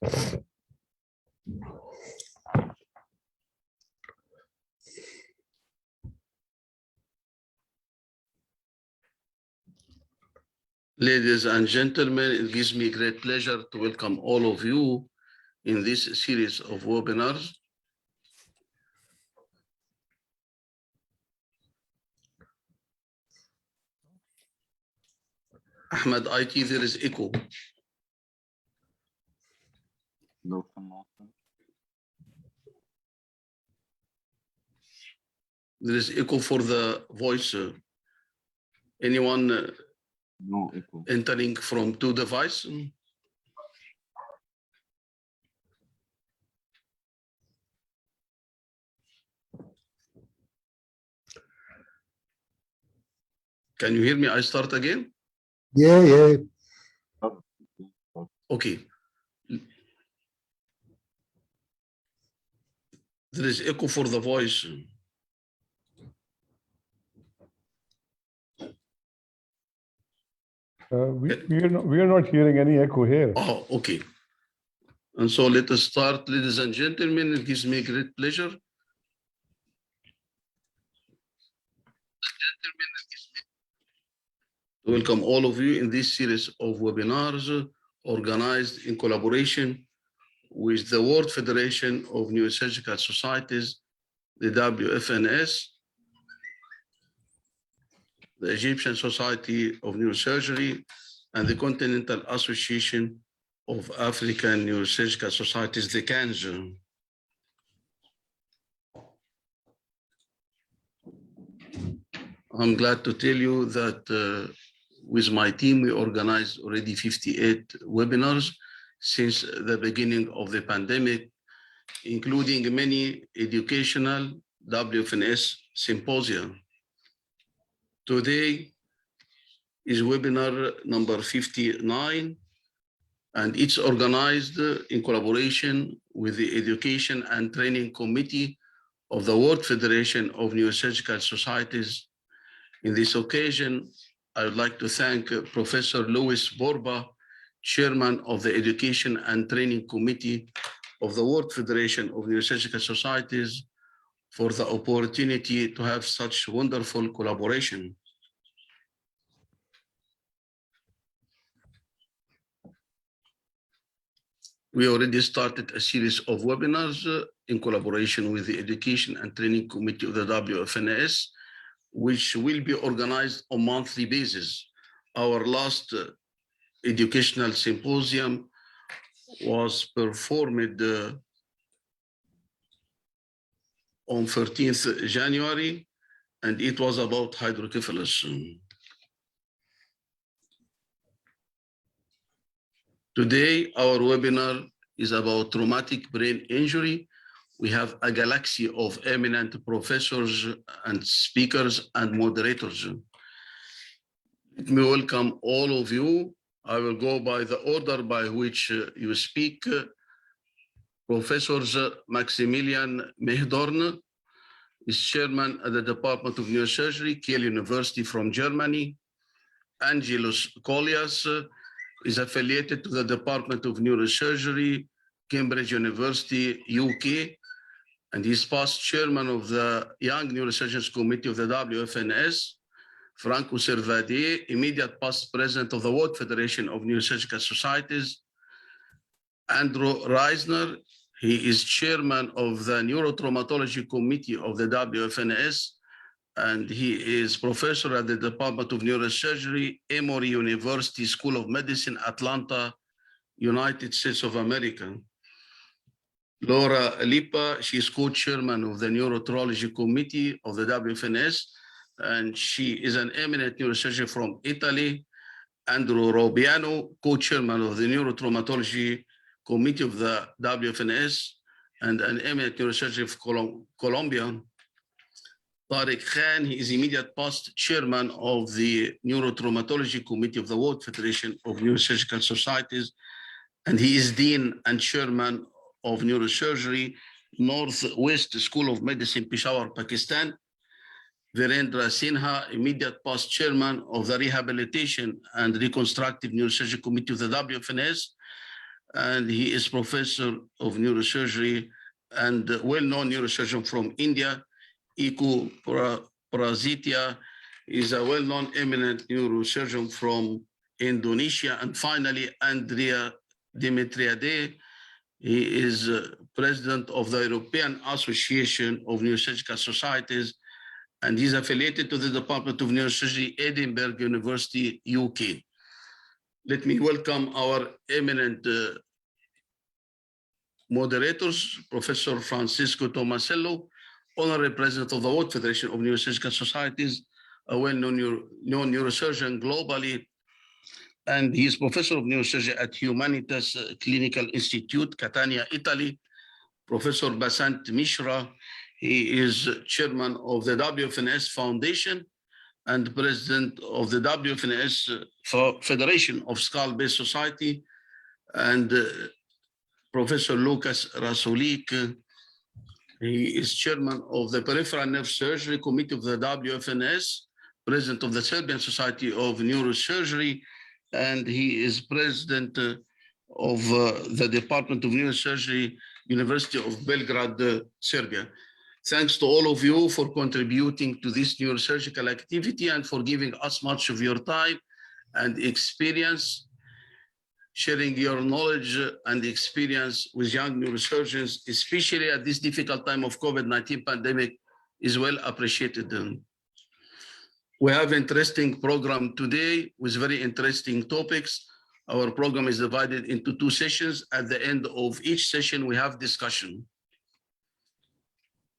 Ladies and gentlemen, it gives me great pleasure to welcome all of you in this series of webinars. Ahmed, IT, there is echo. There is echo for the voice. Anyone No echo. entering from two devices? Can you hear me? I start again? Yeah. Okay. There is echo for the voice. We are not hearing any echo here. Oh, okay. And so let us start, ladies and gentlemen. It gives me great pleasure. To welcome all of you in this series of webinars organized in collaboration with the World Federation of Neurosurgical Societies, the WFNS, the Egyptian Society of Neurosurgery, and the Continental Association of African Neurosurgical Societies, the CANS. I'm glad to tell you that with my team, we organized already 58 webinars since the beginning of the pandemic, including many educational WFNS symposia. Today is webinar number 59, and it's organized in collaboration with the Education and Training Committee of the World Federation of Neurosurgical Societies. In this occasion, I would like to thank Professor Louis Borba, Chairman of the Education and Training Committee of the World Federation of Neurosurgical Societies, for the opportunity to have such wonderful collaboration. We already started a series of webinars in collaboration with the Education and Training Committee of the WFNS, which will be organized on a monthly basis. Our last educational symposium was performed on 13th January, and it was about hydrocephalus. Today, our webinar is about traumatic brain injury. We have a galaxy of eminent professors and speakers and moderators. Let me welcome all of you. I will go by the order by which you speak. Professor Maximilian Mehdorn is chairman at the Department of Neurosurgery, Kiel University from Germany. Angelos Kolias is affiliated to the Department of Neurosurgery, Cambridge University, UK, and he's past chairman of the Young Neurosurgeons Committee of the WFNS. Franco Servadier, immediate past president of the World Federation of Neurosurgical Societies. Andrew Reisner, he is chairman of the Neurotraumatology Committee of the WFNS, and he is professor at the Department of Neurosurgery, Emory University School of Medicine, Atlanta, United States of America. Laura Lipa, she's co-chairman of the Neurotraumatology Committee of the WFNS, and she is an eminent neurosurgeon from Italy. Andrew Robiano, co-chairman of the Neurotraumatology Committee of the WFNS, and an eminent neurosurgeon of Colombia. Tariq Khan, he is immediate past chairman of the Neurotraumatology Committee of the World Federation of Neurosurgical Societies, and he is dean and chairman of Neurosurgery, Northwest School of Medicine, Peshawar, Pakistan. Virendra Sinha, immediate past chairman of the Rehabilitation and Reconstructive Neurosurgery Committee of the WFNS, and he is professor of neurosurgery and well-known neurosurgeon from India. Iku Prasetya is a well-known eminent neurosurgeon from Indonesia. And finally, Andrea Dimitriade. He is president of the European Association of Neurosurgical Societies, and he's affiliated to the Department of Neurosurgery, Edinburgh University, UK. Let me welcome our eminent moderators, Professor Francisco Tomasello, Honorary President of the World Federation of Neurosurgical Societies, a well-known neurosurgeon globally, and he is Professor of Neurosurgery at Humanitas Clinical Institute, Catania, Italy. Professor Basant Mishra, he is Chairman of the WFNS Foundation and President of the WFNS Federation of Skull-Based Society, and Professor Lucas Rasulik, he is Chairman of the Peripheral Nerve Surgery Committee of the WFNS, President of the Serbian Society of Neurosurgery, and he is President of the Department of Neurosurgery, University of Belgrade, Serbia. Thanks to all of you for contributing to this neurosurgical activity and for giving us much of your time and experience. Sharing your knowledge and experience with young neurosurgeons, especially at this difficult time of COVID-19 pandemic, is well appreciated. We have an interesting program today with very interesting topics. Our program is divided into 2 sessions. At the end of each session, we have discussion.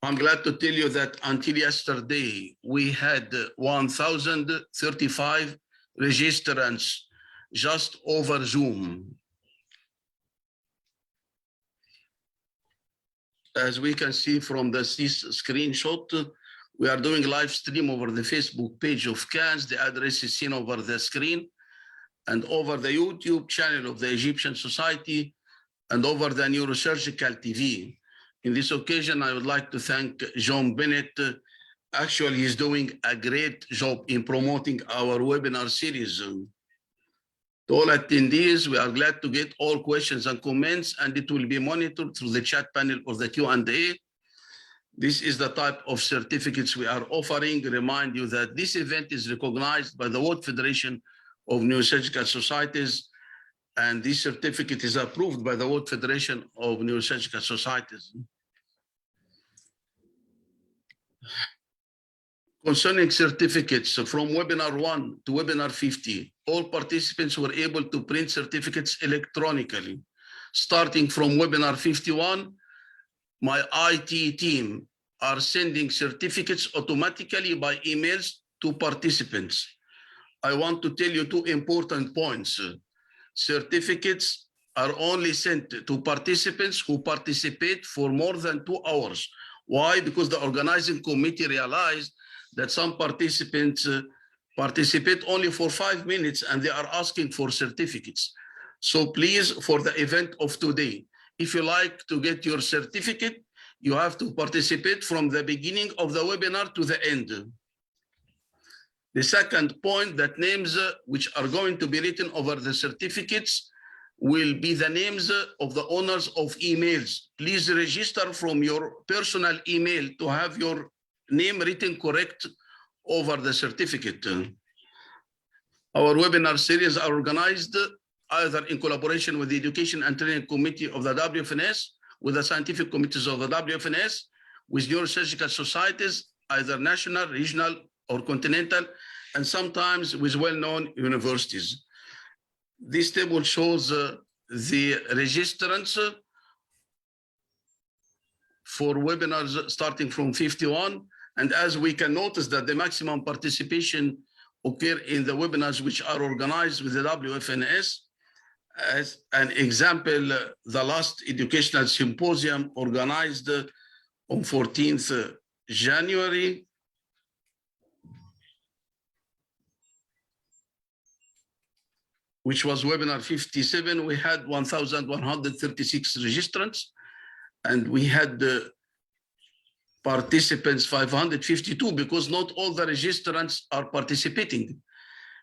I'm glad to tell you that until yesterday, we had 1,035 registrants just over Zoom. As we can see from this screenshot, we are doing live stream over the Facebook page of CANS. The address is seen over the screen, and over the YouTube channel of the Egyptian Society, and over the Neurosurgical TV. In this occasion, I would like to thank John Bennett. Actually, he's doing a great job in promoting our webinar series. To all attendees, we are glad to get all questions and comments, and it will be monitored through the chat panel or the Q&A. This is the type of certificates we are offering. Remind you that this event is recognized by the World Federation of Neurosurgical Societies, and this certificate is approved by the World Federation of Neurosurgical Societies. Concerning certificates, from webinar 1 to webinar 50, all participants were able to print certificates electronically. Starting from webinar 51, my IT team are sending certificates automatically by emails to participants. I want to tell you 2 important points. Certificates are only sent to participants who participate for more than 2 hours. Why? Because the organizing committee realized that some participants participate only for 5 minutes and they are asking for certificates. So please, for the event of today, if you like to get your certificate, you have to participate from the beginning of the webinar to the end. The second point, that names which are going to be written over the certificates will be the names of the owners of emails. Please register from your personal email to have your name written correct over the certificate. Our webinar series are organized either in collaboration with the Education and Training Committee of the WFNS, with the scientific committees of the WFNS, with neurosurgical societies, either national, regional, or continental, and sometimes with well-known universities. This table shows the registrants for webinars starting from 51. And as we can notice that the maximum participation occur in the webinars which are organized with the WFNS. As an example, the last educational symposium organized on 14th January, which was webinar 57, we had 1,136 registrants, and we had participants 552, because not all the registrants are participating.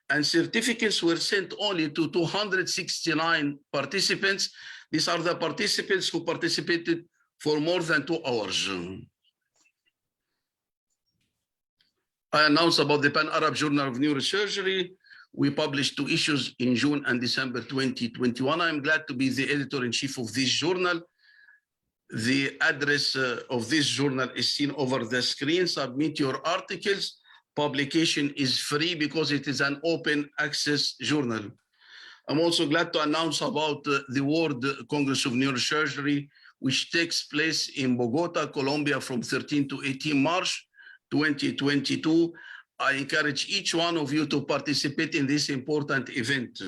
And certificates were sent only to 269 participants. These are the participants who participated for more than 2 hours. I announced about the Pan-Arab Journal of Neurosurgery. We published 2 issues in June and December 2021. I'm glad to be the editor-in-chief of this journal. The address of this journal is seen over the screen. Submit your articles. Publication is free because it is an open access journal. I'm also glad to announce about the World Congress of Neurosurgery, which takes place in Bogota, Colombia from 13 to 18 March 2022. I encourage each one of you to participate in this important event.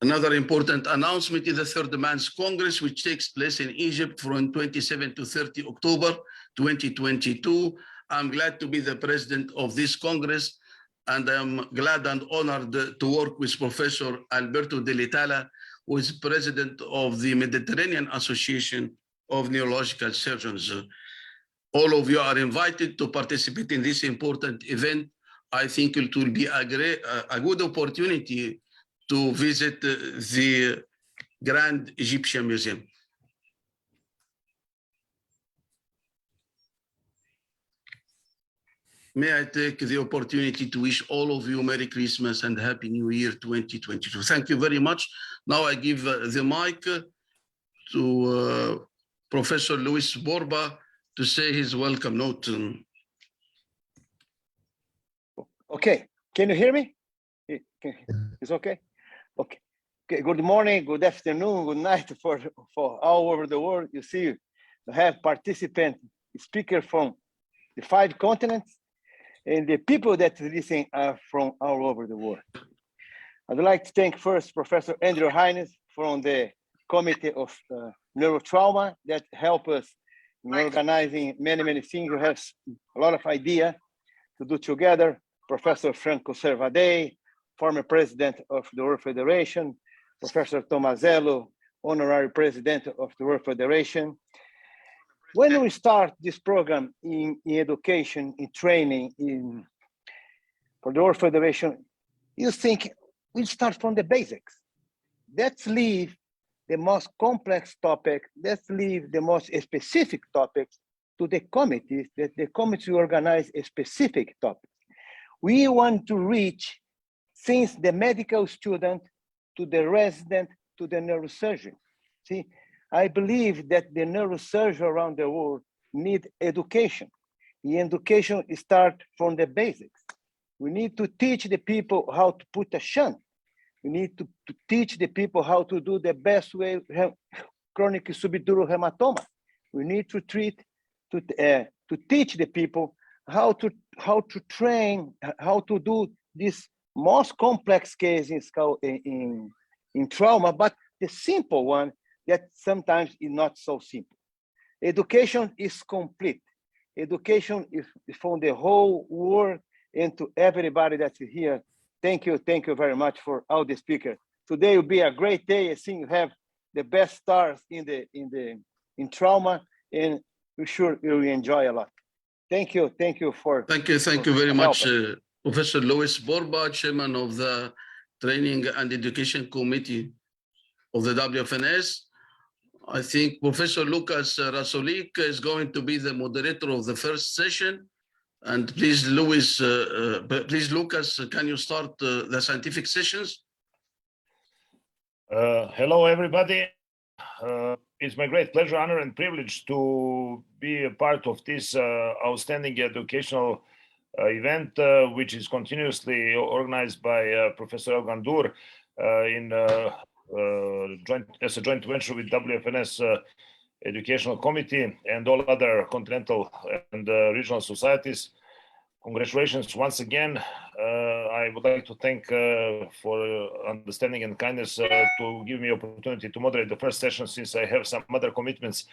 Another important announcement is the Third Man's Congress, which takes place in Egypt from 27 to 30 October 2022. I'm glad to be the president of this Congress, and I'm glad and honored to work with Professor Alberto De Litala, who is president of the Mediterranean Association of Neurological Surgeons. All of you are invited to participate in this important event. I think it will be a good opportunity to visit the Grand Egyptian Museum. May I take the opportunity to wish all of you Merry Christmas and Happy New Year 2022. Thank you very much. Now I give the mic to Professor Luis Borba to say his welcome note. Okay, can you hear me? It's okay? Okay. Okay, good morning, good afternoon, good night for all over the world. You see, we have participant speakers from the 5 continents, and the people that listen are from all over the world. I'd like to thank first Professor Andrew Hines from the Committee of Neurotrauma that help us in organizing many things. We have a lot of idea to do together. Professor Franco Servadei, former president of the World Federation, Professor Tomazello, honorary president of the World Federation. When we start this program in education, in training, for the World Federation, you think we start from the basics. Let's leave the most complex topic, let's leave the most specific topics to the committees, that the committee organize a specific topic. We want to reach since the medical student to the resident to the neurosurgeon. See, I believe that the neurosurgeon around the world need education. The education starts from the basics. We need to teach the people how to put a shunt. We need to teach the people how to do the best way chronic subdural hematoma. We need to teach the people how to train, how to do this most complex case in trauma, but the simple one that sometimes is not so simple. Education is complete. Education is from the whole world and to everybody that's here. Thank you very much for all the speakers. Today will be a great day. I think you have the best stars in trauma, and we're sure you'll enjoy a lot. Thank you for. Thank you very much, Professor Luis Borba, chairman of the Training and Education Committee of the WFNS. I think Professor Lucas Rasolik is going to be the moderator of the first session. And please, Lucas, can you start the scientific sessions? Hello, everybody. It's my great pleasure, honor, and privilege to be a part of this outstanding educational event, which is continuously organized by Professor El-Ghandour as a joint venture with WFNS Educational Committee and all other continental and regional societies. Congratulations once again. I would like to thank for understanding and kindness to give me opportunity to moderate the first session, since I have some other commitments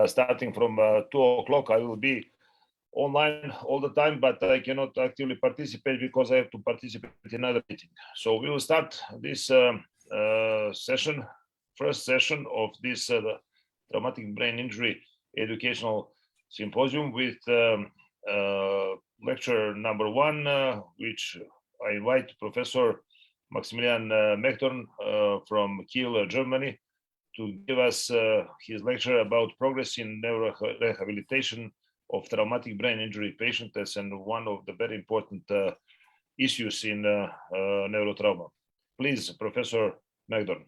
starting from 2 o'clock. I will be online all the time, but I cannot actively participate because I have to participate in another meeting. So we will start this first session of this traumatic brain injury educational symposium with lecture number 1, which I invite Professor Maximilian Mechtorn from Kiel, Germany, to give us his lecture about progress in neurorehabilitation of traumatic brain injury patients and one of the very important issues in neurotrauma. Please, Professor Magdorn.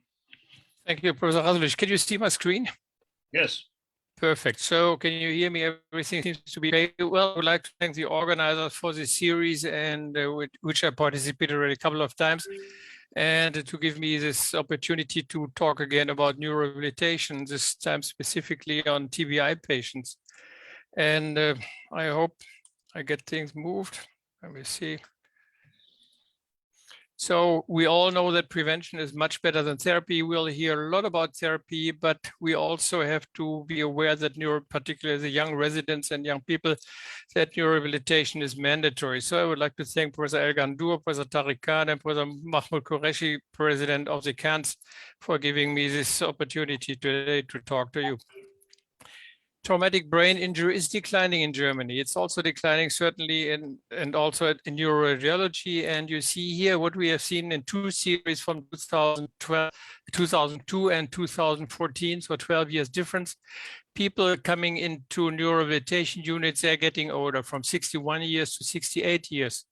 Thank you, Professor Razulich. Can you see my screen? Yes. Perfect. So can you hear me? Everything seems to be okay. Well, I would like to thank the organizers for this series and which I participated already a couple of times, and to give me this opportunity to talk again about neurorehabilitation, this time specifically on TBI patients. And I hope I get things moved. Let me see. So we all know that prevention is much better than therapy. We'll hear a lot about therapy, but we also have to be aware that particularly the young residents and young people, that neurorehabilitation is mandatory. So I would like to thank Professor El-Ghandour, Professor Tariq Khan, and Professor Mahmoud Qureshi, President of the CANS, for giving me this opportunity today to talk to you. Traumatic brain injury is declining in Germany. It's also declining certainly and also in neuroradiology. And you see here what we have seen in two series from 2002 and 2014, so 12 years difference. People coming into neurorehabilitation units, they're getting older from 61 years to 68 years.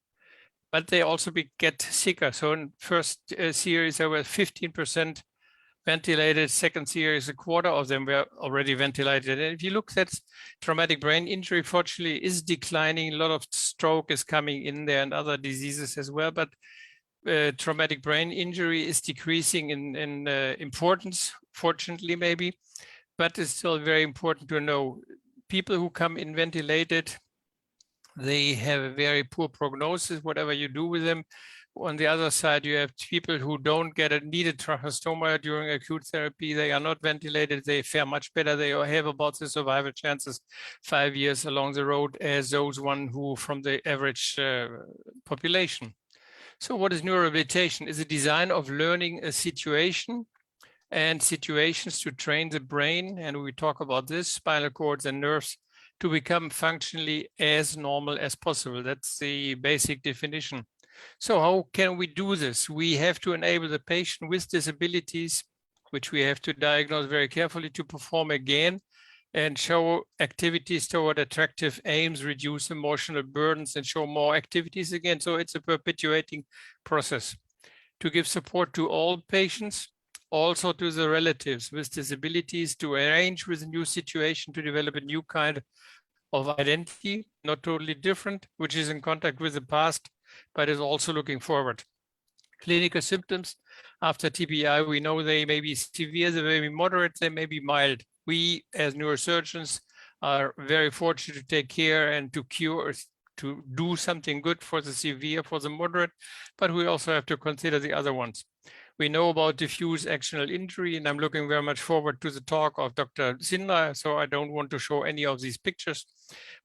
But they also get sicker. So in first series, there were 15% ventilated. Second series, a quarter of them were already ventilated. And if you look at traumatic brain injury, fortunately, is declining. A lot of stroke is coming in there and other diseases as well. But traumatic brain injury is decreasing in importance, fortunately, maybe. But it's still very important to know people who come in ventilated, they have a very poor prognosis, whatever you do with them. On the other side, you have people who don't get a needed tracheostoma during acute therapy. They are not ventilated. They fare much better. They have about the survival chances 5 years along the road as those one who from the average population. So what is neurorehabilitation? Is a design of learning a situation and situations to train the brain. And we talk about this, spinal cords and nerves, to become functionally as normal as possible. That's the basic definition. So how can we do this? We have to enable the patient with disabilities, which we have to diagnose very carefully, to perform again and show activities toward attractive aims, reduce emotional burdens, and show more activities again. So it's a perpetuating process. To give support to all patients, also to the relatives with disabilities, to arrange with a new situation, to develop a new kind of identity, not totally different, which is in contact with the past, but is also looking forward. Clinical symptoms after TBI, we know they may be severe, they may be moderate, they may be mild. We, as neurosurgeons, are very fortunate to take care and to cure, to do something good for the severe, for the moderate, but we also have to consider the other ones. We know about diffuse axonal injury, and I'm looking very much forward to the talk of Dr. Sindra, so I don't want to show any of these pictures.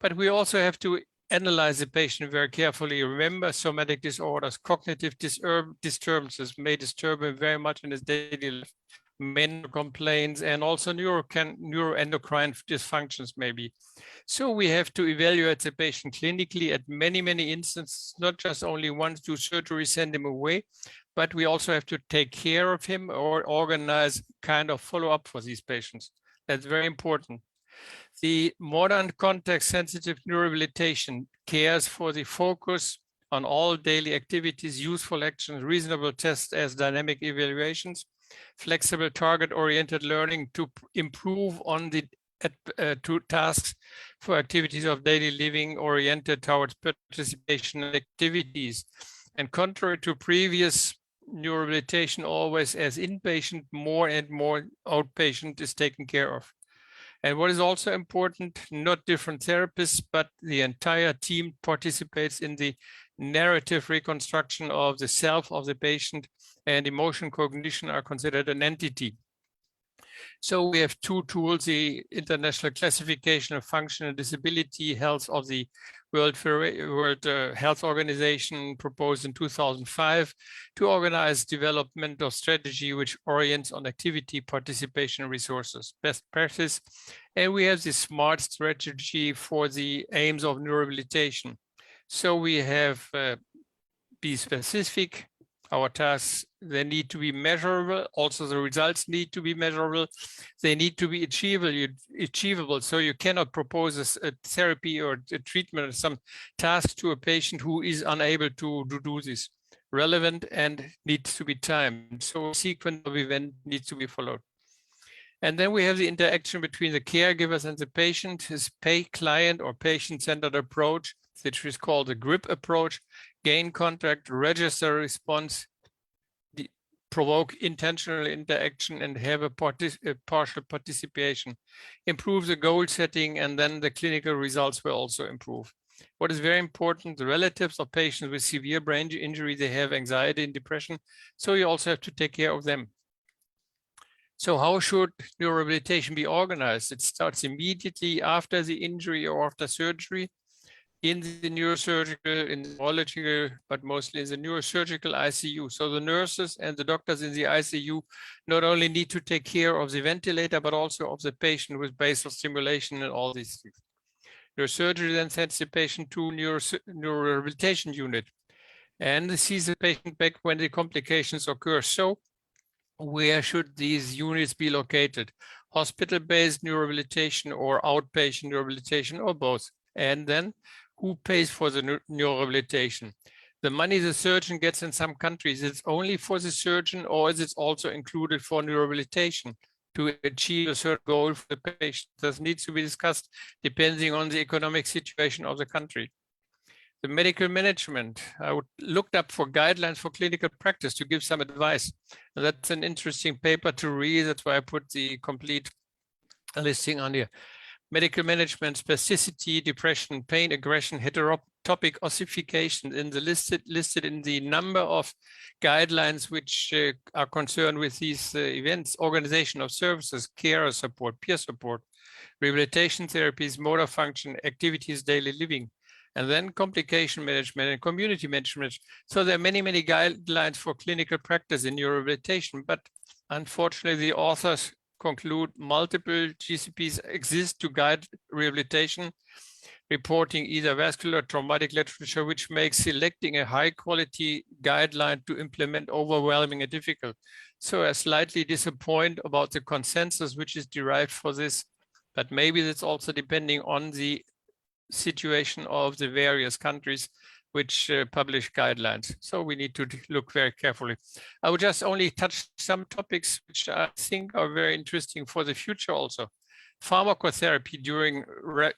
But we also have to analyze the patient very carefully. Remember, somatic disorders, cognitive disturbances may disturb him very much in his daily life, mental complaints, and also neuroendocrine dysfunctions maybe. So we have to evaluate the patient clinically at many, many instances, not just only once do surgery, send him away, but we also have to take care of him or organize kind of follow-up for these patients. That's very important. The modern context-sensitive neurorehabilitation cares for the focus on all daily activities, useful actions, reasonable tests as dynamic evaluations, flexible target-oriented learning to improve on the two tasks for activities of daily living oriented towards participation activities. And contrary to previous neurorehabilitation, always as inpatient, more and more outpatient is taken care of. And what is also important, not different therapists, but the entire team participates in the narrative reconstruction of the self of the patient, and emotion cognition are considered an entity. So we have two tools, the International Classification of Functional Disability Health of the World Health Organization, proposed in 2005 to organize development of strategy which orients on activity, participation, resources, best practice. And we have the SMART strategy for the aims of neurorehabilitation. So we have be specific, Our tasks, they need to be measurable. Also, the results need to be measurable. They need to be achievable. So you cannot propose a therapy or a treatment or some task to a patient who is unable to do this. Relevant and needs to be timed. So a sequence of events needs to be followed. And then we have the interaction between the caregivers and the patient, his client or patient-centered approach, which is called the GRIP approach: gain contact, register response, provoke intentional interaction, and have a partial participation, improve the goal setting, and then the clinical results will also improve. What is very important, the relatives of patients with severe brain injury, they have anxiety and depression, so you also have to take care of them. So how should neurorehabilitation be organized? It starts immediately after the injury or after surgery, in the neurosurgical, in the neurological, but mostly in the neurosurgical ICU. So the nurses and the doctors in the ICU not only need to take care of the ventilator, but also of the patient with basal stimulation and all these things. Neurosurgery then sends the patient to neurorehabilitation unit and sees the patient back when the complications occur. So where should these units be located? Hospital-based neurorehabilitation or outpatient neurorehabilitation or both? And then who pays for the neurorehabilitation? The money the surgeon gets in some countries, it's only for the surgeon, or is it also included for neurorehabilitation to achieve a certain goal for the patient? This needs to be discussed depending on the economic situation of the country. The medical management, I looked up for guidelines for clinical practice to give some advice. And that's an interesting paper to read. That's why I put the complete listing on here. Medical management, spasticity, depression, pain, aggression, heterotopic ossification in the listed in the number of guidelines which are concerned with these events: organization of services, care support, peer support, rehabilitation therapies, motor function, activities, daily living, and then complication management and community management. So there are many, many guidelines for clinical practice in neurorehabilitation, but unfortunately the authors conclude multiple GCPs exist to guide rehabilitation, reporting either vascular or traumatic literature, which makes selecting a high quality guideline to implement overwhelming and difficult. So I slightly disappoint about the consensus which is derived for this, but maybe that's also depending on the situation of the various countries which publish guidelines. So we need to look very carefully. I would just only touch some topics which I think are very interesting for the future also. Pharmacotherapy during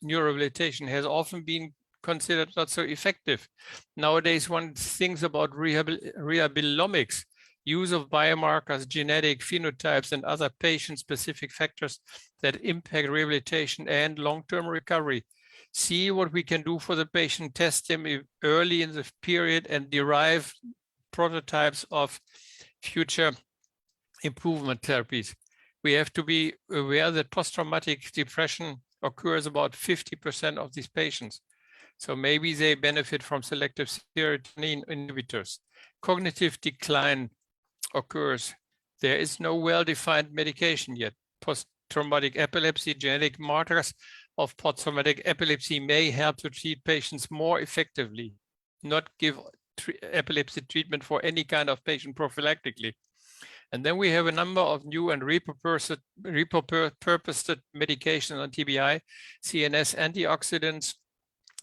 neurorehabilitation has often been considered not so effective. Nowadays, one thinks about rehabililomics, use of biomarkers, genetic phenotypes, and other patient-specific factors that impact rehabilitation and long-term recovery. See what we can do for the patient, test them early in the period, and derive prototypes of future improvement therapies. We have to be aware that post-traumatic depression occurs about 50% of these patients. So maybe they benefit from selective serotonin inhibitors. Cognitive decline occurs. There is no well-defined medication yet. Post-traumatic epilepsy, genetic markers of post-traumatic epilepsy may help to treat patients more effectively, not give epilepsy treatment for any kind of patient prophylactically. And then we have a number of new and repurposed medications on TBI, CNS antioxidants,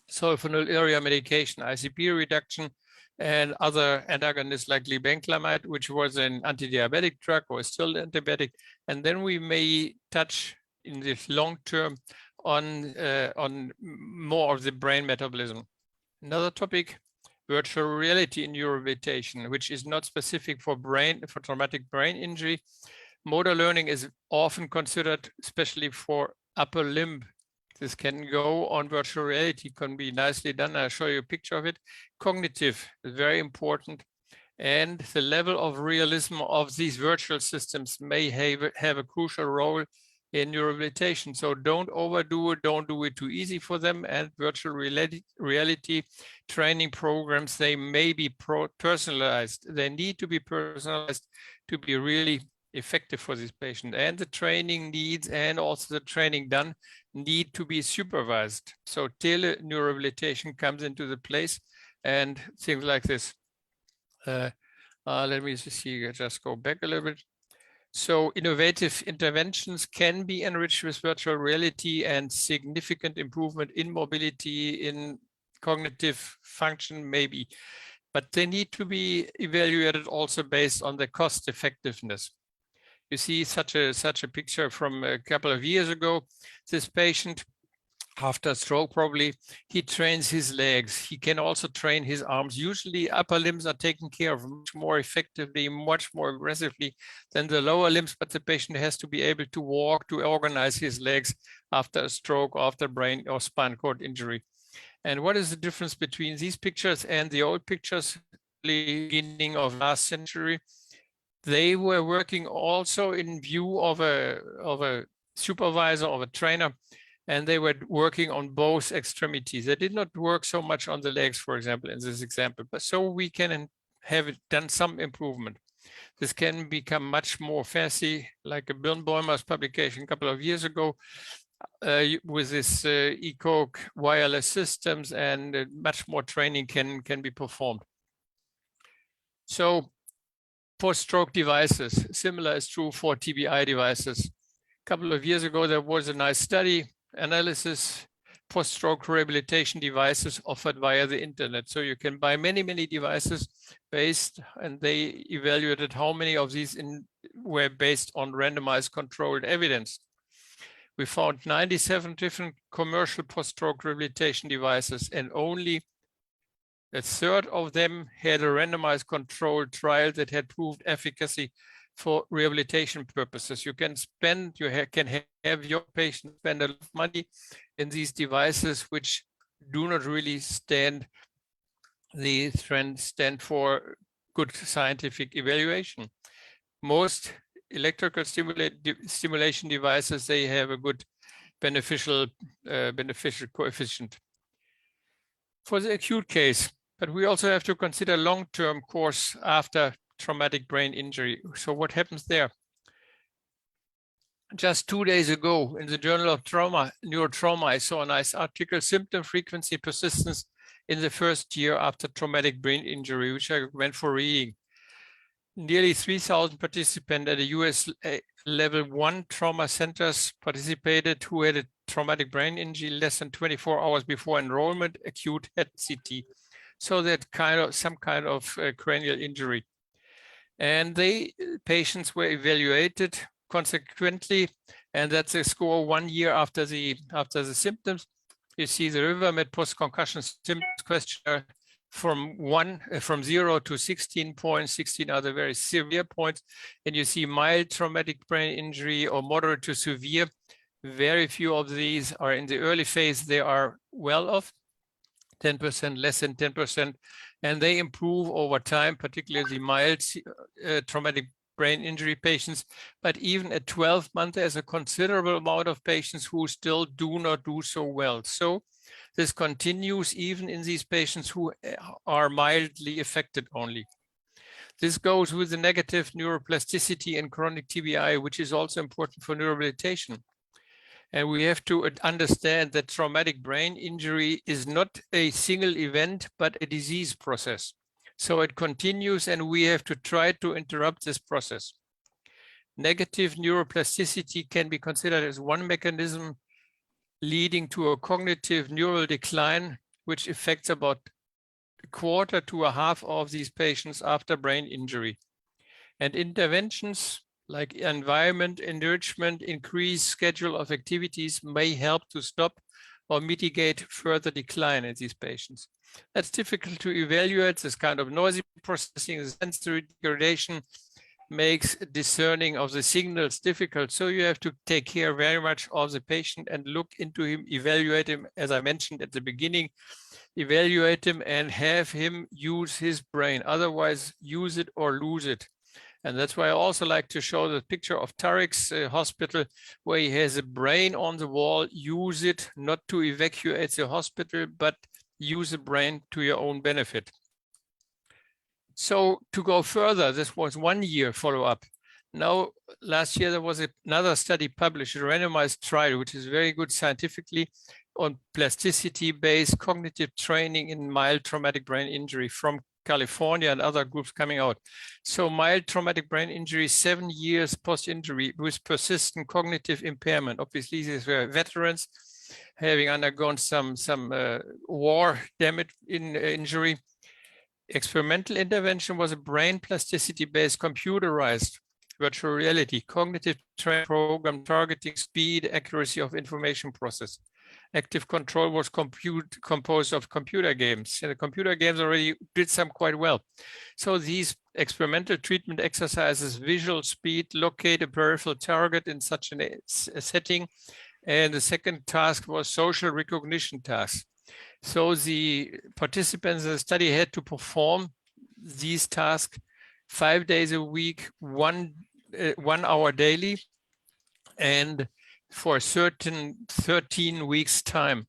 sulfonylurea medication, ICP reduction, and other antagonists like glibenclamide, which was an anti-diabetic drug or is still antibiotic. And then we may touch in this long term on more of the brain metabolism. Another topic, virtual reality in neurorehabilitation, which is not specific for traumatic brain injury. Motor learning is often considered, especially for upper limb. This can go on virtual reality, can be nicely done. I'll show you a picture of it. Cognitive is very important. And the level of realism of these virtual systems may have a crucial role in neurorehabilitation. So don't overdo it, don't do it too easy for them. And virtual reality training programs, they may be personalized. They need to be personalized to be really effective for this patient. And the training needs and also the training done need to be supervised. So tele-neurorehabilitation comes into the place and things like this. Let me see, just go back a little bit. So innovative interventions can be enriched with virtual reality and significant improvement in mobility, in cognitive function, maybe, but they need to be evaluated also based on the cost effectiveness. You see such a picture from a couple of years ago. This patient, after a stroke, probably, he trains his legs. He can also train his arms. Usually upper limbs are taken care of much more effectively, much more aggressively than the lower limbs, but the patient has to be able to walk, to organize his legs after a stroke, after brain or spinal cord injury. And what is the difference between these pictures and the old pictures, beginning of last century? They were working also in view of a supervisor, of a trainer, and they were working on both extremities. They did not work so much on the legs, for example, in this example, but so we can have done some improvement. This can become much more fancy, like a Birnbäumer's publication a couple of years ago, with this ECOG wireless systems, and much more training can be performed. So post-stroke devices, similar is true for TBI devices. A couple of years ago, there was a nice study, analysis, post-stroke rehabilitation devices offered via the internet. So you can buy many, many devices based, and they evaluated how many of these were based on randomized controlled evidence. We found 97 different commercial post-stroke rehabilitation devices, and only a third of them had a randomized controlled trial that had proved efficacy for rehabilitation purposes. You can spend, can have your patient spend a lot of money in these devices, which do not really stand for good scientific evaluation. Most electrical stimulation devices, they have a good beneficial coefficient. For the acute case, but we also have to consider long-term course after traumatic brain injury. So what happens there? Just 2 days ago in the Journal of Neurotrauma, I saw a nice article, Symptom Frequency Persistence in the First Year After Traumatic Brain Injury, which I went for reading. Nearly 3,000 participants at the US level 1 trauma centers participated who had a traumatic brain injury less than 24 hours before enrollment, acute head CT. So that some kind of cranial injury. And patients were evaluated consequently, and that's a score 1 year after the symptoms. You see the Rivermed post-concussion symptoms questionnaire from 0 to 16 points. 16 are the very severe points, and you see mild traumatic brain injury or moderate to severe. Very few of these are in the early phase. They are well off, 10%, less than 10%, and they improve over time, particularly mild traumatic brain injury patients. But even at 12 months, there's a considerable amount of patients who still do not do so well. So this continues even in these patients who are mildly affected only. This goes with the negative neuroplasticity and chronic TBI, which is also important for neurorehabilitation. And we have to understand that traumatic brain injury is not a single event, but a disease process. So it continues, and we have to try to interrupt this process. Negative neuroplasticity can be considered as one mechanism leading to a cognitive neural decline, which affects about a quarter to a half of these patients after brain injury. And interventions like environment enrichment, increased schedule of activities may help to stop or mitigate further decline in these patients. That's difficult to evaluate. This kind of noisy processing, sensory degradation makes discerning of the signals difficult. So you have to take care very much of the patient and look into him, evaluate him, as I mentioned at the beginning, evaluate him and have him use his brain. Otherwise, use it or lose it. And that's why I also like to show the picture of Tarek's hospital, where he has a brain on the wall. Use it not to evacuate the hospital, but use the brain to your own benefit. So to go further, this was 1 year follow-up. Now, last year, there was another study published, a randomized trial, which is very good scientifically, on plasticity-based cognitive training in mild traumatic brain injury from California and other groups coming out. So mild traumatic brain injury, 7 years post-injury with persistent cognitive impairment. Obviously, these were veterans having undergone some war damage injury. Experimental intervention was a brain plasticity-based computerized virtual reality, cognitive training program targeting speed, accuracy of information process. Active control was composed of computer games, and the computer games already did some quite well. So these experimental treatment exercises, visual speed, locate a peripheral target in such a setting. And the second task was social recognition task. So the participants in the study had to perform these tasks 5 days a week, 1 hour daily, and for a certain 13 weeks time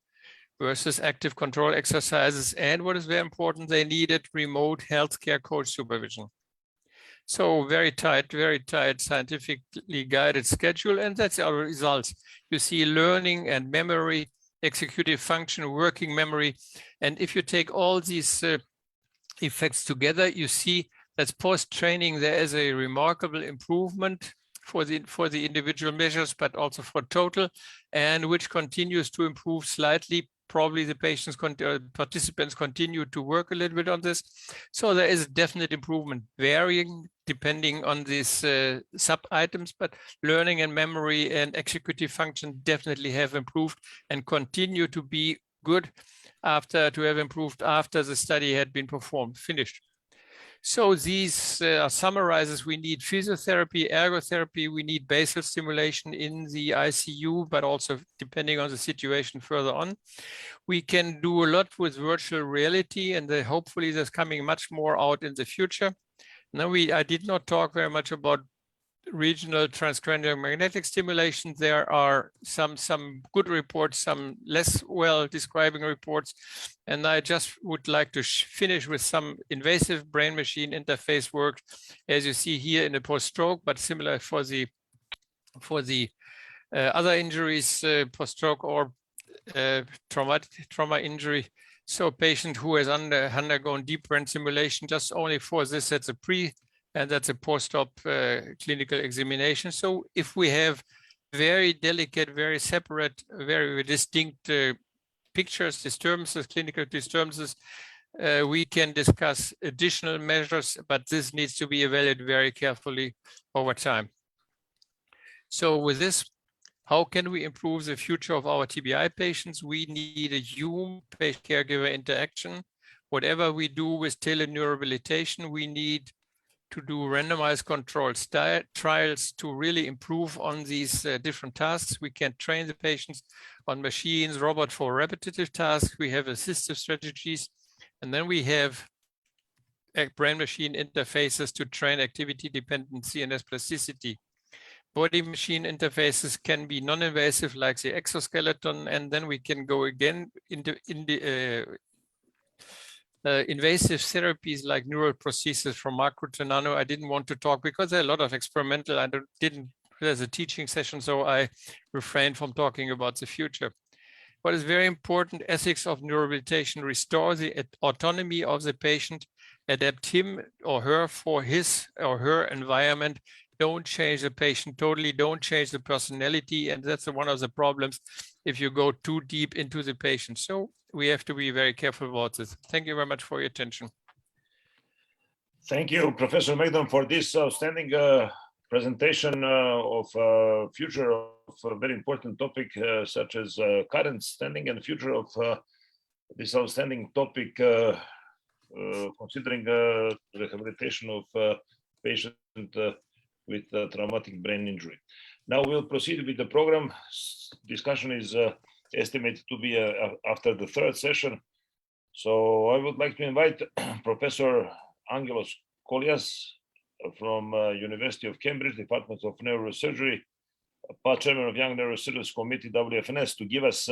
versus active control exercises. And what is very important, they needed remote healthcare coach supervision. So very tight scientifically guided schedule, and that's our results. You see learning and memory, executive function, working memory. And if you take all these effects together, you see that post-training, there is a remarkable improvement for the individual measures, but also for total, and which continues to improve slightly. Probably the participants continue to work a little bit on this. So there is a definite improvement, varying depending on these sub-items, but learning and memory and executive function definitely have improved and continue to be good after the study had been finished. So these summarizes, we need physiotherapy, ergotherapy, we need basal stimulation in the ICU, but also depending on the situation further on. We can do a lot with virtual reality, and hopefully there's coming much more out in the future. Now I did not talk very much about regional transcranial magnetic stimulation. There are some good reports, some less well describing reports. And I just would like to finish with some invasive brain machine interface work, as you see here in the post-stroke, but similar for the other injuries, post-stroke or trauma injury. So a patient who has undergone deep brain stimulation, just only for this, that's a pre and that's a post-op clinical examination. So if we have very delicate, very separate, very distinct pictures, disturbances, clinical disturbances, we can discuss additional measures, but this needs to be evaluated very carefully over time. So with this, how can we improve the future of our TBI patients? We need a human patient-caregiver interaction. Whatever we do with teleneurohabilitation, we need to do randomized controlled trials to really improve on these different tasks. We can train the patients on machines, robot for repetitive tasks. We have assistive strategies, and then we have brain-machine interfaces to train activity dependency and plasticity. Body-machine interfaces can be non-invasive, like the exoskeleton, and then we can go again into invasive therapies like neural prosthesis from macro to nano. I didn't want to talk because there are a lot of experimental. There's a teaching session, so I refrained from talking about the future. What is very important, ethics of neurorehabilitation, restore the autonomy of the patient, adapt him or her for his or her environment. Don't change the patient totally, don't change the personality. And that's one of the problems if you go too deep into the patient. So we have to be very careful about this. Thank you very much for your attention. Thank you, Professor Megdon, for this outstanding presentation of future of a very important topic, such as current standing and future of this outstanding topic, considering rehabilitation of patients with traumatic brain injury. Now we'll proceed with the program. Discussion is estimated to be after the third session. So I would like to invite Professor Angelos Kolias from University of Cambridge, Department of Neurosurgery, chairman of Young Neurosurgeons Committee, WFNS, to give us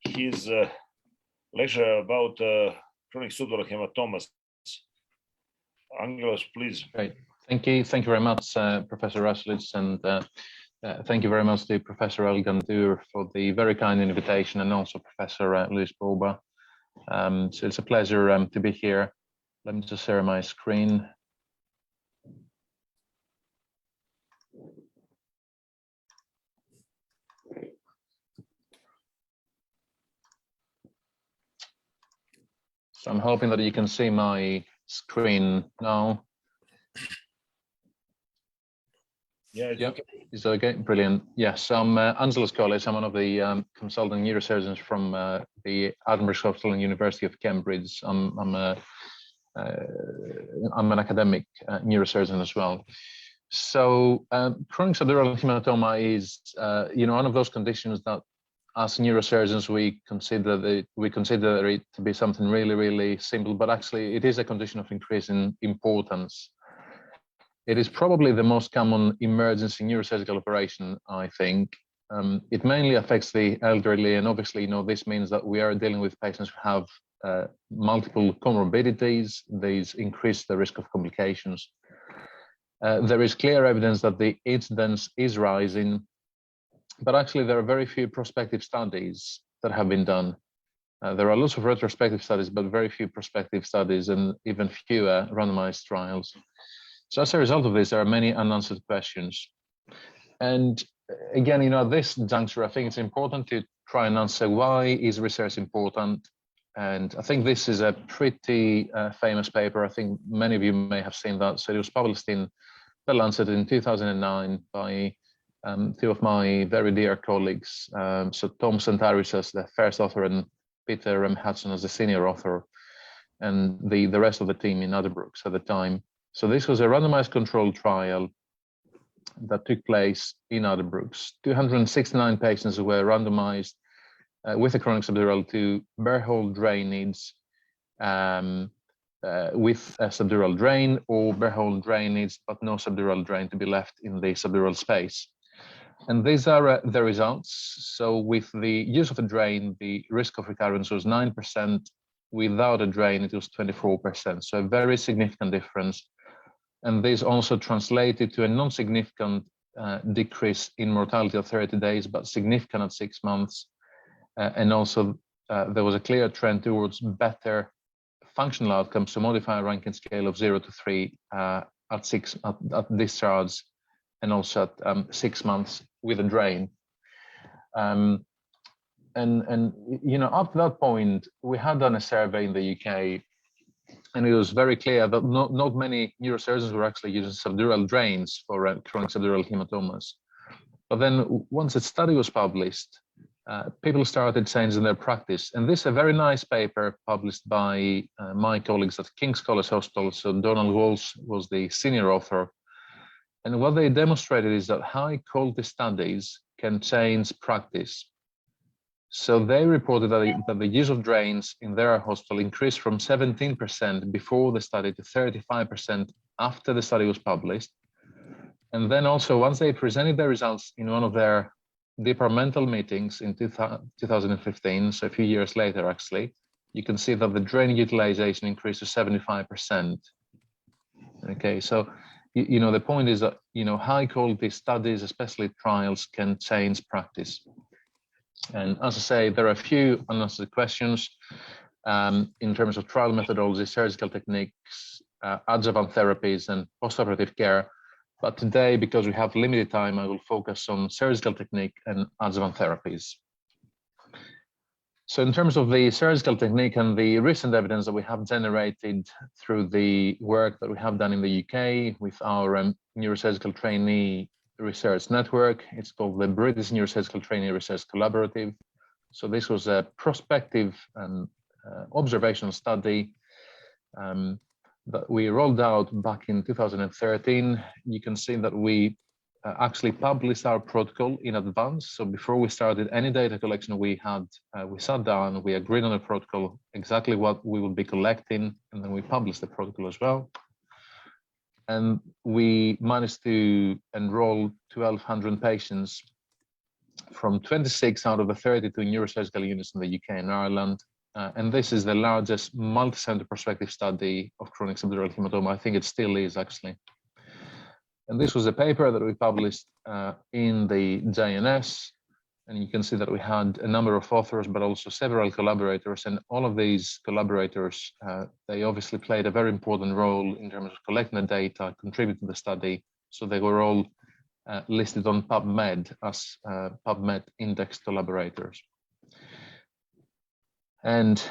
his lecture about chronic subdural hematomas. Angelos, please. Great. Thank you. Thank you very much, Professor Rasulitz, and thank you very much to Professor El-Ghandour for the very kind invitation, and also Professor Luis Boba. So it's a pleasure to be here Let me just share my screen. So I'm hoping that you can see my screen now. Yeah, it's Yep. okay. Is that okay? Brilliant. Yes, I'm Angelos Collis. I'm one of the consultant neurosurgeons from the Edinburgh Hospital and University of Cambridge. I'm an academic neurosurgeon as well. So chronic subdural hematoma is, one of those conditions that, as neurosurgeons, we consider it to be something really, really simple, but actually it is a condition of increasing importance. It is probably the most common emergency neurosurgical operation, I think. It mainly affects the elderly, and obviously, this means that we are dealing with patients who have multiple comorbidities. These increase the risk of complications. There is clear evidence that the incidence is rising, but actually there are very few prospective studies that have been done. There are lots of retrospective studies, but very few prospective studies and even fewer randomized trials. So as a result of this, there are many unanswered questions. And again, at this juncture, I think it's important to try and answer, why is research important? And I think this is a pretty famous paper. I think many of you may have seen that. So it was published in The Lancet in 2009 by two of my very dear colleagues. So Tom Sentaris as the first author and Peter M. Hudson as the senior author, and the rest of the team in Addenbrooke's at the time. So this was a randomized controlled trial that took place in Addenbrooke's. 269 patients were randomized with a chronic subdural to bare hole drainage with a subdural drain, or bare hole drainage but no subdural drain to be left in the subdural space. And these are the results. So with the use of a drain, the risk of recurrence was 9%. Without a drain, it was 24%. So a very significant difference. And this also translated to a non-significant decrease in mortality of 30 days, but significant at 6 months. And also there was a clear trend towards better functional outcomes, so modified Rankin scale of 0 to 3 at discharge, and also at 6 months with a drain. And up to that point, we had done a survey in the UK, and it was very clear that not many neurosurgeons were actually using subdural drains for chronic subdural hematomas. But then once the study was published, people started changing their practice. And this is a very nice paper published by my colleagues at King's College Hospital. So Donald Walsh was the senior author. And what they demonstrated is that high quality studies can change practice. So they reported that the use of drains in their hospital increased from 17% before the study to 35% after the study was published. And then also, once they presented their results in one of their departmental meetings in 2015, so a few years later, actually, you can see that the drain utilization increased to 75%. Okay, so the point is that high quality studies, especially trials, can change practice. And as I say, there are a few unanswered questions in terms of trial methodology, surgical techniques, adjuvant therapies, and postoperative care. But today, because we have limited time, I will focus on surgical technique and adjuvant therapies. So in terms of the surgical technique and the recent evidence that we have generated through the work that we have done in the UK with our neurosurgical trainee research network, it's called the British Neurosurgical Trainee Research Collaborative. So this was a prospective and observational study that we rolled out back in 2013. You can see that we actually published our protocol in advance. So before we started any data collection, we sat down, we agreed on a protocol, exactly what we would be collecting, and then we published the protocol as well. And we managed to enroll 1,200 patients from 26 out of the 32 neurosurgical units in the UK and Ireland. And this is the largest multi-center prospective study of chronic subdural hematoma. I think it still is, actually. And this was a paper that we published in the JNS. And you can see that we had a number of authors, but also several collaborators. And all of these collaborators, they obviously played a very important role in terms of collecting the data, contributing to the study. So they were all listed on PubMed as PubMed index collaborators. And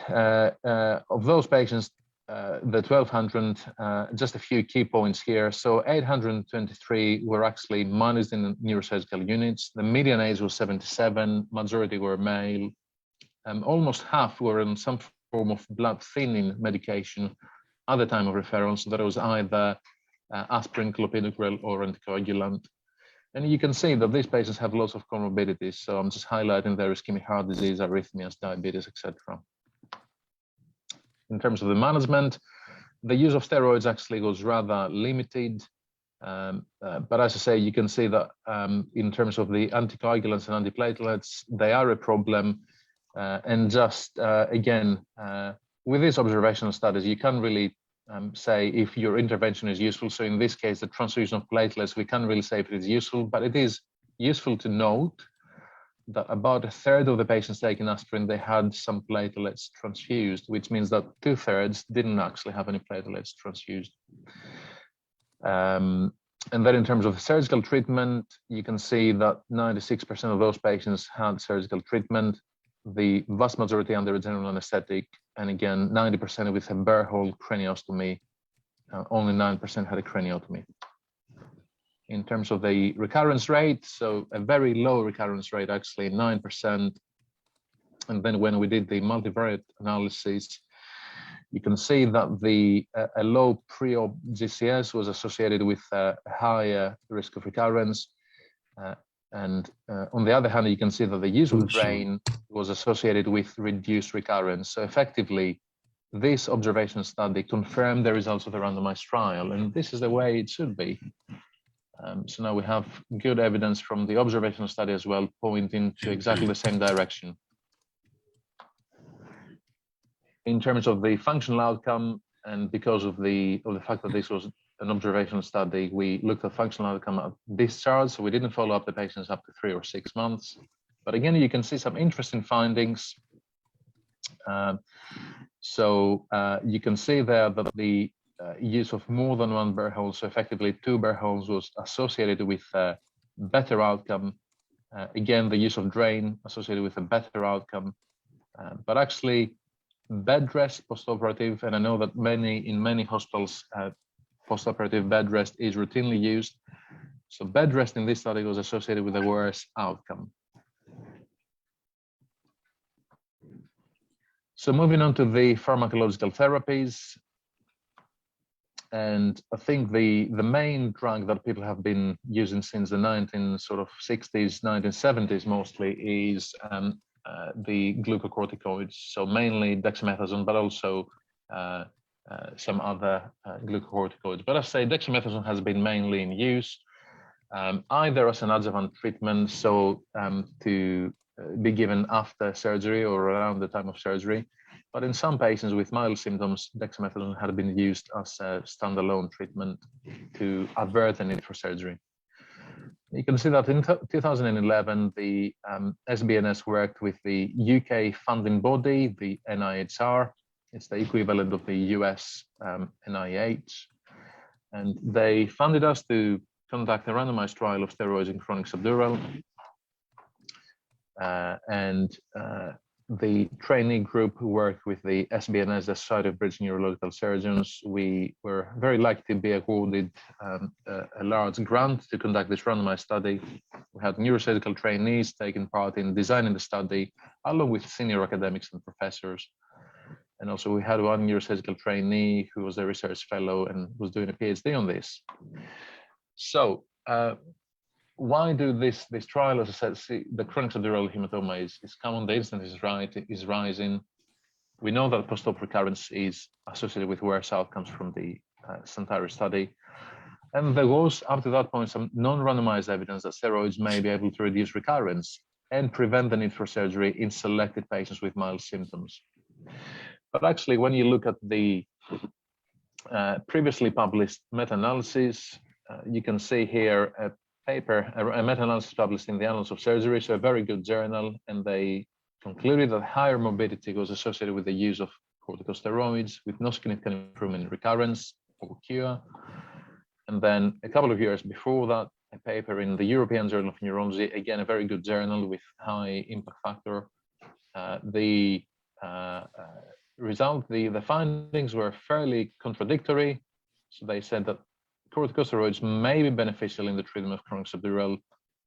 of those patients, the 1,200, just a few key points here. So 823 were actually managed in neurosurgical units. The median age was 77, majority were male. Almost half were on some form of blood thinning medication at the time of referral. So that was either aspirin, clopidogrel, or anticoagulant. And you can see that these patients have lots of comorbidities. So I'm just highlighting their ischemic heart disease, arrhythmias, diabetes, etc. In terms of the management, the use of steroids actually was rather limited. But as I say, you can see that in terms of the anticoagulants and antiplatelets, they are a problem. And just again, with these observational studies, you can't really say if your intervention is useful. So in this case, the transfusion of platelets, we can't really say if it is useful, but it is useful to note that about 1/3 of the patients taking aspirin, they had some platelets transfused, which means that 2/3 didn't actually have any platelets transfused. And then in terms of surgical treatment, you can see that 96% of those patients had surgical treatment, the vast majority under a general anesthetic, and again, 90% with a burr hole craniostomy, only 9% had a craniotomy. In terms of the recurrence rate, so a very low recurrence rate, actually 9%. And then when we did the multivariate analysis, you can see that a low pre-op GCS was associated with a higher risk of recurrence. And on the other hand, you can see that the use of drain was associated with reduced recurrence. So effectively, this observational study confirmed the results of the randomized trial, and this is the way it should be. So now we have good evidence from the observational study as well, pointing to exactly the same direction. In terms of the functional outcome, and because of the fact that this was an observational study, we looked at functional outcome at discharge, so we didn't follow up the patients up to 3 or 6 months. But again, you can see some interesting findings. You can see there that the use of more than one burr hole, so effectively 2 burr holes, was associated with a better outcome. Again, the use of drain associated with a better outcome. But actually, bed rest postoperative, and I know that in many hospitals, postoperative bed rest is routinely used. So bed rest in this study was associated with a worse outcome. So moving on to the pharmacological therapies. And I think the main drug that people have been using since the 1960s, 1970s mostly is the glucocorticoids. So mainly dexamethasone, but also some other glucocorticoids. But I say dexamethasone has been mainly in use, either as an adjuvant treatment, so to be given after surgery or around the time of surgery. But in some patients with mild symptoms, dexamethasone had been used as a standalone treatment to avert the need for surgery. You can see that in 2011, the SBNS worked with the UK funding body, the NIHR. It's the equivalent of the US NIH. And they funded us to conduct a randomized trial of steroids in chronic subdural. The trainee group who worked with the SBNS, the Society of British Neurological Surgeons, we were very lucky to be awarded a large grant to conduct this randomized study. We had neurosurgical trainees taking part in designing the study, along with senior academics and professors. And also we had one neurosurgical trainee who was a research fellow and was doing a PhD on this. So why do this trial? As I said, see, the chronic subdural hematoma is common, the incidence is rising. We know that post-op recurrence is associated with worse outcomes from the Santari study. And there was, up to that point, some non-randomized evidence that steroids may be able to reduce recurrence and prevent the need for surgery in selected patients with mild symptoms. But actually, when you look at the previously published meta-analysis, you can see here paper, a meta-analysis published in the Annals of Surgery, so a very good journal, and they concluded that higher morbidity was associated with the use of corticosteroids with no significant improvement in recurrence or cure. And then a couple of years before that, a paper in the European Journal of Neurology, again, a very good journal with high impact factor. The findings were fairly contradictory. So they said that corticosteroids may be beneficial in the treatment of chronic subdural,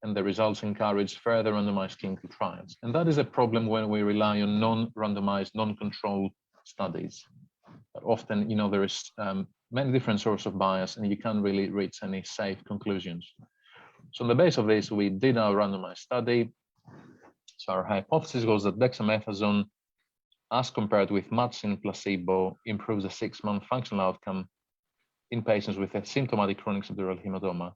and the results encourage further randomized clinical trials. And that is a problem when we rely on non-randomized, non-controlled studies. But often, you know, there is many different sources of bias, and you can't really reach any safe conclusions. So on the basis of this, we did our randomized study. So our hypothesis was that dexamethasone, as compared with matching placebo, improves the 6-month functional outcome in patients with a symptomatic chronic subdural hematoma.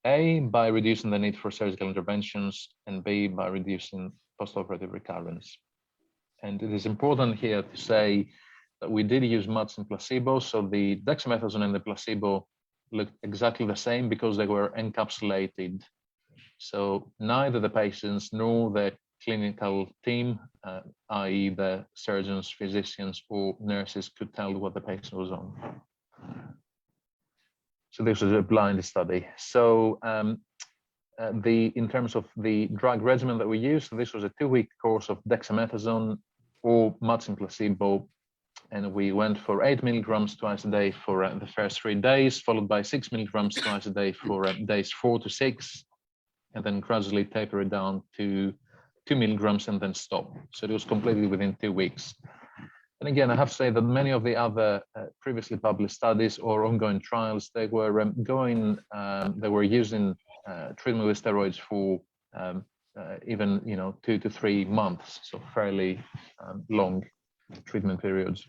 A, by reducing the need for surgical interventions, and B, by reducing postoperative recurrence. And it is important here to say that we did use matching placebo, so the dexamethasone and the placebo looked exactly the same because they were encapsulated. So neither the patients nor the clinical team, i.e. the surgeons, physicians, or nurses, could tell what the patient was on. So this was a blind study. So in terms of the drug regimen that we used, this was a 2-week course of dexamethasone or matching placebo, and we went for 8 milligrams twice a day for the first 3 days, followed by 6 milligrams twice a day for days 4 to 6, and then gradually taper it down to 2 milligrams and then stop. So it was completely within 2 weeks. And again, I have to say that many of the other previously published studies or ongoing trials, they were using treatment with steroids for even 2 to 3 months, so fairly long treatment periods.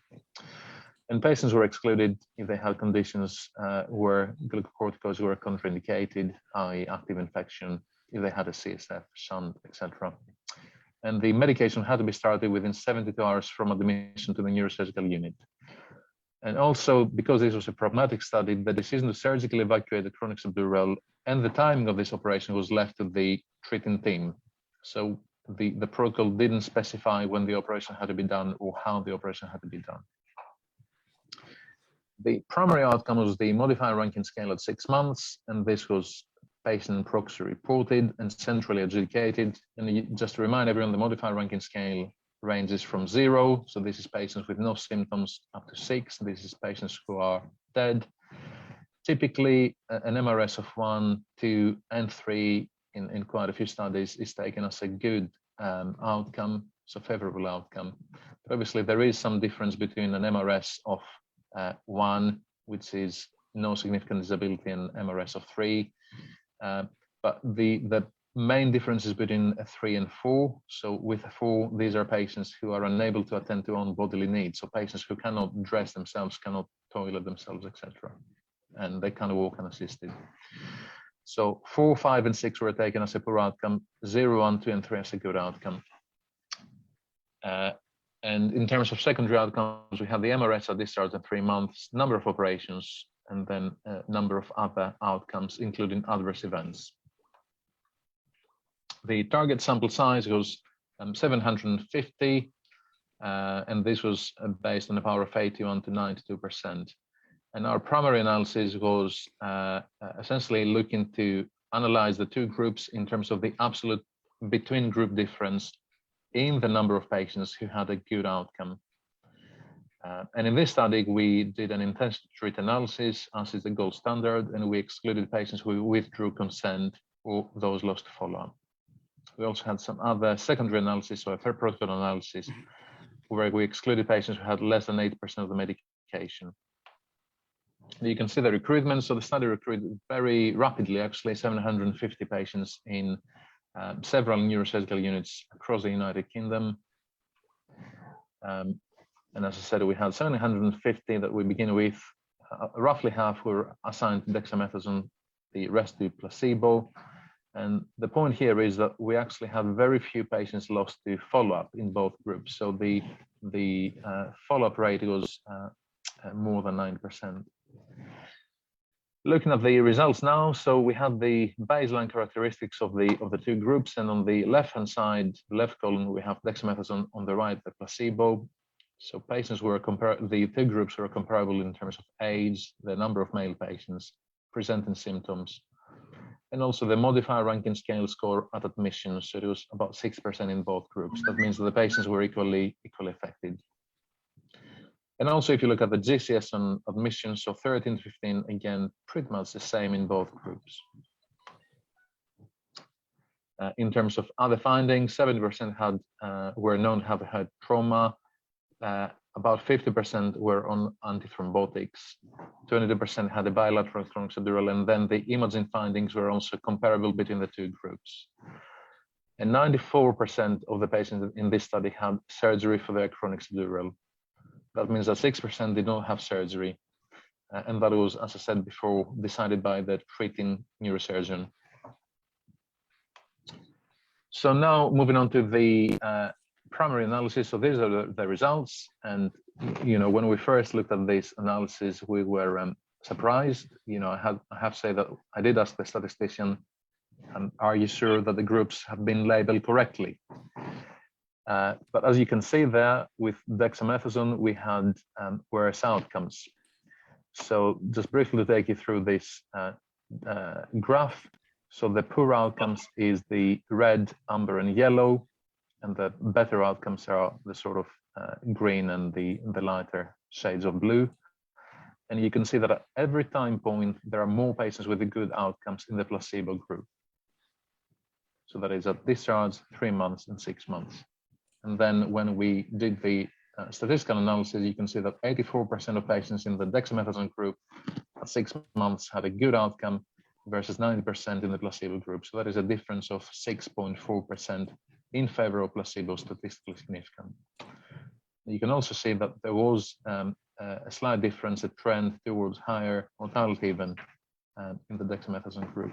And patients were excluded if they had conditions where glucocorticoids were contraindicated, i.e. active infection, if they had a CSF, shunt, etc. And the medication had to be started within 72 hours from admission to the neurosurgical unit. And also, because this was a pragmatic study, the decision to surgically evacuate the chronic subdural and the timing of this operation was left to the treating team. So the protocol didn't specify when the operation had to be done or how the operation had to be done. The primary outcome was the modified Rankin scale at 6 months, and this was patient and proxy reported and centrally adjudicated. And just to remind everyone, the modified Rankin scale ranges from 0, so this is patients with no symptoms, up to 6. This is patients who are dead. Typically, an MRS of 1, 2, and 3 in quite a few studies is taken as a good outcome, so favorable outcome. But obviously, there is some difference between an MRS of 1, which is no significant disability, and MRS of 3. But the main difference is between a 3 and 4. So with a 4, these are patients who are unable to attend to own bodily needs. So patients who cannot dress themselves, cannot toilet themselves, etc. And they cannot walk unassisted. So 4, 5, and 6 were taken as a poor outcome, 0, 1, 2, and 3 as a good outcome. And in terms of secondary outcomes, we have the MRS at discharge at 3 months, number of operations, and then a number of other outcomes, including adverse events. The target sample size was 750, and this was based on a power of 81 to 92%. And our primary analysis was essentially looking to analyze the 2 groups in terms of the absolute between group difference in the number of patients who had a good outcome. And in this study, we did an intent to treat analysis, as is the gold standard, and we excluded patients who withdrew consent or those lost to follow-up. We also had some other secondary analysis, so a fair protocol analysis, where we excluded patients who had less than 80% of the medication. You can see the recruitment. So the study recruited very rapidly, actually 750 patients in several neurosurgical units across the United Kingdom. And as I said, we had 750 that we begin with. Roughly half were assigned to dexamethasone, the rest to placebo. And the point here is that we actually have very few patients lost to follow-up in both groups. So the follow-up rate was more than 9%. Looking at the results now, so we have the baseline characteristics of the two groups, and on the left-hand side, left column, we have dexamethasone, on the right, the placebo. So patients were the two groups were comparable in terms of age, the number of male patients presenting symptoms, and also the modifier Rankin scale score at admission. So it was about 6% in both groups. That means that the patients were equally affected. And also, if you look at the GCS on admission, so 13 to 15, again, pretty much the same in both groups. In terms of other findings, 70% were known to have had trauma. About 50% were on antithrombotics. 22% had a bilateral chronic subdural, and then the imaging findings were also comparable between the two groups. And 94% of the patients in this study had surgery for their chronic subdural. That means that 6% did not have surgery, and that was, as I said before, decided by the treating neurosurgeon. So now moving on to the primary analysis. So these are the results, and when we first looked at this analysis, we were surprised. I have to say that I did ask the statistician, "Are you sure that the groups have been labeled correctly?" But as you can see there, with dexamethasone, we had worse outcomes. So just briefly to take you through this graph. So the poor outcomes is the red, amber, and yellow, and the better outcomes are the sort of green and the lighter shades of blue. And you can see that at every time point, there are more patients with the good outcomes in the placebo group. So that is at discharge, 3 months, and 6 months. And then when we did the statistical analysis, you can see that 84% of patients in the dexamethasone group at 6 months had a good outcome versus 90% in the placebo group. So that is a difference of 6.4% in favor of placebo, statistically significant. You can also see that there was a slight difference, a trend towards higher mortality even in the dexamethasone group.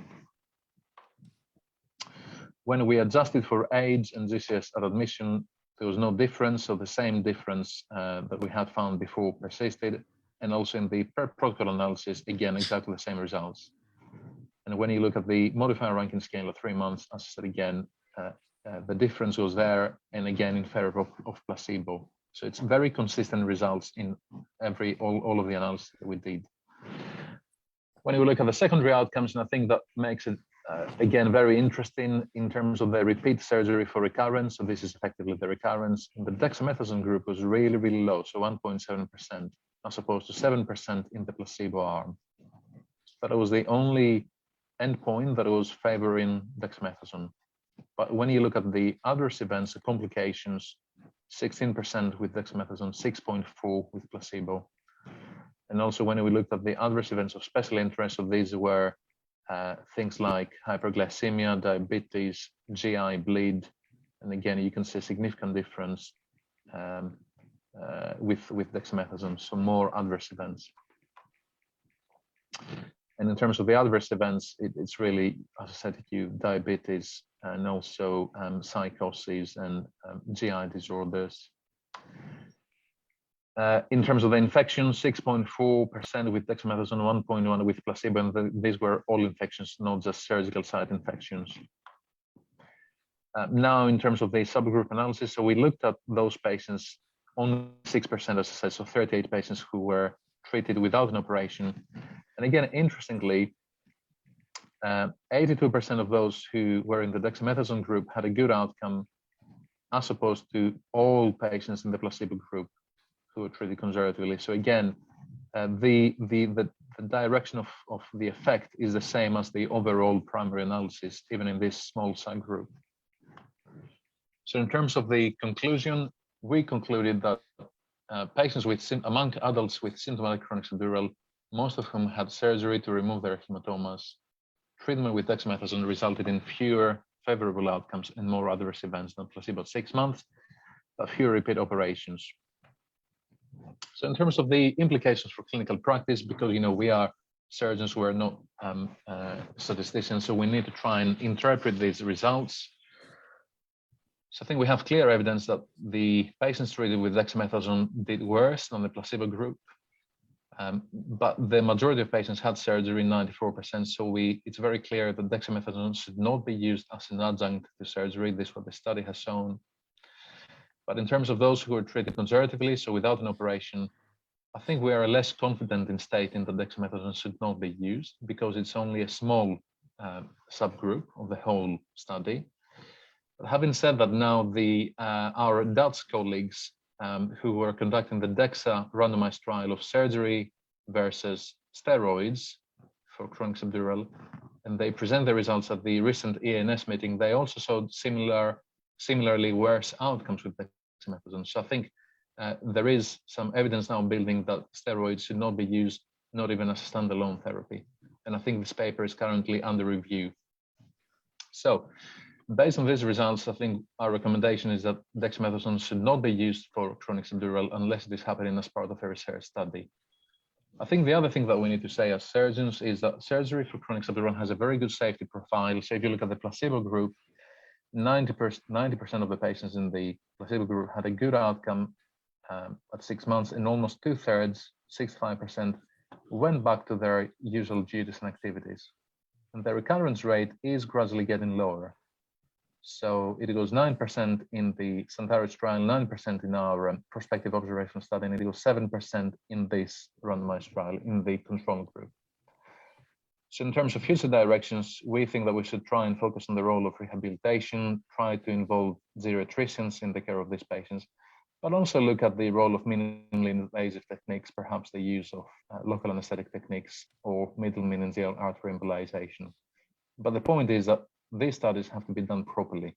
When we adjusted for age and GCS at admission, there was no difference, so the same difference that we had found before persisted, and also in the per-protocol analysis, again, exactly the same results. And when you look at the modifier Rankin scale at 3 months, as I said again, the difference was there, and again, in favor of placebo. So it's very consistent results in all of the analysis that we did. When we look at the secondary outcomes, and I think that makes it again, very interesting in terms of the repeat surgery for recurrence. So this is effectively the recurrence. And the dexamethasone group was really, really low, so 1.7%, as opposed to 7% in the placebo arm. That was the only endpoint that was favoring dexamethasone. But when you look at the adverse events, the complications, 16% with dexamethasone, 6.4% with placebo. And also when we looked at the adverse events of special interest, so these were things like hyperglycemia, diabetes, GI bleed, and again, you can see a significant difference with dexamethasone, so more adverse events. And in terms of the adverse events, it's really, as I said to you, diabetes and also psychosis and GI disorders. In terms of the infection, 6.4% with dexamethasone, 1.1% with placebo, and these were all infections, not just surgical site infections. Now, in terms of the subgroup analysis, so we looked at those patients, only 6%, as I said, so 38 patients who were treated without an operation. And again, interestingly, 82% of those who were in the dexamethasone group had a good outcome, as opposed to all patients in the placebo group who were treated conservatively. So again, the direction of the effect is the same as the overall primary analysis, even in this small subgroup. So in terms of the conclusion, we concluded that patients among adults with symptomatic chronic subdural, most of whom had surgery to remove their hematomas, treatment with dexamethasone resulted in fewer favorable outcomes and more adverse events than placebo at 6 months, but fewer repeat operations. So in terms of the implications for clinical practice, because we are surgeons, we're not statisticians, so we need to try and interpret these results. So I think we have clear evidence that the patients treated with dexamethasone did worse than the placebo group. But the majority of patients had surgery, 94%. So it's very clear that dexamethasone should not be used as an adjunct to surgery. This is what the study has shown. But in terms of those who are treated conservatively, so without an operation, I think we are less confident in stating that dexamethasone should not be used because it's only a small subgroup of the whole study. But having said that, now our Dutch colleagues who were conducting the DEXA randomized trial of surgery versus steroids for chronic subdural, and they present the results at the recent ENS meeting, they also showed similarly worse outcomes with dexamethasone. So I think there is some evidence now building that steroids should not be used, not even as a standalone therapy. And I think this paper is currently under review. So based on these results, I think our recommendation is that dexamethasone should not be used for chronic subdural unless it is happening as part of a research study. I think the other thing that we need to say as surgeons is that surgery for chronic subdural has a very good safety profile. So if you look at the placebo group, 90% of the patients in the placebo group had a good outcome at 6 months, and almost 2/3, 65%, went back to their usual duties and activities. And the recurrence rate is gradually getting lower. So it was 9% in the Centaurus trial, 9% in our prospective observational study, and it was 7% in this randomized trial in the control group. So in terms of future directions, we think that we should try and focus on the role of rehabilitation, try to involve geriatricians in the care of these patients, but also look at the role of minimally invasive techniques, perhaps the use of local anesthetic techniques or middle meningeal artery embolization. But the point is that these studies have to be done properly.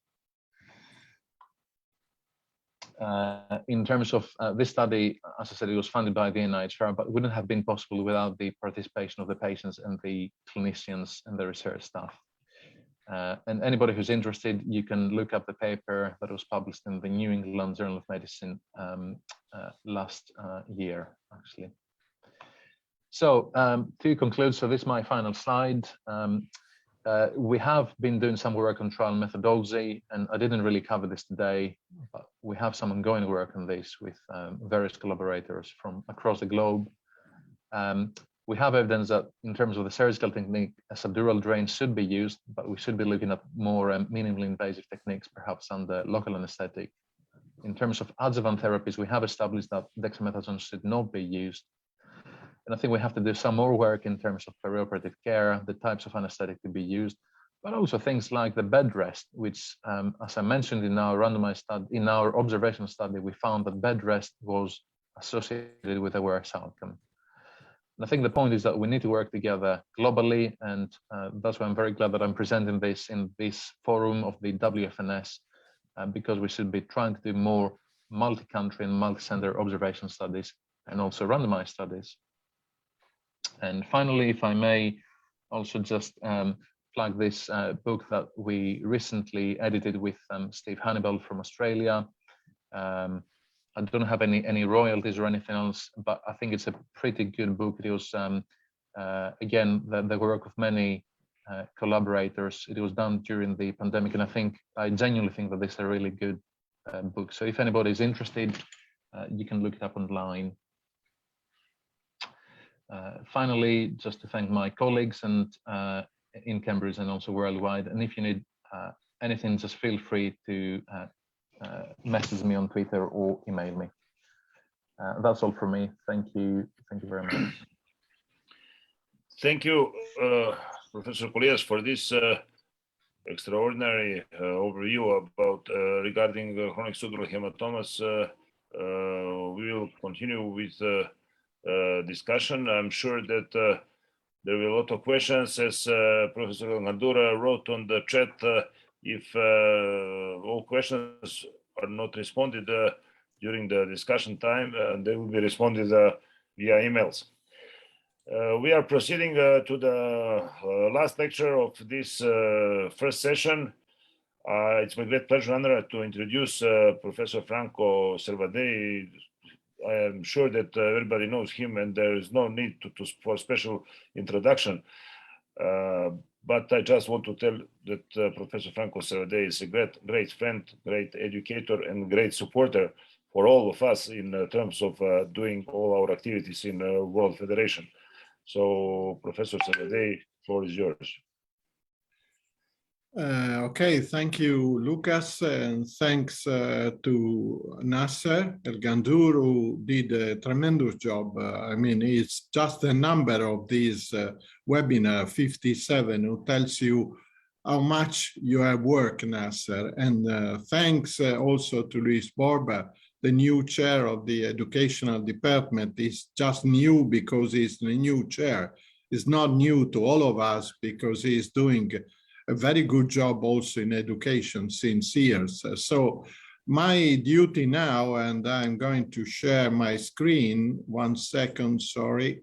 In terms of this study, as I said, it was funded by the NIHR, but wouldn't have been possible without the participation of the patients and the clinicians and the research staff. And anybody who's interested, you can look up the paper that was published in the New England Journal of Medicine last year, actually. So to conclude, so this is my final slide. We have been doing some work on trial methodology, and I didn't really cover this today, but we have some ongoing work on this with various collaborators from across the globe. We have evidence that in terms of the surgical technique, a subdural drain should be used, but we should be looking at more minimally invasive techniques, perhaps under local anesthetic. In terms of adjuvant therapies, we have established that dexamethasone should not be used. And I think we have to do some more work in terms of perioperative care, the types of anesthetic to be used, but also things like the bed rest, which, as I mentioned in our randomized study, in our observational study, we found that bed rest was associated with a worse outcome. And I think the point is that we need to work together globally, and that's why I'm very glad that I'm presenting this in this forum of the WFNS, because we should be trying to do more multi-country and multi-center observation studies and also randomized studies. And finally, if I may also just flag this book that we recently edited with Steve Hannibal from Australia. I don't have any royalties or anything else, but I think it's a pretty good book. It was, again, the work of many collaborators. It was done during the pandemic, and I genuinely think that this is a really good book. So if anybody is interested, you can look it up online. Finally, just to thank my colleagues and in Cambridge and also worldwide. And if you need anything, just feel free to message me on Twitter or email me. That's all from me. Thank you. Thank you very much. Thank you, Professor Kolias, for this extraordinary overview about regarding chronic subdural hematomas. We will continue with discussion. I'm sure that there will be a lot of questions, as Professor El-Ghandour wrote on the chat. If all questions are not responded during the discussion time, they will be responded via emails. We are proceeding to the last lecture of this first session. It's my great pleasure and honor to introduce Professor Franco Servadei. I am sure that everybody knows him, and there is no need for special introduction. But I just want to tell that Professor Franco Servadei is a great friend, great educator, and great supporter for all of us in terms of doing all our activities in World Federation. So, Professor Saladeh, floor is yours. Okay, thank you, Lucas, and thanks to Nasser El-Ghandour, who did a tremendous job. I mean, it's just the number of these webinar 57 who tells you how much you have worked, Nasser. And thanks also to Luis Borba, the new chair of the educational department. Is just new because he's the new chair. It's not new to all of us because he's doing a very good job also in education since years. So my duty now, and I'm going to share my screen. 1 second, sorry.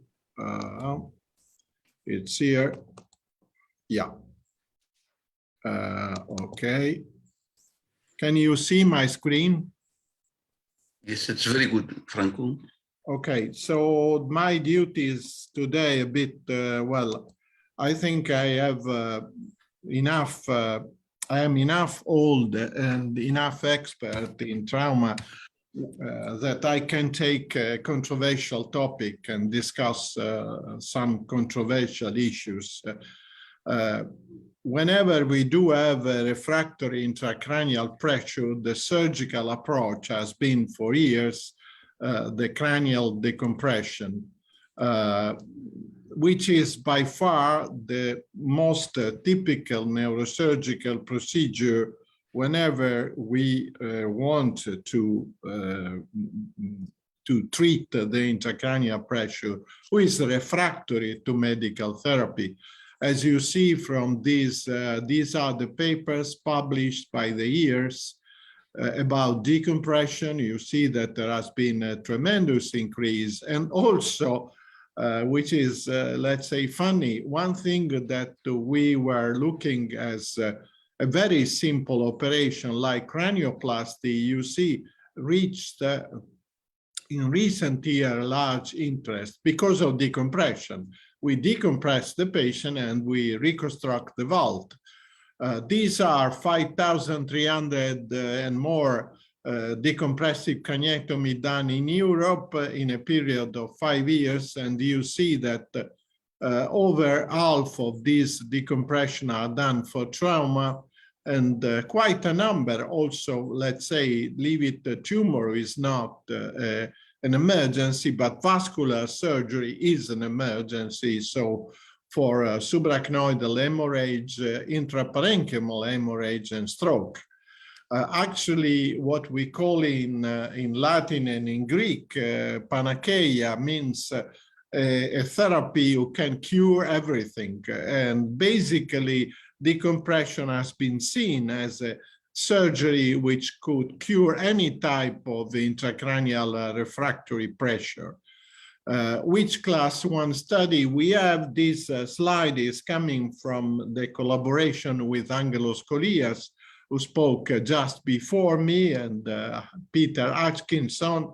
It's here. Yeah. Okay. Can you see my screen? Yes, it's very good, Franco. Okay, so my duty is today a bit, well, I think I have enough, I am enough old and enough expert in trauma that I can take a controversial topic and discuss some controversial issues. Whenever we do have a refractory intracranial pressure, the surgical approach has been for years the cranial decompression, which is by far the most typical neurosurgical procedure whenever we want to treat the intracranial pressure, who is refractory to medical therapy. As you see from these are the papers published by the years about decompression. You see that there has been a tremendous increase, and also which is, let's say, funny. One thing that we were looking as a very simple operation like cranioplasty, you see, reached in recent year large interest because of decompression. We decompress the patient and we reconstruct the vault. These are 5,300 and more decompressive craniectomy done in Europe in a period of 5 years, and you see that over half of these decompression are done for trauma, and quite a number also, let's say, leave it the tumor is not an emergency, but vascular surgery is an emergency. So for subarachnoidal hemorrhage, intraparenchymal hemorrhage, and stroke. Actually, what we call in Latin and in Greek, panakeia means a therapy who can cure everything. And basically, decompression has been seen as a surgery which could cure any type of intracranial refractory pressure. Which class 1 study we have, this slide is coming from the collaboration with Angelos Kolias, who spoke just before me, and Peter Atkinson.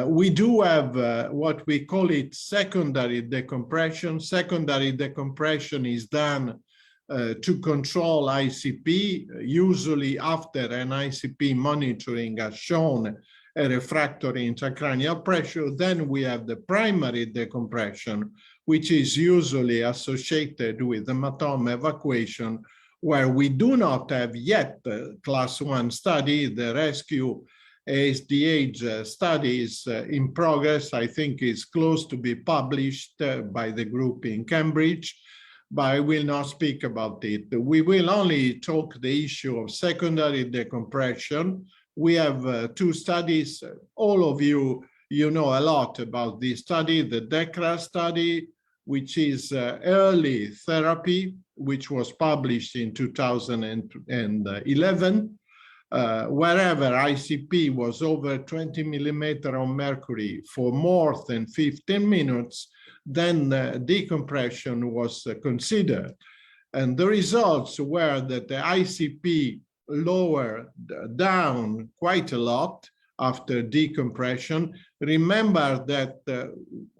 We do have what we call it secondary decompression. Secondary decompression is done to control ICP, usually after an ICP monitoring has shown a refractory intracranial pressure. Then we have the primary decompression, which is usually associated with hematoma evacuation, where we do not have yet class 1 study. The rescue ASDH study is in progress. I think it's close to be published by the group in Cambridge, but I will not speak about it. We will only talk the issue of secondary decompression. We have 2 studies. All of you know a lot about this study, the DECRA study, which is early therapy, which was published in 2011. Wherever ICP was over 20 millimeter of mercury for more than 15 minutes, then decompression was considered. And the results were that the ICP lowered down quite a lot after decompression. Remember that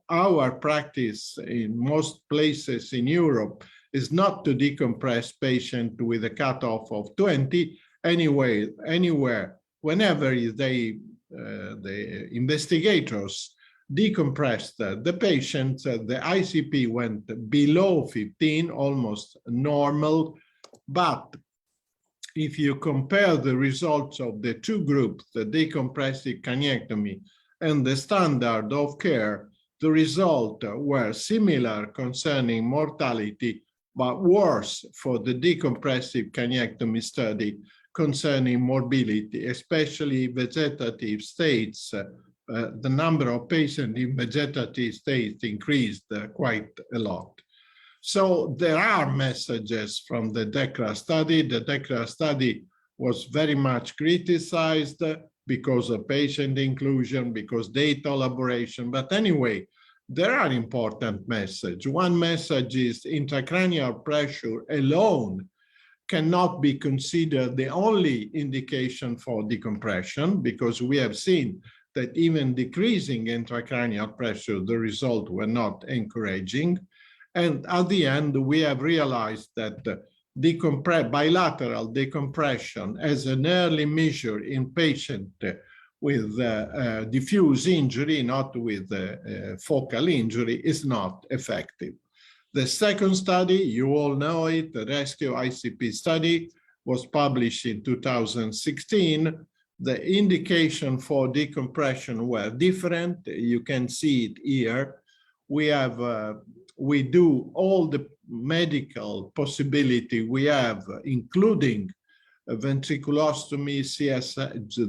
our practice in most places in Europe is not to decompress patient with a cutoff of 20. Anyway, anywhere, whenever they the investigators decompressed the patient. The ICP went below 15, almost normal. But if you compare the results of the two groups, the decompressive craniectomy and the standard of care, the results were similar concerning mortality, but worse for the decompressive craniectomy study concerning morbidity, especially vegetative states. The number of patients in vegetative states increased quite a lot. So there are messages from the DECRA study. The DECRA study was very much criticized because of patient inclusion, because data elaboration. But anyway, there are important messages. One message is intracranial pressure alone cannot be considered the only indication for decompression, because we have seen that even decreasing intracranial pressure, the results were not encouraging. And at the end, we have realized that bilateral decompression as an early measure in patients with diffuse injury, not with focal injury, is not effective. The second study, you all know it, the Rescue ICP study, was published in 2016. The indication for decompression were different. You can see it here. We do all the medical possibility we have, including ventriculostomy, CS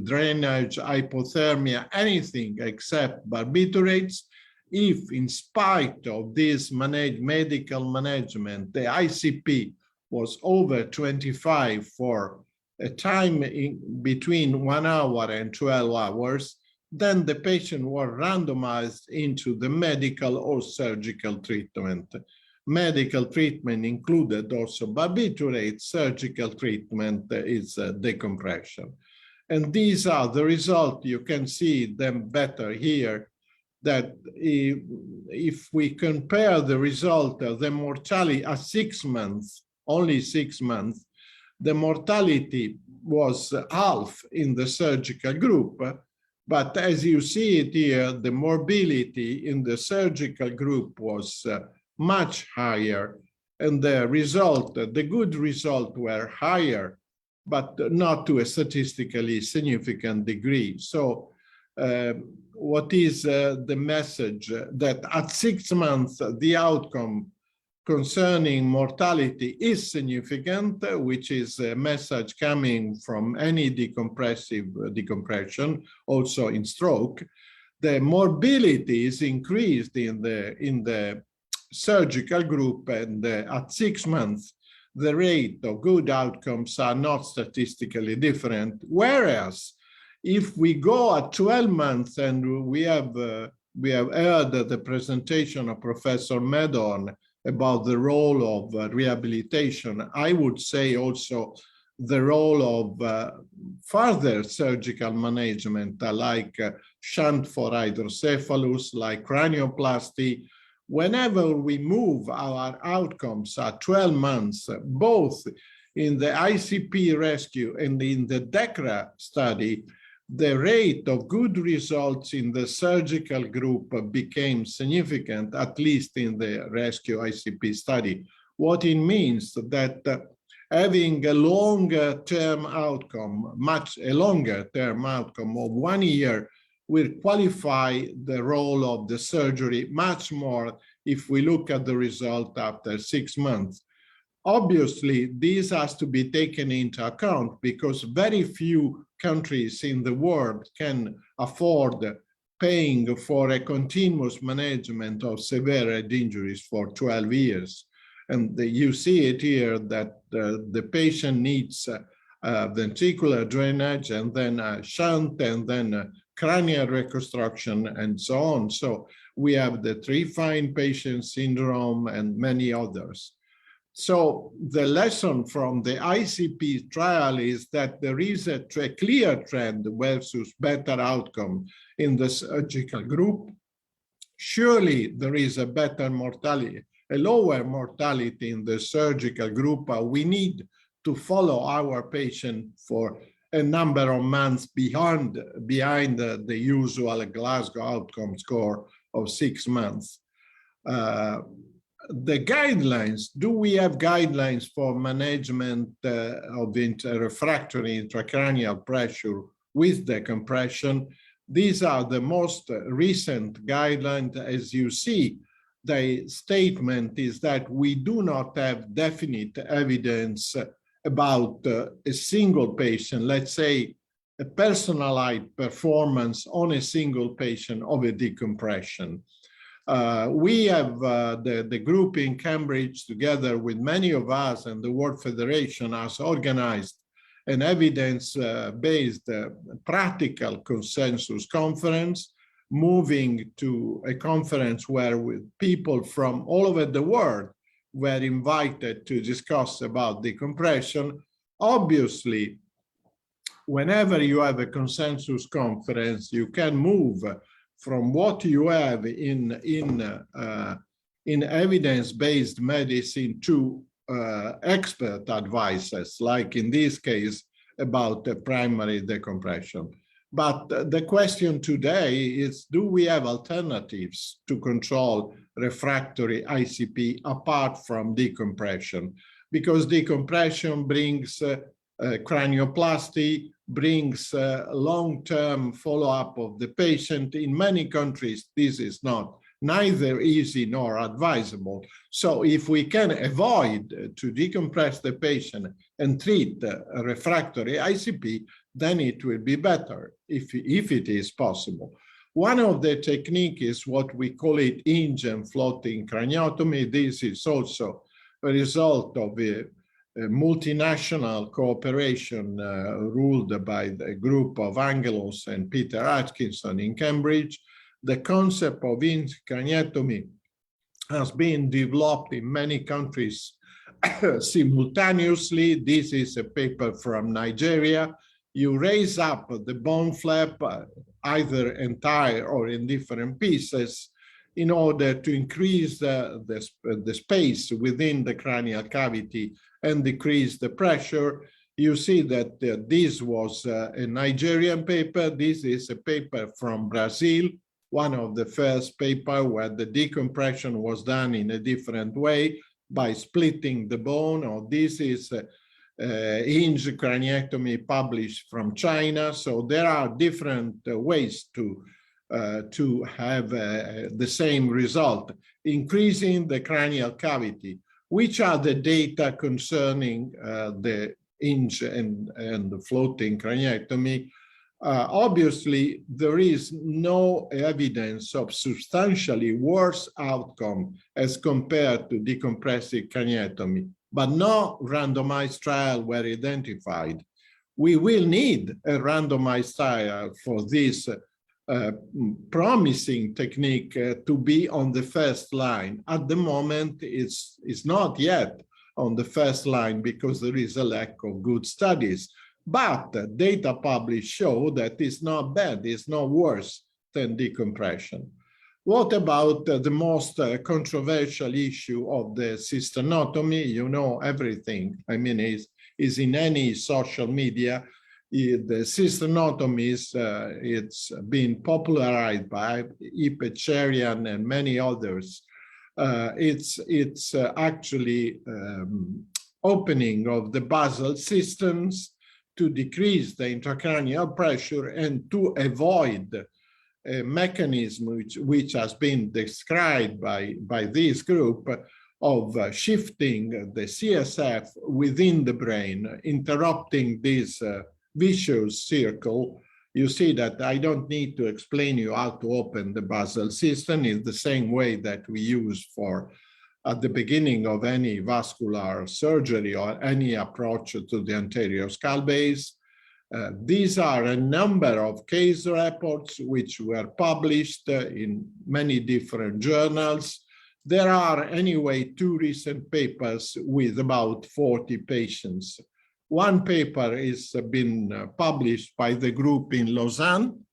drainage, hypothermia, anything except barbiturates. If in spite of this medical management, the ICP was over 25 for a time in between 1 hour and 12 hours, then the patient was randomized into the medical or surgical treatment. Medical treatment included also barbiturate, surgical treatment is decompression. And these are the results. You can see them better here, that if we compare the result of the mortality at 6 months, only 6 months, the mortality was half in the surgical group. But as you see it here, the morbidity in the surgical group was much higher, and the good results were higher, but not to a statistically significant degree. So what is the message? That at 6 months, the outcome concerning mortality is significant, which is a message coming from any decompression, also in stroke. The morbidity is increased in the surgical group, and at 6 months, the rate of good outcomes are not statistically different. Whereas if we go at 12 months, and we have heard the presentation of Professor Medon about the role of rehabilitation, I would say also the role of further surgical management, like shunt for hydrocephalus, like cranioplasty. Whenever we move our outcomes at 12 months, both in the ICP rescue and in the DECRA study, the rate of good results in the surgical group became significant, at least in the rescue ICP study. What it means that having a longer term outcome, a longer term outcome of 1 year will qualify the role of the surgery much more if we look at the result after 6 months. Obviously, this has to be taken into account because very few countries in the world can afford paying for a continuous management of severe head injuries for 12 years. And you see it here that the patient needs ventricular drainage, and then a shunt, and then cranial reconstruction, and so on. So we have the Triphyne patient syndrome and many others. So the lesson from the ICP trial is that there is a clear trend versus better outcome in the surgical group. Surely there is a better mortality, a lower mortality in the surgical group. We need to follow our patient for a number of months behind the usual Glasgow outcome score of 6 months. The guidelines, do we have guidelines for management of refractory intracranial pressure with decompression? These are the most recent guidelines. As you see, the statement is that we do not have definite evidence about a single patient, let's say a personalized performance on a single patient of a decompression. We have the group in Cambridge, together with many of us and the World Federation, has organized an evidence-based practical consensus conference, moving to a conference where people from all over the world were invited to discuss about decompression. Obviously, whenever you have a consensus conference, you can move from what you have in evidence-based medicine to expert advices, like in this case about the primary decompression. But the question today is, do we have alternatives to control refractory ICP apart from decompression? Because decompression brings cranioplasty, brings long-term follow-up of the patient. In many countries, this is neither easy nor advisable. So if we can avoid to decompress the patient and treat a refractory ICP, then it will be better if it is possible. One of the techniques is what we call it hinge and floating craniotomy. This is also a result of a multinational cooperation ruled by the group of Angelos and Peter Atkinson in Cambridge. The concept of hinge craniotomy has been developed in many countries simultaneously. This is a paper from Nigeria. You raise up the bone flap, either entire or in different pieces, in order to increase the space within the cranial cavity and decrease the pressure. You see that this was a Nigerian paper. This is a paper from Brazil, one of the first paper where the decompression was done in a different way by splitting the bone. Or this is hinge craniectomy published from China. So there are different ways to have the same result, increasing the cranial cavity. Which are the data concerning the hinge and the floating craniectomy? Obviously, there is no evidence of substantially worse outcome as compared to decompressive craniotomy, but no randomized trial were identified. We will need a randomized trial for this promising technique to be on the first line. At the moment, it's not yet on the first line because there is a lack of good studies. But data published show that it's not bad, it's not worse than decompression. What about the most controversial issue of the cystonotomy? You know everything. I mean, is in any social media. The cystonotomy it's been popularized by Ipecherian and many others. It's actually opening of the basal cisterns to decrease the intracranial pressure and to avoid a mechanism which has been described by this group of shifting the CSF within the brain, interrupting this vicious circle. You see that I don't need to explain you how to open the basal cistern. It's the same way that we use for at the beginning of any vascular surgery or any approach to the anterior skull base. These are a number of case reports which were published in many different journals. There are anyway 2 recent papers with about 40 patients. One paper is been published by the group in Lausanne,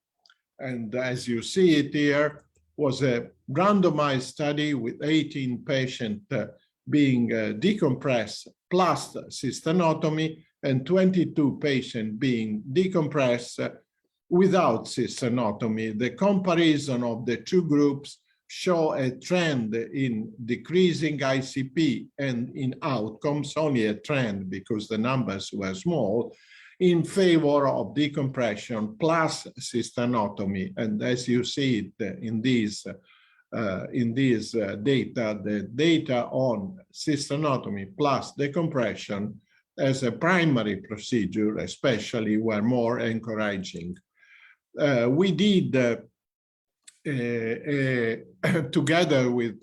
and as you see it here, was a randomized study with 18 patients being decompressed plus cystonotomy. and 22 patients being decompressed without cystonotomy. The comparison of the two groups show a trend in decreasing ICP and in outcomes, only a trend because the numbers were small, in favor of decompression plus cystonotomy. And as you see it in these data, the data on cystonotomy plus decompression as a primary procedure, especially, were more encouraging. We did, together with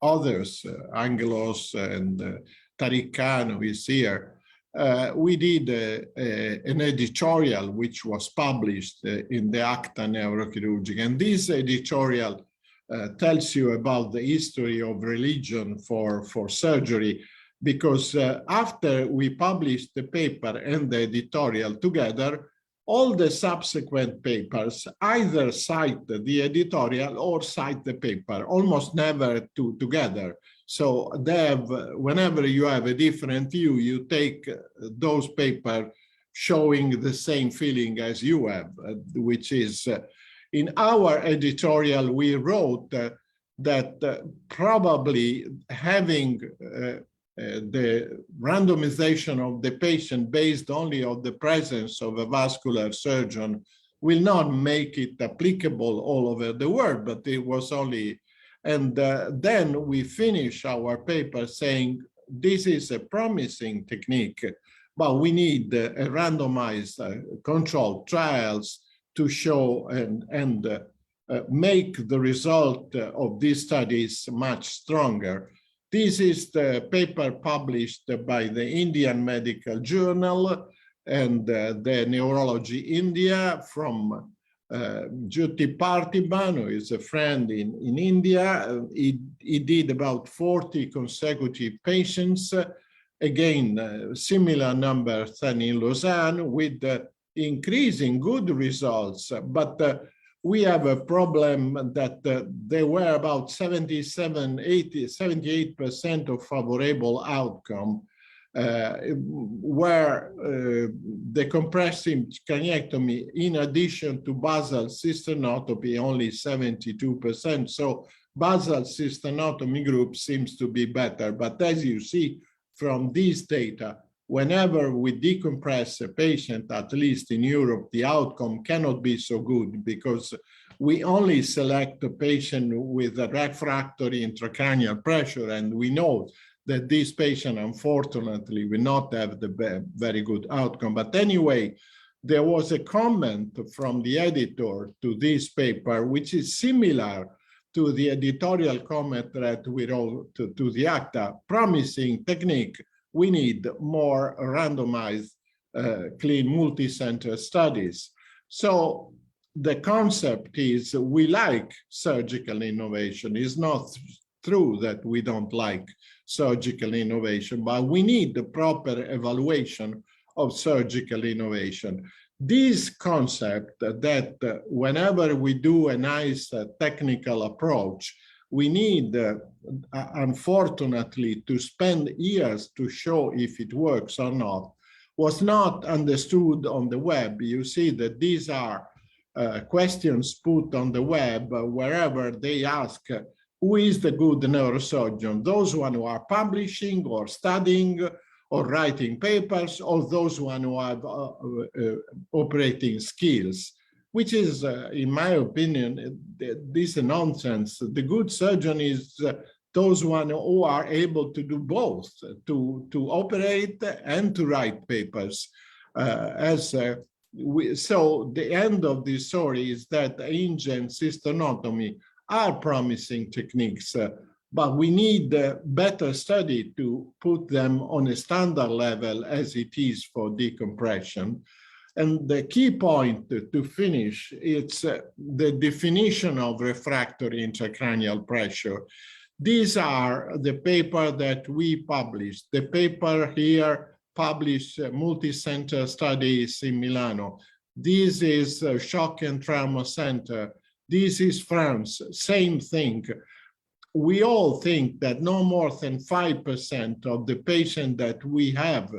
others, Angelos and Tariq Khan, who is here, we did an editorial which was published in the Acta Neurochirurgica. And this editorial tells you about the history of religion for surgery, because after we published the paper and the editorial together, all the subsequent papers either cite the editorial or cite the paper, almost never together. So they have, whenever you have a different view, you take those papers showing the same feeling as you have, which is, in our editorial, we wrote that probably having the randomization of the patient based only on the presence of a vascular surgeon will not make it applicable all over the world, but it was only, and then we finish our paper saying this is a promising technique, but we need a randomized controlled trials to show and make the result of these studies much stronger. This is the paper published by the Indian Medical Journal and the Neurology India from Jyoti Parthiban, who is a friend in India. He did about 40 consecutive patients, again, similar numbers than in lausanne, with increasing good results, but we have a problem that there were about 78% of favorable outcome, where the compressive craniectomy, in addition to basal cystonotomy, only 72%. So basal cystonotomy group seems to be better. But as you see from these data, whenever we decompress a patient, at least in Europe, the outcome cannot be so good because we only select a patient with a refractory intracranial pressure, and we know that this patient, unfortunately, will not have the very good outcome. But anyway, there was a comment from the editor to this paper, which is similar to the editorial comment that we wrote to the ACTA, promising technique. We need more randomized, clean multi-center studies. So the concept is we like surgical innovation. It's not true that we don't like surgical innovation, but we need the proper evaluation of surgical innovation. This concept that whenever we do a nice technical approach, we need, unfortunately, to spend years to show if it works or not, was not understood on the web. You see that these are questions put on the web wherever they ask, who is the good neurosurgeon? Those one who are publishing or studying or writing papers, or those one who have operating skills, which is, in my opinion, this is nonsense. The good surgeon is those one who are able to do both, to operate and to write papers. So the end of this story is that hinge and cystonotomy are promising techniques, but we need better study to put them on a standard level as it is for decompression. And the key point to finish, it's the definition of refractory intracranial pressure. These are the paper that we published. The paper here published multi-center studies in Milano. This is Shock and Trauma Center. This is France, same thing. We all think that no more than 5% of the patients that we have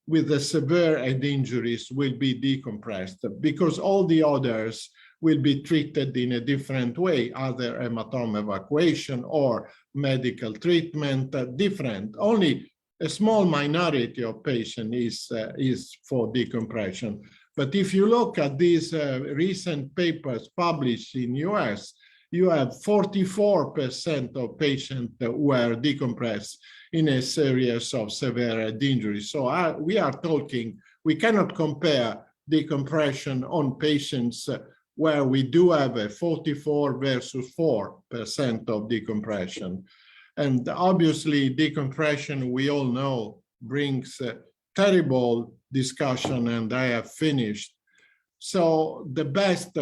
with the severe head injuries will be decompressed, because all the others will be treated in a different way, either hematoma evacuation or medical treatment, different. Only a small minority of patients is for decompression. But if you look at these recent papers published in US, you have 44% of patients that were decompressed in a series of severe head injuries. So we are talking, we cannot compare decompression on patients where we do have a 44 versus 4% of decompression. And obviously decompression, we all know, brings terrible discussion, and I have finished. So the best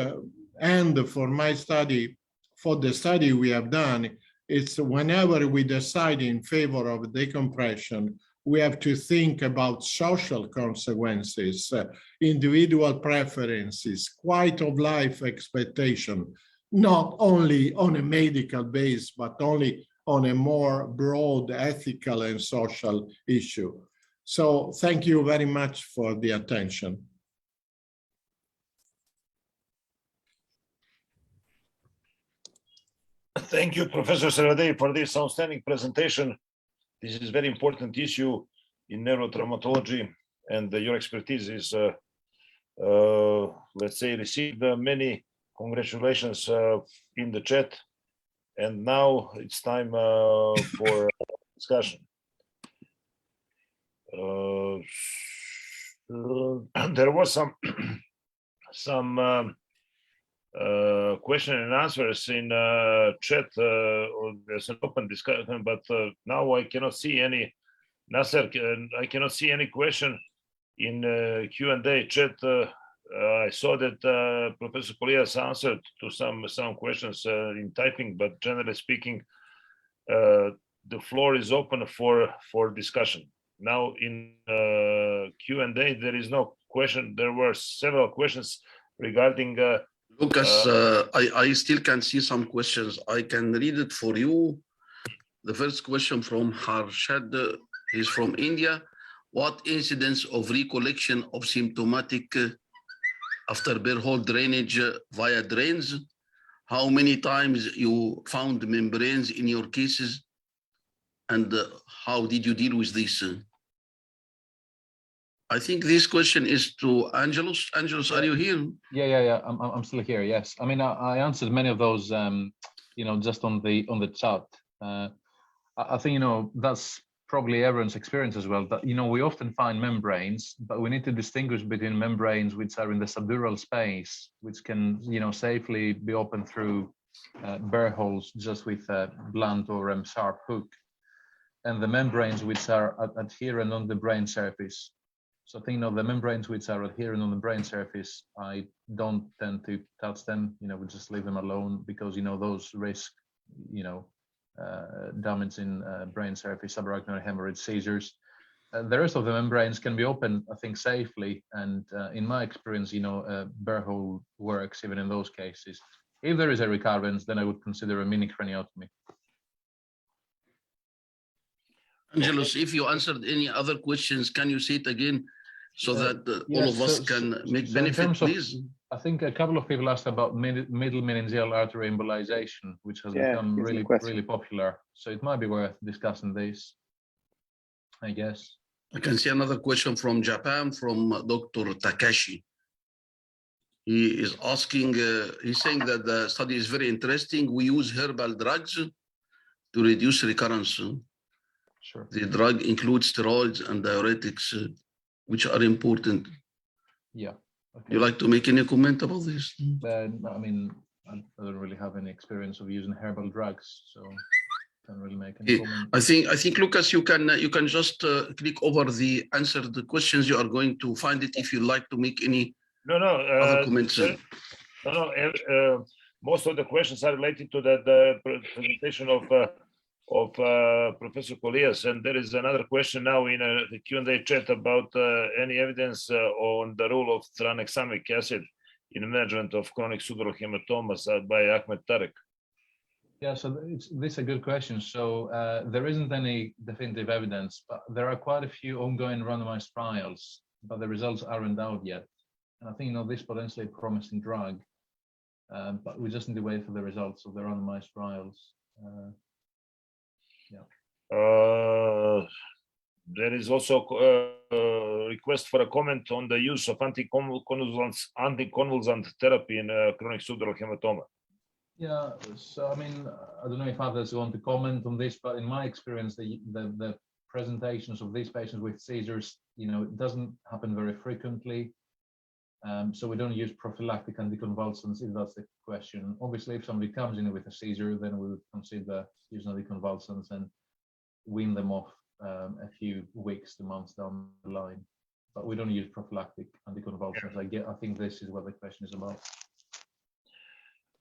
end for my study, for the study we have done, it's whenever we decide in favor of decompression, we have to think about social consequences, individual preferences, quality of life expectation, not only on a medical base, but only on a more broad ethical and social issue. So thank you very much for the attention. Thank you, Professor Servadei, for this outstanding presentation. This is a very important issue in neurotraumatology, and your expertise is, let's say, received many congratulations in the chat. And now it's time for discussion. There was some question and answers in chat. There's an open discussion, but now I cannot see any. Nasser, I cannot see any question in Q&A chat. I saw that Professor Polias answered to some questions in typing, but generally speaking, the floor is open for discussion. Now in Q&A, there is no question. There were several questions regarding Lucas, I still can see some questions. I can read it for you. The first question from Harshad is from India. What incidence of recollection of symptomatic after bare hole drainage via drains? How many times you found membranes in your cases? And how did you deal with this? I think this question is to Angelos. Angelos, are you here? Yeah. I'm still here. Yes. I mean, I answered many of those, just on the chat. I think that's probably everyone's experience as well. That we often find membranes, but we need to distinguish between membranes which are in the subdural space, which can safely be opened through bare holes just with a blunt or sharp hook, and the membranes which are adherent on the brain surface. So I think the membranes which are adherent on the brain surface, I don't tend to touch them. We just leave them alone because those risk damage in brain surface, subarachnoid hemorrhage, seizures. The rest of the membranes can be opened, I think, safely. And in my experience, bare hole works even in those cases. If there is a recurrence, then I would consider a mini craniotomy. Angelos, if you answered any other questions, can you say it again so that all of us can make benefit, please? I think a couple of people asked about middle meningeal artery embolization, which has become really popular. So it might be worth discussing this, I guess. I can see another question from Japan, from Dr. Takashi. He is asking, he's saying that the study is very interesting. We use herbal drugs to reduce recurrence. Sure. The drug includes steroids and diuretics, which are important. Yeah. Okay. You like to make any comment about this? I mean, I don't really have any experience of using herbal drugs, so can't really make any comment. I think Lucas, you can just click over the answered questions. You are going to find it if you like to make any other comments. Most of the questions are related to the presentation of Professor Polias, and there is another question now in the Q&A chat about any evidence on the role of tranexamic acid in management of chronic subdural hematomas by Ahmed Tarek. Yeah, so this is a good question. So there isn't any definitive evidence, but there are quite a few ongoing randomized trials, but the results aren't out yet. And I think, this potentially promising drug, but we just need to wait for the results of the randomized trials. There is also a request for a comment on the use of anticonvulsant therapy in chronic subdural hematoma. Yeah, so I mean, I don't know if others want to comment on this, but in my experience, the presentations of these patients with seizures, it doesn't happen very frequently. So we don't use prophylactic anticonvulsants, if that's the question. Obviously, if somebody comes in with a seizure, then we would consider using anticonvulsants and wean them off a few weeks to months down the line. But we don't use prophylactic anticonvulsants. I think this is what the question is about.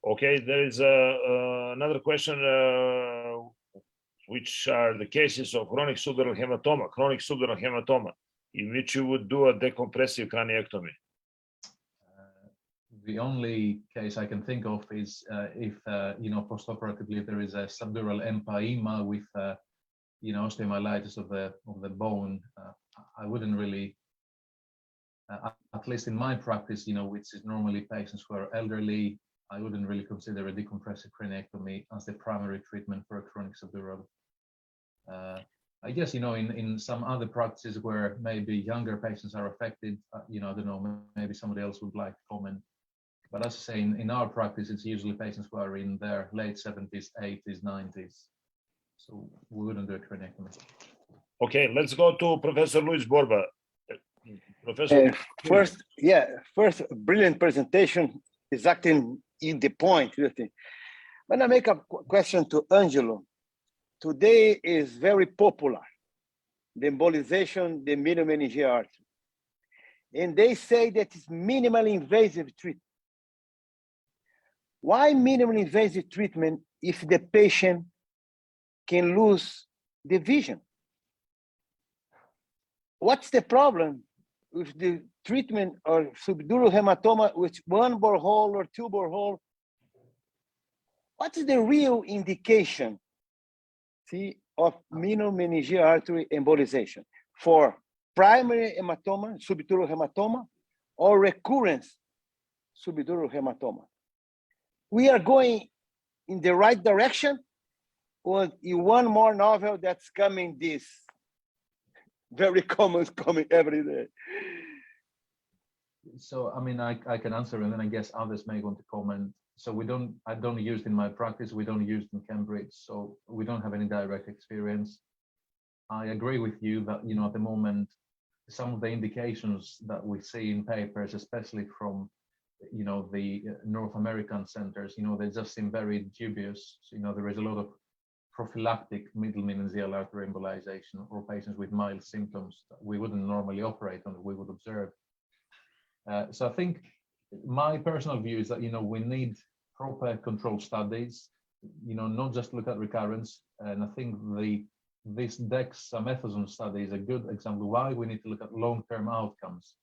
Okay, there is another question, which are the cases of chronic subdural hematoma, in which you would do a decompressive craniectomy. The only case I can think of is if, postoperatively there is a subdural empyema with, osteomyelitis of the bone. I wouldn't really, at least in my practice, which is normally patients who are elderly, I wouldn't really consider a decompressive craniectomy as the primary treatment for a chronic subdural. I guess, in some other practices where maybe younger patients are affected, I don't know, maybe somebody else would like to comment. But as I say, in our practice, it's usually patients who are in their late 70s, 80s, 90s. So we wouldn't do a craniectomy. Okay, let's go to Professor Luis Borba. Professor. First, brilliant presentation, exactly in the point. When I make a question to Angelo, today is very popular, the embolization, the medial meningeal artery. And they say that it's minimally invasive treatment. Why minimally invasive treatment if the patient can lose the vision? What's the problem with the treatment of subdural hematoma with one borehole or two borehole? What is the real indication, of medial meningeal artery embolization for primary hematoma, subdural hematoma, or recurrence subdural hematoma? We are going in the right direction, or in one more novel that's coming, this very common, coming every day. So, I mean, I can answer, and then I guess others may want to comment. So I don't use it in my practice. We don't use it in Cambridge, so we don't have any direct experience. I agree with you that, at the moment, some of the indications that we see in papers, especially from, the North American centers, they just seem very dubious. So, there is a lot of prophylactic middle meningeal artery embolization or patients with mild symptoms that we wouldn't normally operate on, we would observe. So I think my personal view is that, we need proper control studies, not just look at recurrence. And I think this dexamethasone study is a good example why we need to look at long-term outcomes.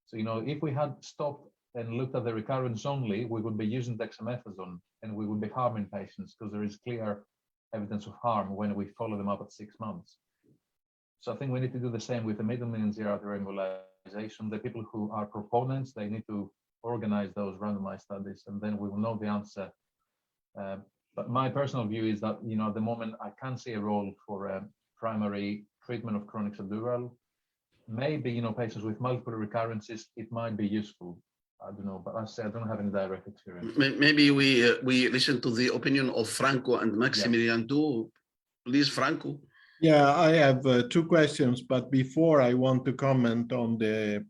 So, if we had stopped and looked at the recurrence only, we would be using dexamethasone and we would be harming patients because there is clear evidence of harm when we follow them up at 6 months. So I think we need to do the same with the middle meningeal artery embolization. The people who are proponents, they need to organize those randomized studies, and then we will know the answer. But my personal view is that, at the moment, I can't see a role for primary treatment of chronic subdural. Maybe, patients with multiple recurrences, it might be useful. I don't know, but I say I don't have any direct experience. Maybe we listen to the opinion of Franco and Maximilian too. Please, Franco. Yeah, I have 2 questions, but before I want to comment on the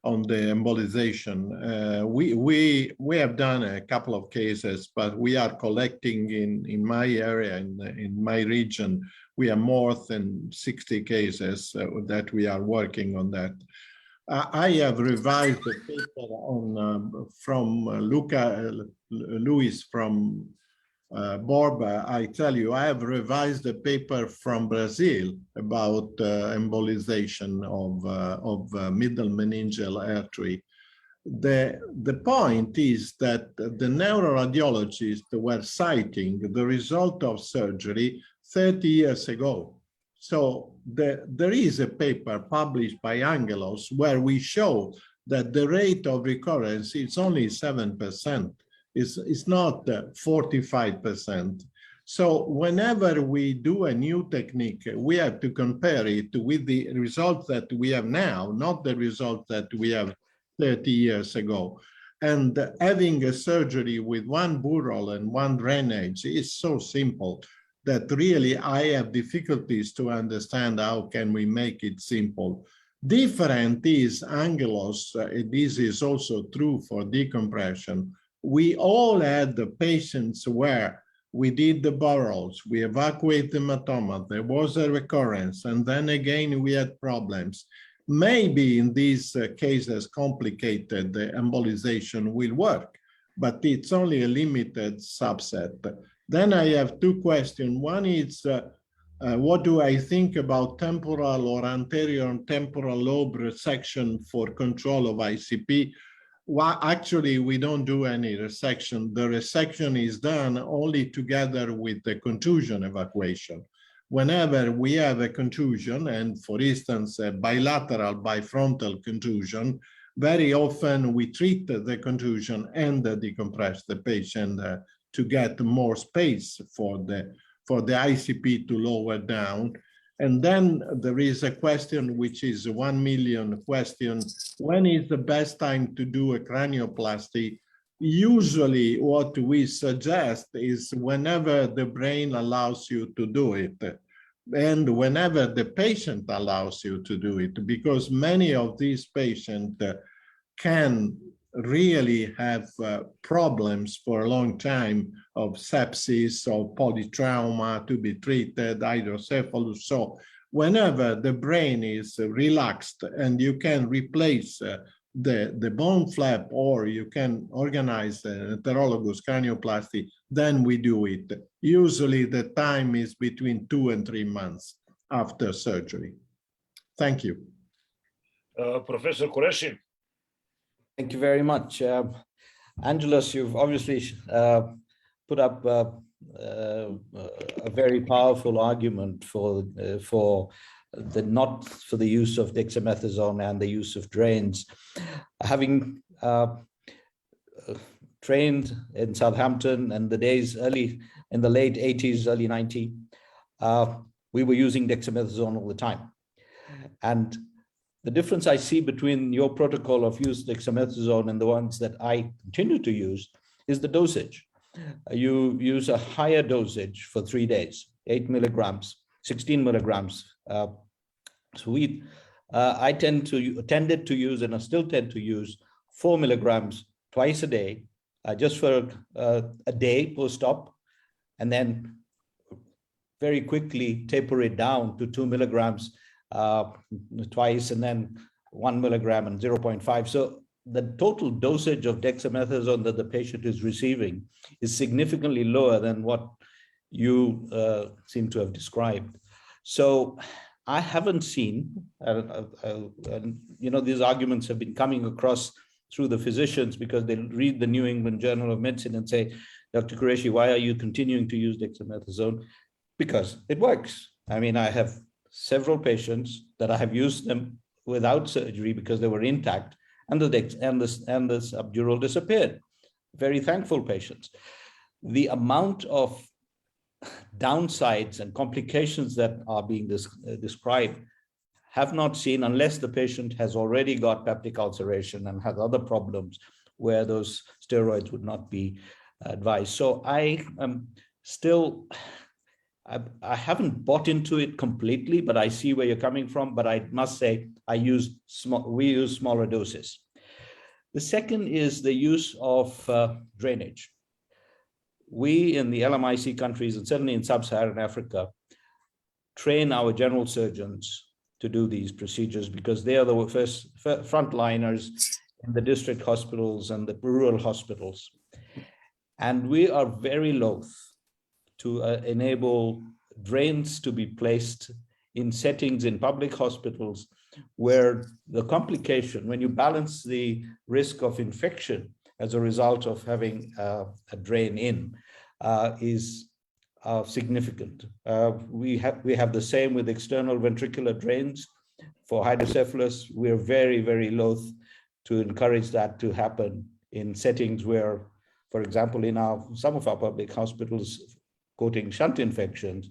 embolization. We have done a couple of cases, but we are collecting in my area, in my region, we have more than 60 cases that we are working on that. I have revised the paper from Luis from Borba. I tell you, I have revised the paper from Brazil about embolization of middle meningeal artery. the point is that the neuroradiologists were citing the result of surgery 30 years ago. So there is a paper published by Angelos where we show that the rate of recurrence is only 7%. It's not 45%. So whenever we do a new technique, we have to compare it with the results that we have now, not the results that we have 30 years ago. And having a surgery with one burol and one drainage is so simple that really I have difficulties to understand how can we make it simple. Different is Angelos, this is also true for decompression. We all had the patients where we did the burrows, we evacuated the hematoma, there was a recurrence, and then again we had problems. Maybe in these cases complicated, the embolization will work, but it's only a limited subset. Then I have two questions. One is, what do I think about temporal or anterior and temporal lobe resection for control of ICP? Well, actually, we don't do any resection. The resection is done only together with the contusion evacuation. Whenever we have a contusion, and for instance, a bilateral bifrontal contusion, very often we treat the contusion and decompress the patient to get more space for the ICP to lower down. And then there is a question, which is a 1 million question. When is the best time to do a cranioplasty? Usually what we suggest is whenever the brain allows you to do it and whenever the patient allows you to do it, because many of these patients can really have problems for a long time of sepsis or polytrauma to be treated, hydrocephalus. So whenever the brain is relaxed and you can replace the bone flap or you can organize an heterologous cranioplasty, then we do it. Usually the time is between 2 and 3 months after surgery. Thank you. Professor Qureshi. Thank you very much. Angelos, you've obviously put up a very powerful argument for the use of dexamethasone and the use of drains. Having trained in Southampton in the days in the late 80s, early 90s, we were using dexamethasone all the time. And the difference I see between your protocol of use dexamethasone and the ones that I continue to use is the dosage. You use a higher dosage for 3 days, 8 milligrams, 16 milligrams. I tended to use, and I still tend to use 4 milligrams twice a day, just for a day post-op, and then very quickly taper it down to 2 milligrams twice, and then 1 milligram and 0.5. So the total dosage of dexamethasone that the patient is receiving is significantly lower than what you seem to have described. So I haven't seen, these arguments have been coming across through the physicians because they read the New England Journal of Medicine and say, Dr. Qureshi, why are you continuing to use dexamethasone? Because it works. I mean, I have several patients that I have used them without surgery because they were intact, and the subdural disappeared. Very thankful patients. The amount of downsides and complications that are being described have not seen, unless the patient has already got peptic ulceration and has other problems where those steroids would not be advised. So I am still, I haven't bought into it completely, but I see where you're coming from. But I must say, we use smaller doses. The second is the use of drainage. We in the LMIC countries, and certainly in sub-Saharan Africa, train our general surgeons to do these procedures because they are the first frontliners in the district hospitals and the rural hospitals. And we are very loath to enable drains to be placed in settings in public hospitals where the complication, when you balance the risk of infection as a result of having a drain in, is significant. We have the same with external ventricular drains. For hydrocephalus, we're very, very loath to encourage that to happen in settings where, for example, in some of our public hospitals, quoting shunt infections,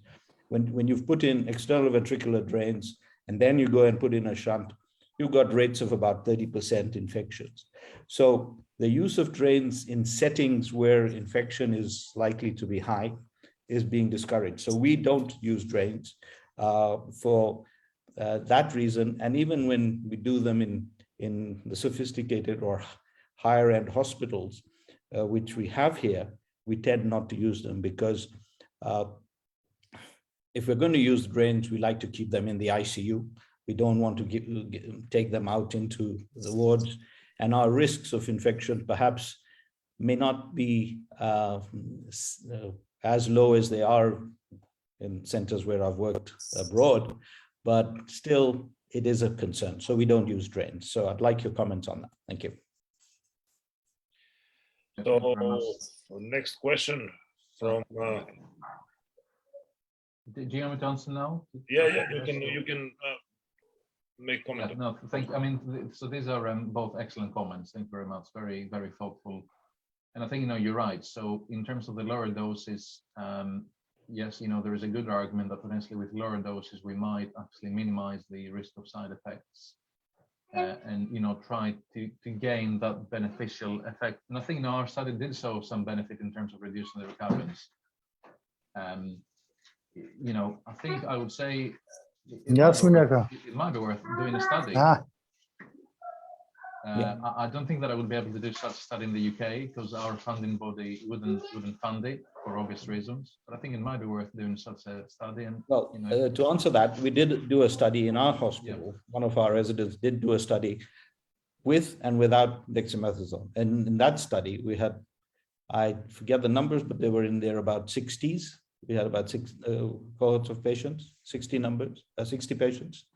when you've put in external ventricular drains and then you go and put in a shunt, you've got rates of about 30% infections. So the use of drains in settings where infection is likely to be high is being discouraged. So we don't use drains for that reason. And even when we do them in the sophisticated or higher end hospitals, which we have here, we tend not to use them because if we're going to use drains, we like to keep them in the ICU. We don't want to take them out into the wards, and our risks of infection perhaps may not be as low as they are in centers where I've worked abroad, but still it is a concern. So we don't use drains. So I'd like your comments on that. Thank you. So next question from. Do you want me to answer now? Yeah, you can make comment. Yeah, no, thank you. I mean, so these are both excellent comments. Thank you very much. Very, very thoughtful. And I think, you're right. So in terms of the lower doses, yes, there is a good argument that potentially with lower doses, we might actually minimize the risk of side effects and, try to gain that beneficial effect. And I think, our study did show some benefit in terms of reducing the recurrence. I think I would say it might be worth doing a study. I don't think that I would be able to do such a study in the UK because our funding body wouldn't fund it for obvious reasons. But I think it might be worth doing such a study. And well, to answer that, we did do a study in our hospital. Yeah. One of our residents did do a study with and without dexamethasone. And in that study, we had, I forget the numbers, but they were in there about 60s. We had about 6 cohorts of patients, 60 patients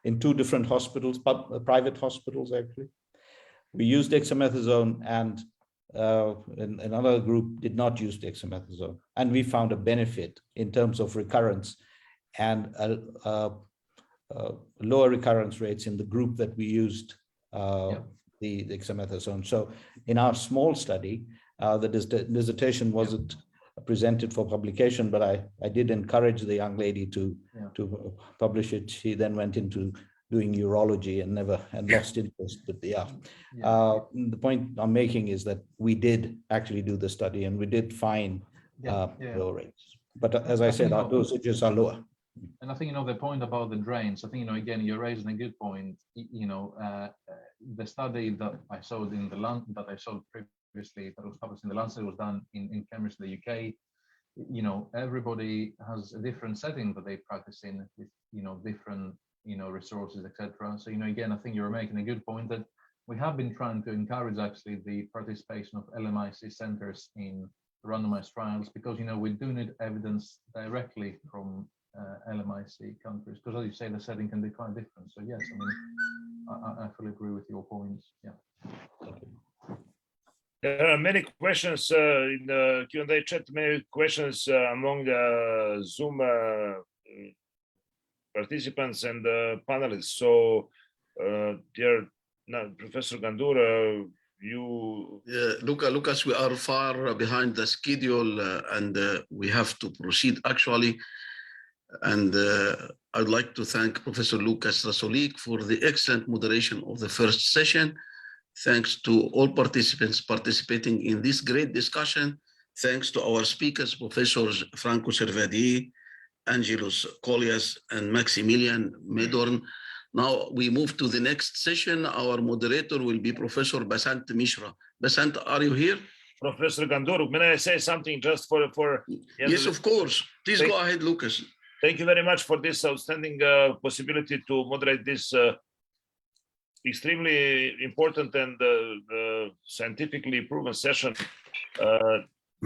in 2 different hospitals, private hospitals actually. We used dexamethasone and another group did not use dexamethasone. And we found a benefit in terms of recurrence and lower recurrence rates in the group that we used the dexamethasone. So in our small study, the dissertation wasn't presented for publication, but I did encourage the young lady to publish it. She then went into doing urology and lost interest. But the point I'm making is that we did actually do the study and we did find lower rates. But as I said, our dosages are lower. And I think, the point about the drains, I think, again, you're raising a good point. The study that I showed previously that was published in the Lancet was done in Cambridge, the UK. Everybody has a different setting that they practice in with, different, resources, etc. So, again, I think you're making a good point that we have been trying to encourage actually the participation of LMIC centers in randomized trials because, we do need evidence directly from LMIC countries because, as you say, the setting can be quite different. So, yes, I fully agree with your points. Yeah. There are many questions in the Q&A chat, many questions among the Zoom participants and panelists. So, dear Professor Ghandour, you... Lucas, we are far behind the schedule and we have to proceed actually. And I'd like to thank Professor Lucas Rasolik for the excellent moderation of the first session. Thanks to all participants participating in this great discussion. Thanks to our speakers, Professors Franco Servadi, Angelos Kolias, and Maximilian Medorn. Now we move to the next session. Our moderator will be Professor Basant Mishra. Basant, are you here? Professor Ghandour, may I say something just for Yes, of course. Please go ahead, Lucas. Thank you very much for this outstanding possibility to moderate this extremely important and scientifically proven session.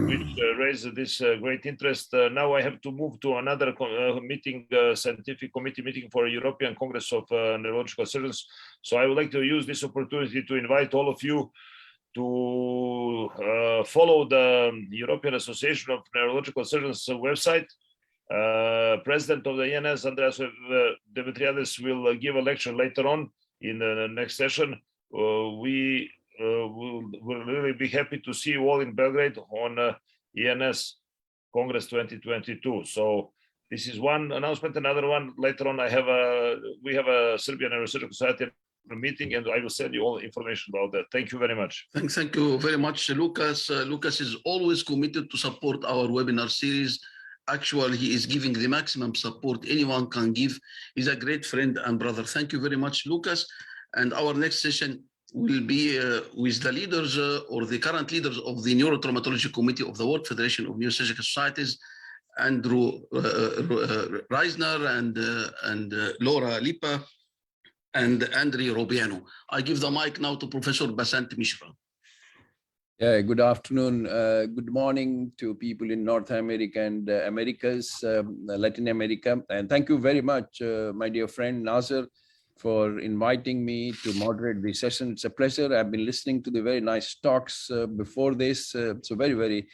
which raised this great interest. Now I have to move to another meeting, scientific committee meeting for European Congress of Neurological Surgeons. So I would like to use this opportunity to invite all of you to follow the European Association of Neurological Surgeons website. President of the ENS, Andreas Demetriades, will give a lecture later on in the next session. We will really be happy to see you all in Belgrade on ENS Congress 2022. So this is one announcement. Another one later on, we have a Serbian Neurosurgical Society meeting, and I will send you all information about that. Thank you very much. Thank you very much, Lucas. Lucas is always committed to support our webinar series. Actually, he is giving the maximum support anyone can give. He's a great friend and brother. Thank you very much, Lucas. And our next session will be with the leaders or the current leaders of the Neurotraumatology Committee of the World Federation of Neurosurgical Societies, Andrew Reisner and Laura Lipa and Andrei Robiano. I give the mic now to Professor Basant Mishra. Yeah, good afternoon, good morning to people in North America and Americas, Latin America. And thank you very much, my dear friend Nasser, for inviting me to moderate this session. It's a pleasure. I've been listening to the very nice talks before this. So very, very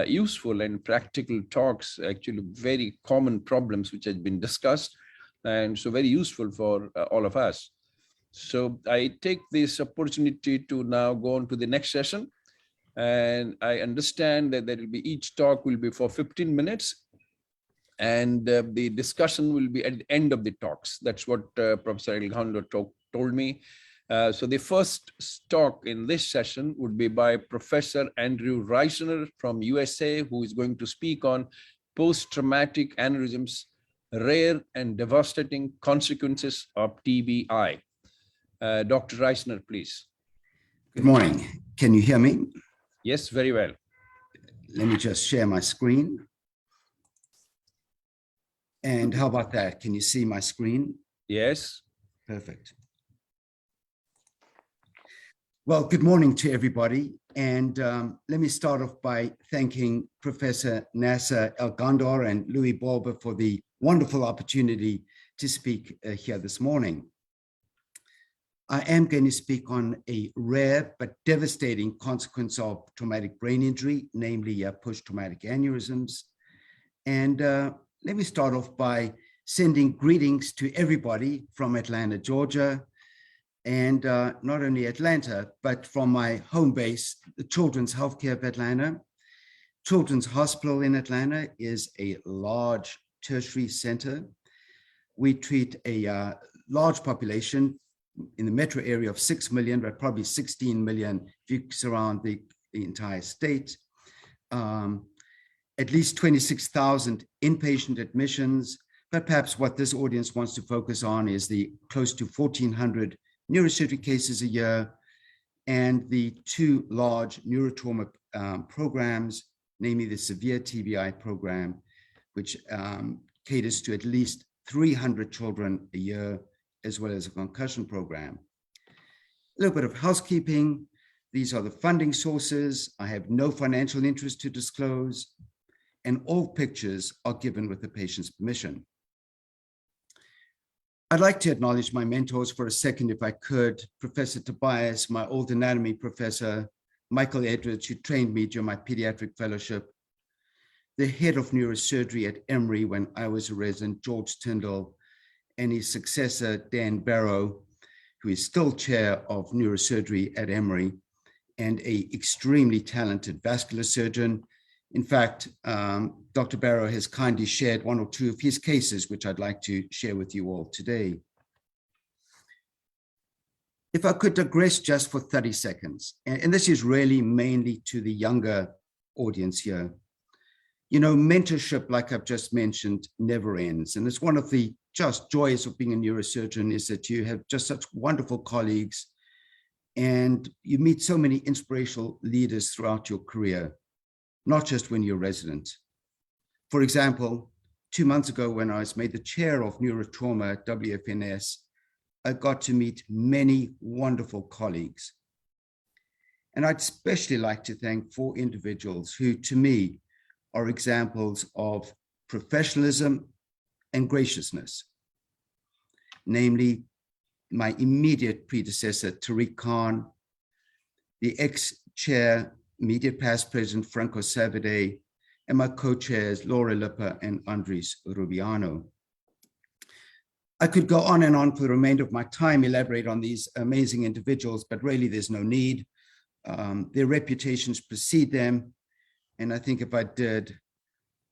useful and practical talks, actually very common problems which has been discussed, and so very useful for all of us. So I take this opportunity to now go on to the next session. And I understand that there will be, each talk will be for 15 minutes. And the discussion will be at the end of the talks. That's what Professor El-Ghandour told me. So the first talk in this session would be by Professor Andrew Reisner from USA, who is going to speak on post-traumatic aneurysms, rare and devastating consequences of TBI. Dr. Reisner, please. Good morning. Can you hear me? Yes, very well. Let me just share my screen. And how about that? Can you see my screen? Yes. Perfect. Well, good morning to everybody. And let me start off by thanking Professor Nasser El-Ghandour and Louis Balber for the wonderful opportunity to speak here this morning. I am going to speak on a rare but devastating consequence of traumatic brain injury, namely post-traumatic aneurysms. And let me start off by sending greetings to everybody from Atlanta, Georgia, and not only Atlanta, but from my home base, the Children's Healthcare of Atlanta. Children's Hospital in Atlanta is a large tertiary center. We treat a large population in the metro area of 6 million, but probably 16 million if you surround the entire state. At least 26,000 inpatient admissions, but perhaps what this audience wants to focus on is the close to 1,400 neurosurgery cases a year and the two large neurotrauma programs, namely the severe TBI program, which caters to at least 300 children a year, as well as a concussion program. A little bit of housekeeping. These are the funding sources. I have no financial interest to disclose, and all pictures are given with the patient's permission. I'd like to acknowledge my mentors for a second, if I could. Professor Tobias, my old anatomy professor, Michael Edwards, who trained me during my pediatric fellowship, the head of neurosurgery at Emory when I was a resident, George Tyndall, and his successor, Dan Barrow, who is still chair of neurosurgery at Emory, and an extremely talented vascular surgeon. In fact, Dr. Barrow has kindly shared one or two of his cases, which I'd like to share with you all today. If I could digress just for 30 seconds, and this is really mainly to the younger audience here. You know, mentorship, like I've just mentioned, never ends. And it's one of the just joys of being a neurosurgeon is that you have just such wonderful colleagues and you meet so many inspirational leaders throughout your career, not just when you're resident. For example, 2 months ago when I was made the chair of neurotrauma at WFNS, I got to meet many wonderful colleagues. And I'd especially like to thank 4 individuals who, to me, are examples of professionalism and graciousness, namely my immediate predecessor, Tariq Khan, the ex-chair, immediate past president, Franco Savide, and my co-chairs, Laura Lipper and Andres Rubiano. I could go on and on for the remainder of my time, elaborate on these amazing individuals, but really there's no need. Their reputations precede them. And I think if I did,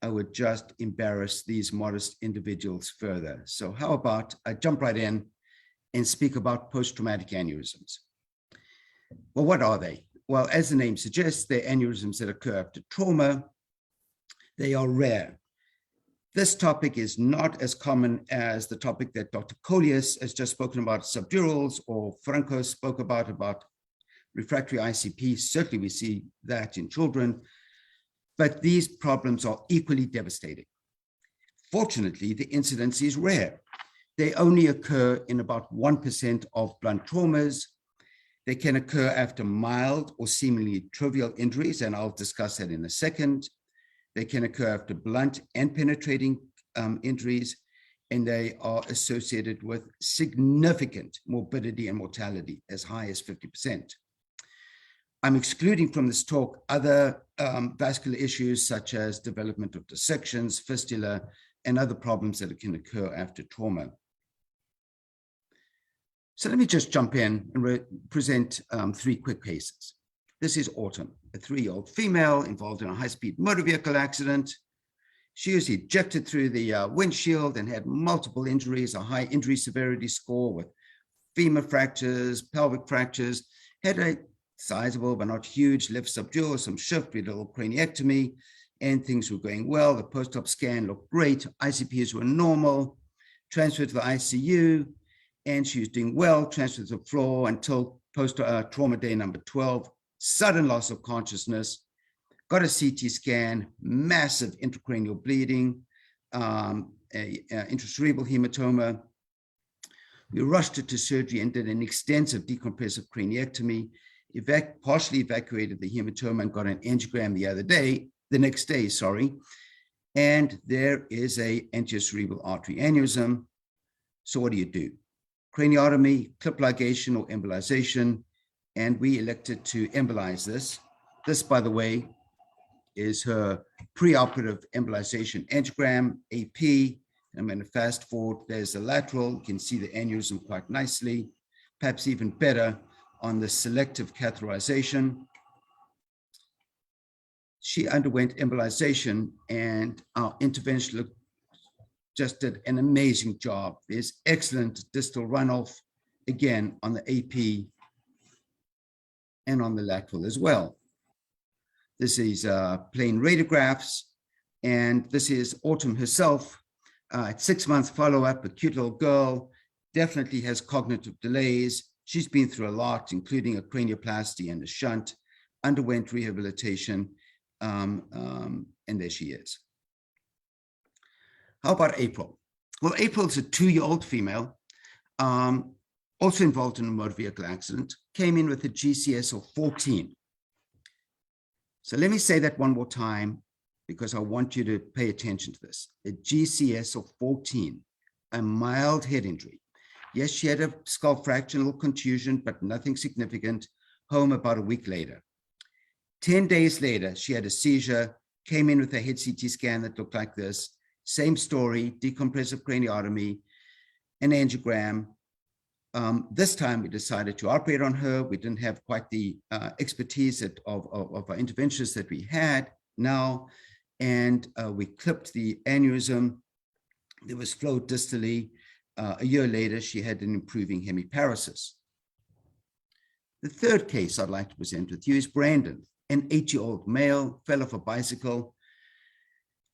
I would just embarrass these modest individuals further. So how about I jump right in and speak about post-traumatic aneurysms. Well, what are they? Well, as the name suggests, they're aneurysms that occur after trauma. They are rare. This topic is not as common as the topic that Dr. Colliers has just spoken about, subdurals, or Franco spoke about refractory ICP. Certainly we see that in children, but these problems are equally devastating. Fortunately, the incidence is rare. They only occur in about 1% of blunt traumas. They can occur after mild or seemingly trivial injuries, and I'll discuss that in a second. They can occur after blunt and penetrating injuries, and they are associated with significant morbidity and mortality, as high as 50%. I'm excluding from this talk other vascular issues such as development of dissections, fistula, and other problems that can occur after trauma. So let me just jump in and present 3 quick cases. This is Autumn, a 3-year-old female involved in a high-speed motor vehicle accident. She was ejected through the windshield and had multiple injuries, a high injury severity score with femur fractures, pelvic fractures, had a sizable but not huge left subdural, some shift, we did a little craniectomy, and things were going well. The post-op scan looked great. ICPs were normal, transferred to the ICU, and she was doing well, transferred to the floor until post-trauma day number 12, sudden loss of consciousness, got a CT scan, massive intracranial bleeding, intracerebral hematoma. We rushed her to surgery and did an extensive decompressive craniectomy, partially evacuated the hematoma and got an angiogram the next day, and there is a anterior cerebral artery aneurysm. So what do? Craniotomy, clip ligation or embolization, and we elected to embolize this. This, by the way, is her preoperative embolization angiogram, AP. I'm going to fast forward. There's the lateral. You can see the aneurysm quite nicely, perhaps even better on the selective catheterization. She underwent embolization, and our intervention just did an amazing job. There's excellent distal runoff, again, on the AP and on the lateral as well. This is plain radiographs, and this is Autumn herself. At 6 months follow-up, a cute little girl, definitely has cognitive delays. She's been through a lot, including a cranioplasty and a shunt, underwent rehabilitation, and there she is. How about April? Well, April's a 2-year-old female, also involved in a motor vehicle accident, came in with a GCS of 14. So let me say that one more time, because I want you to pay attention to this. A GCS of 14, a mild head injury. Yes, she had a skull fracture, a little contusion, but nothing significant. Home about a week later. 10 days later, she had a seizure, came in with a head CT scan that looked like this. Same story, decompressive craniotomy, an angiogram. This time we decided to operate on her. We didn't have quite the expertise of our interventionists that we had now. And we clipped the aneurysm. There was flow distally. A year later, she had an improving hemiparesis. The third case I'd like to present with you is Brandon, an 8-year-old male, fell off a bicycle,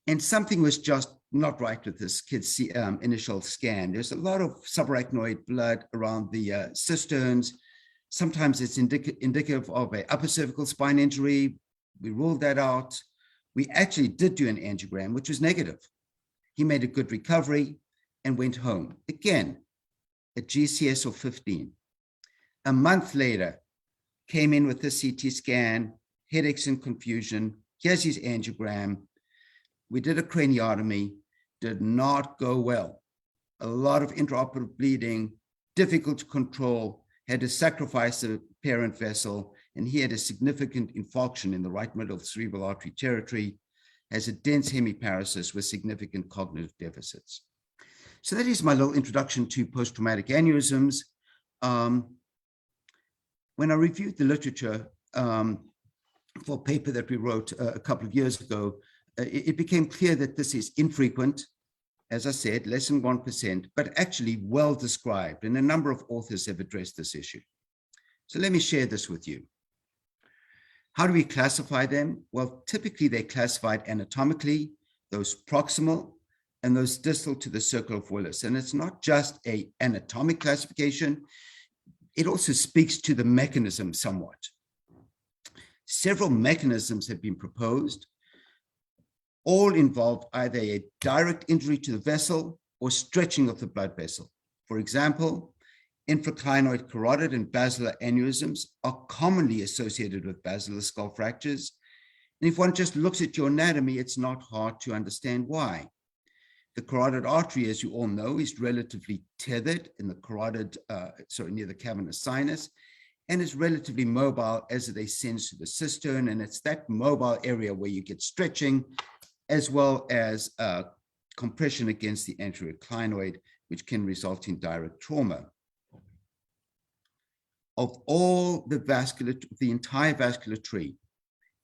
and something was just not right with this kid's initial scan. There's a lot of subarachnoid blood around the cisterns. Sometimes it's indicative of an upper cervical spine injury. We ruled that out. We actually did do an angiogram, which was negative. He made a good recovery and went home. Again, a GCS of 15. A month later, came in with the CT scan, headaches and confusion. Here's his angiogram. We did a craniotomy, did not go well. A lot of intraoperative bleeding, difficult to control, had to sacrifice the parent vessel, and he had a significant infarction in the right middle cerebral artery territory, has a dense hemiparesis with significant cognitive deficits. So that is my little introduction to post-traumatic aneurysms. When I reviewed the literature for a paper that we wrote a couple of years ago, it became clear that this is infrequent, as I said, less than 1%, but actually well described, and a number of authors have addressed this issue. So let me share this with you. How do we classify them? Well, typically they're classified anatomically, those proximal and those distal to the circle of Willis. And it's not just an anatomic classification, it also speaks to the mechanism somewhat. Several mechanisms have been proposed. All involve either a direct injury to the vessel or stretching of the blood vessel. For example, infraclinoid carotid and basilar aneurysms are commonly associated with basilar skull fractures. And if one just looks at your anatomy, it's not hard to understand why. The carotid artery, as you all know, is relatively tethered in the carotid, near the cavernous sinus, and is relatively mobile as it ascends to the cistern. And it's that mobile area where you get stretching, as well as compression against the anterior clinoid, which can result in direct trauma. Of all the entire vascular tree,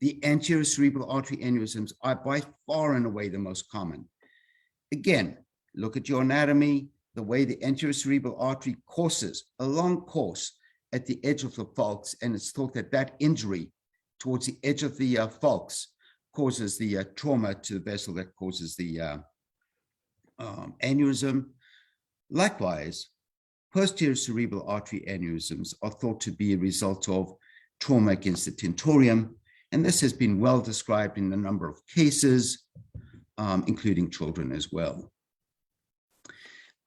the anterior cerebral artery aneurysms are by far and away the most common. Again, look at your anatomy, the way the anterior cerebral artery courses, a long course at the edge of the falx, and it's thought that that injury towards the edge of the falx causes the trauma to the vessel that causes the aneurysm. Likewise, posterior cerebral artery aneurysms are thought to be a result of trauma against the tentorium, and this has been well described in a number of cases, including children as well.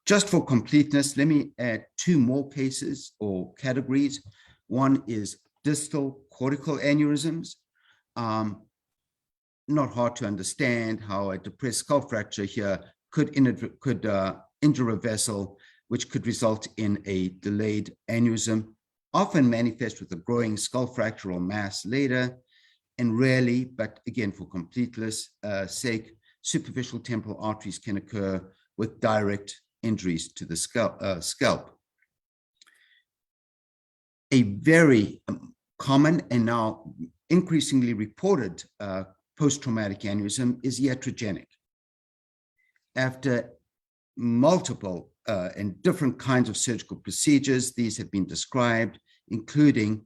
Just for completeness, let me add two more cases or categories. One is distal cortical aneurysms. Not hard to understand how a depressed skull fracture here could injure a vessel, which could result in a delayed aneurysm, often manifest with a growing skull fracture or mass later, and rarely, but again, for completeness sake, superficial temporal arteries can occur with direct injuries to the scalp. A very common and now increasingly reported post-traumatic aneurysm is iatrogenic. After multiple and different kinds of surgical procedures, these have been described, including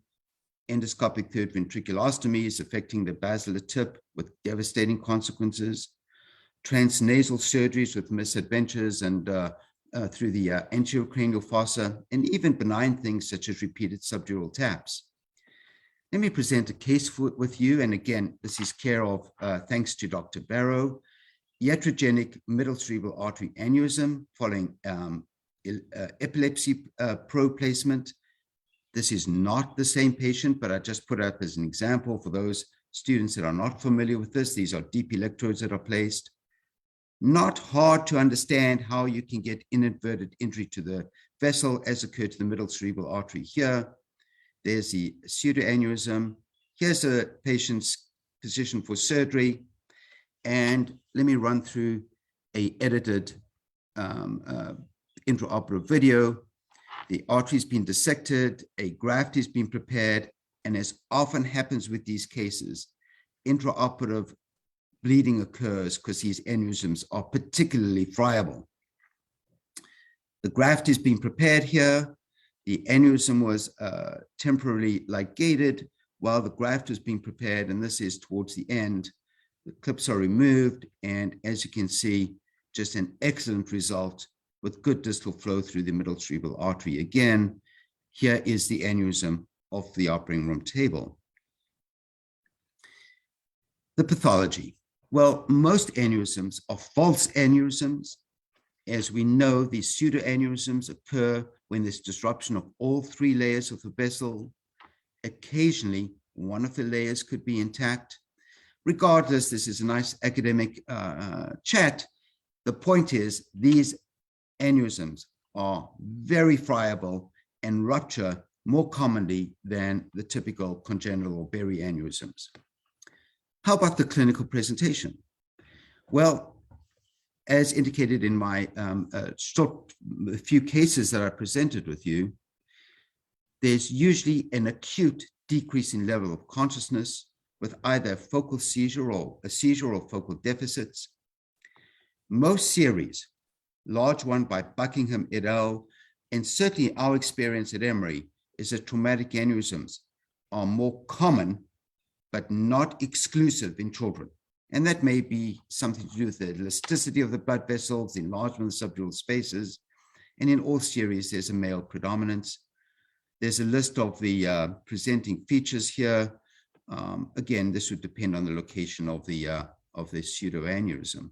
endoscopic third ventriculostomies affecting the basilar tip with devastating consequences, transnasal surgeries with misadventures and through the anterocranial fossa, and even benign things such as repeated subdural taps. Let me present a case with you, and again, this is care of, thanks to Dr. Barrow, iatrogenic middle cerebral artery aneurysm following epilepsy probe placement. This is not the same patient, but I just put it up as an example for those students that are not familiar with this. These are deep electrodes that are placed. Not hard to understand how you can get inadvertent injury to the vessel as occurred to the middle cerebral artery here. There's the pseudoaneurysm. Here's a patient's position for surgery. And let me run through a edited intraoperative video. The artery's been dissected, a graft is being prepared, and as often happens with these cases, intraoperative bleeding occurs because these aneurysms are particularly friable. The graft is being prepared here. The aneurysm was temporarily ligated while the graft was being prepared, and this is towards the end. The clips are removed, and as you can see, just an excellent result with good distal flow through the middle cerebral artery. Again, here is the aneurysm of the operating room table. The pathology. Well, most aneurysms are false aneurysms. As we know, these pseudoaneurysms occur when there's disruption of all three layers of the vessel. Occasionally, one of the layers could be intact. Regardless, this is a nice academic chat. The point is, these aneurysms are very friable and rupture more commonly than the typical congenital or berry aneurysms. How about the clinical presentation? Well, as indicated in my few cases that I presented with you, there's usually an acute decrease in level of consciousness with either a focal seizure or focal deficits. Most series, large one by Buckingham et al., and certainly our experience at Emory, is that traumatic aneurysms are more common, but not exclusive in children. And that may be something to do with the elasticity of the blood vessels, the enlargement of subdural spaces. And in all series, there's a male predominance. There's a list of the presenting features here. Again, this would depend on the location of the pseudoaneurysm.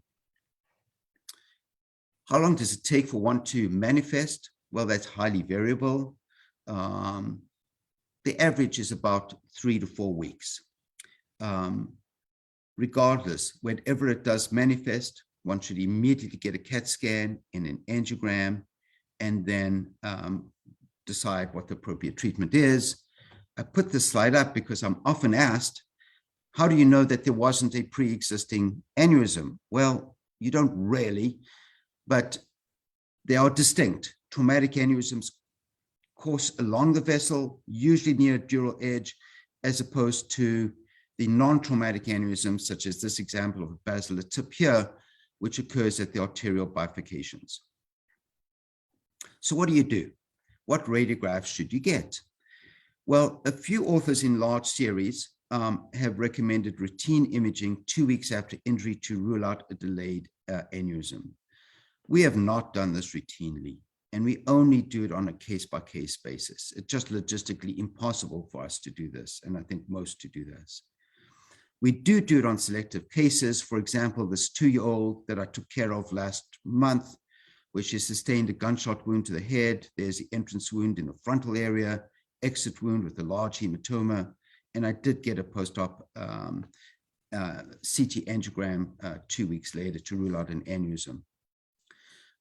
How long does it take for one to manifest? Well, that's highly variable. The average is about 3 to 4 weeks. Regardless, whenever it does manifest, one should immediately get a CAT scan and an angiogram, and then decide what the appropriate treatment is. I put this slide up because I'm often asked, how do you know that there wasn't a pre-existing aneurysm? Well, you don't really, but they are distinct. Traumatic aneurysms course along the vessel, usually near a dural edge, as opposed to the non-traumatic aneurysms, such as this example of a basilar tip here, which occurs at the arterial bifurcations. So what do you do? What radiographs should you get? Well, a few authors in large series have recommended routine imaging 2 weeks after injury to rule out a delayed aneurysm. We have not done this routinely, and we only do it on a case-by-case basis. It's just logistically impossible for us to do this, and I think most to do this. We do it on selective cases. For example, this 2-year-old that I took care of last month, where she sustained a gunshot wound to the head. There's the entrance wound in the frontal area, exit wound with a large hematoma, and I did get a post-op CT angiogram 2 weeks later to rule out an aneurysm.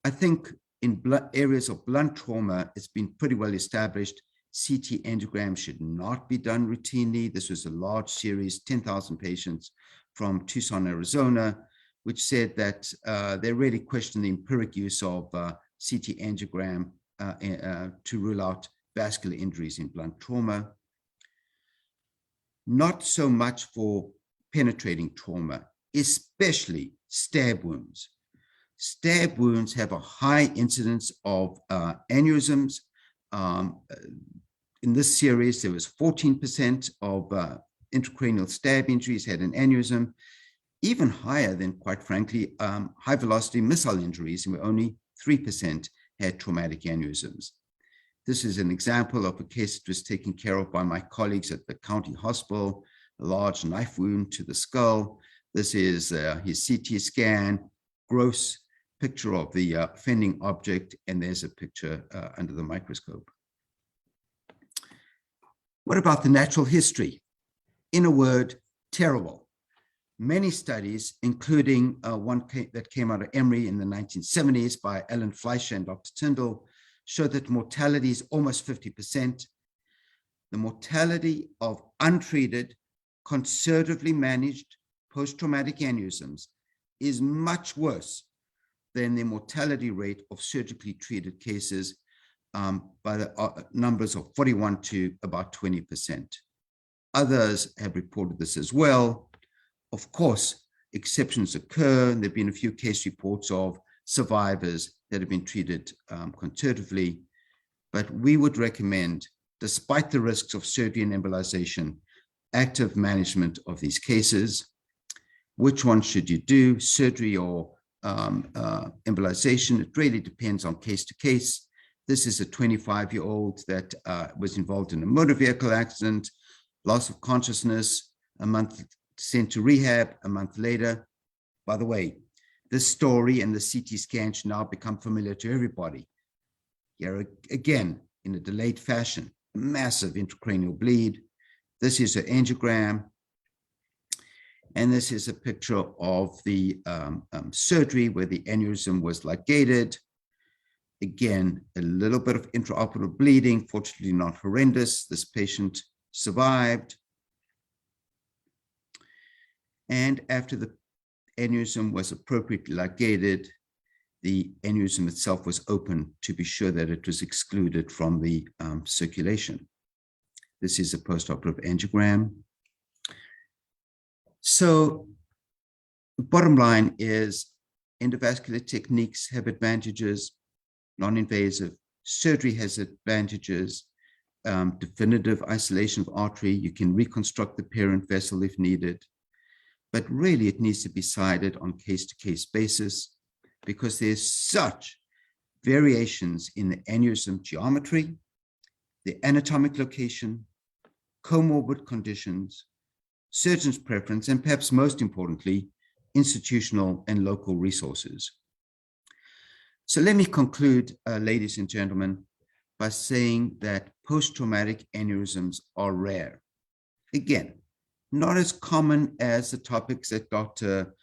I think in areas of blunt trauma, it's been pretty well established CT angiogram should not be done routinely. This was a large series, 10,000 patients from Tucson, Arizona, which said that they really questioned the empiric use of CT angiogram to rule out vascular injuries in blunt trauma. Not so much for penetrating trauma, especially stab wounds. Stab wounds have a high incidence of aneurysms. In this series, there was 14% of intracranial stab injuries had an aneurysm, even higher than, quite frankly, high velocity missile injuries, and where only 3% had traumatic aneurysms. This is an example of a case that was taken care of by my colleagues at the county hospital, a large knife wound to the skull. This is his CT scan, gross picture of the offending object, and there's a picture under the microscope. What about the natural history? In a word, terrible. Many studies, including one that came out of Emory in the 1970s by Alan Fleischer and Dr. Tyndall, showed that mortality is almost 50%. The mortality of untreated, conservatively managed post-traumatic aneurysms is much worse than the mortality rate of surgically treated cases by the numbers of 41 to about 20%. Others have reported this as well. Of course, exceptions occur. There have been a few case reports of survivors that have been treated conservatively, but we would recommend, despite the risks of surgery and embolization, active management of these cases. Which one should you do, surgery or embolization? It really depends on case to case. This is a 25-year-old that was involved in a motor vehicle accident, loss of consciousness, a month sent to rehab, a month later. By the way, this story and the CT scan should now become familiar to everybody. Here again, in a delayed fashion, massive intracranial bleed, This is an angiogram. And this is a picture of the surgery where the aneurysm was ligated. Again, a little bit of intraoperative bleeding, fortunately not horrendous. This patient survived. And after the aneurysm was appropriately ligated, the aneurysm itself was open to be sure that it was excluded from the circulation. This is a postoperative angiogram. So bottom line is endovascular techniques have advantages, non-invasive surgery has advantages, definitive isolation of artery, you can reconstruct the parent vessel if needed, but really it needs to be decided on case-to-case basis because there's such variations in the aneurysm geometry, the anatomic location, comorbid conditions, surgeon's preference, and perhaps most importantly, institutional and local resources. So let me conclude, ladies and gentlemen, by saying that post-traumatic aneurysms are rare. Again, not as common as the topics that Dr.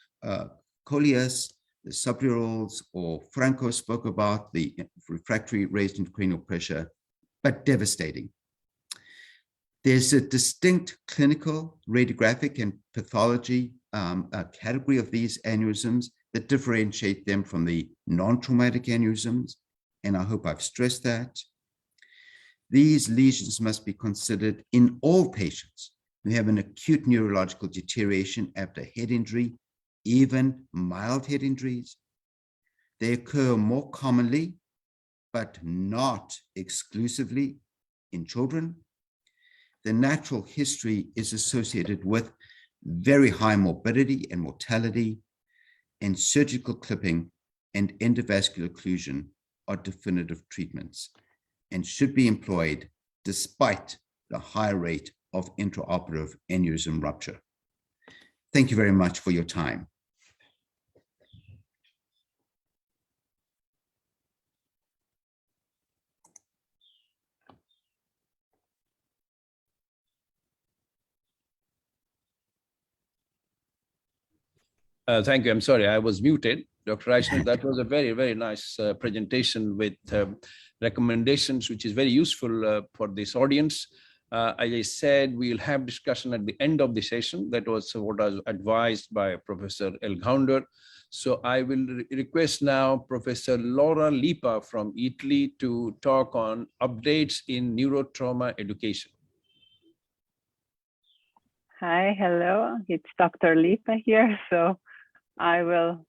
Collias, the subdurals, or Franco spoke about, the refractory raised intracranial pressure, but devastating. There's a distinct clinical, radiographic, and pathology category of these aneurysms that differentiate them from the non-traumatic aneurysms, and I hope I've stressed that. These lesions must be considered in all patients who have an acute neurological deterioration after head injury, even mild head injuries. They occur more commonly, but not exclusively, in children. The natural history is associated with very high morbidity and mortality, and surgical clipping and endovascular occlusion are definitive treatments and should be employed despite the high rate of intraoperative aneurysm rupture. Thank you very much for your time. Thank you. I'm sorry, I was muted. Dr. Reichner, that was a very, very nice presentation with recommendations, which is very useful for this audience. As I said, we'll have discussion at the end of the session. That was what was advised by Professor El-Ghandour. So I will request now Professor Laura Lipa from Italy to talk on updates in neurotrauma education. Hi, hello, it's Dr. Lipa here. So I will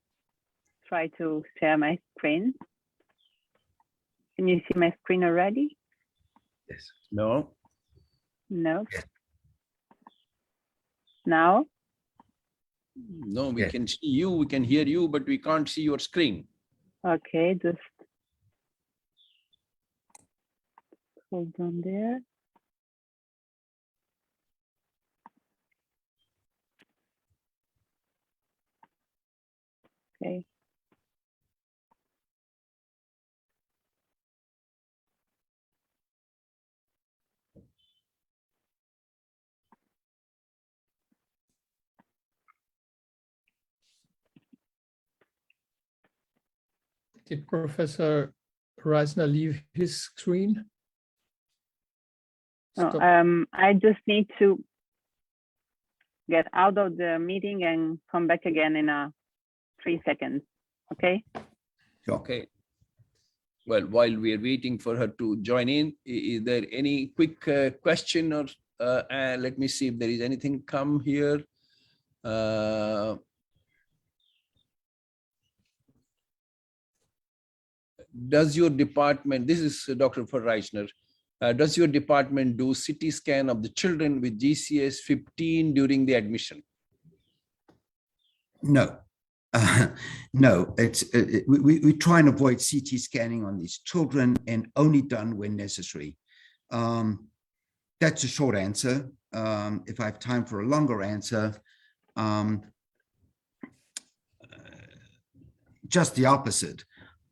try to share my screen. Can you see my screen already? Yes. No. No. Now? No, we can see you, we can hear you, but we can't see your screen. Okay, just hold on there. Okay. Did Professor Reisner leave his screen? No, Stop. I just need to get out of the meeting and come back again in 3 seconds. Okay. Okay. Well, while we are waiting for her to join in, is there any quick question or let me see if there is anything come here. Does your department, this is Dr. Reichner, does your department do CT scan of the children with GCS 15 during the admission? No. No, we try and avoid CT scanning on these children and only done when necessary. That's a short answer. If I have time for a longer answer, just the opposite.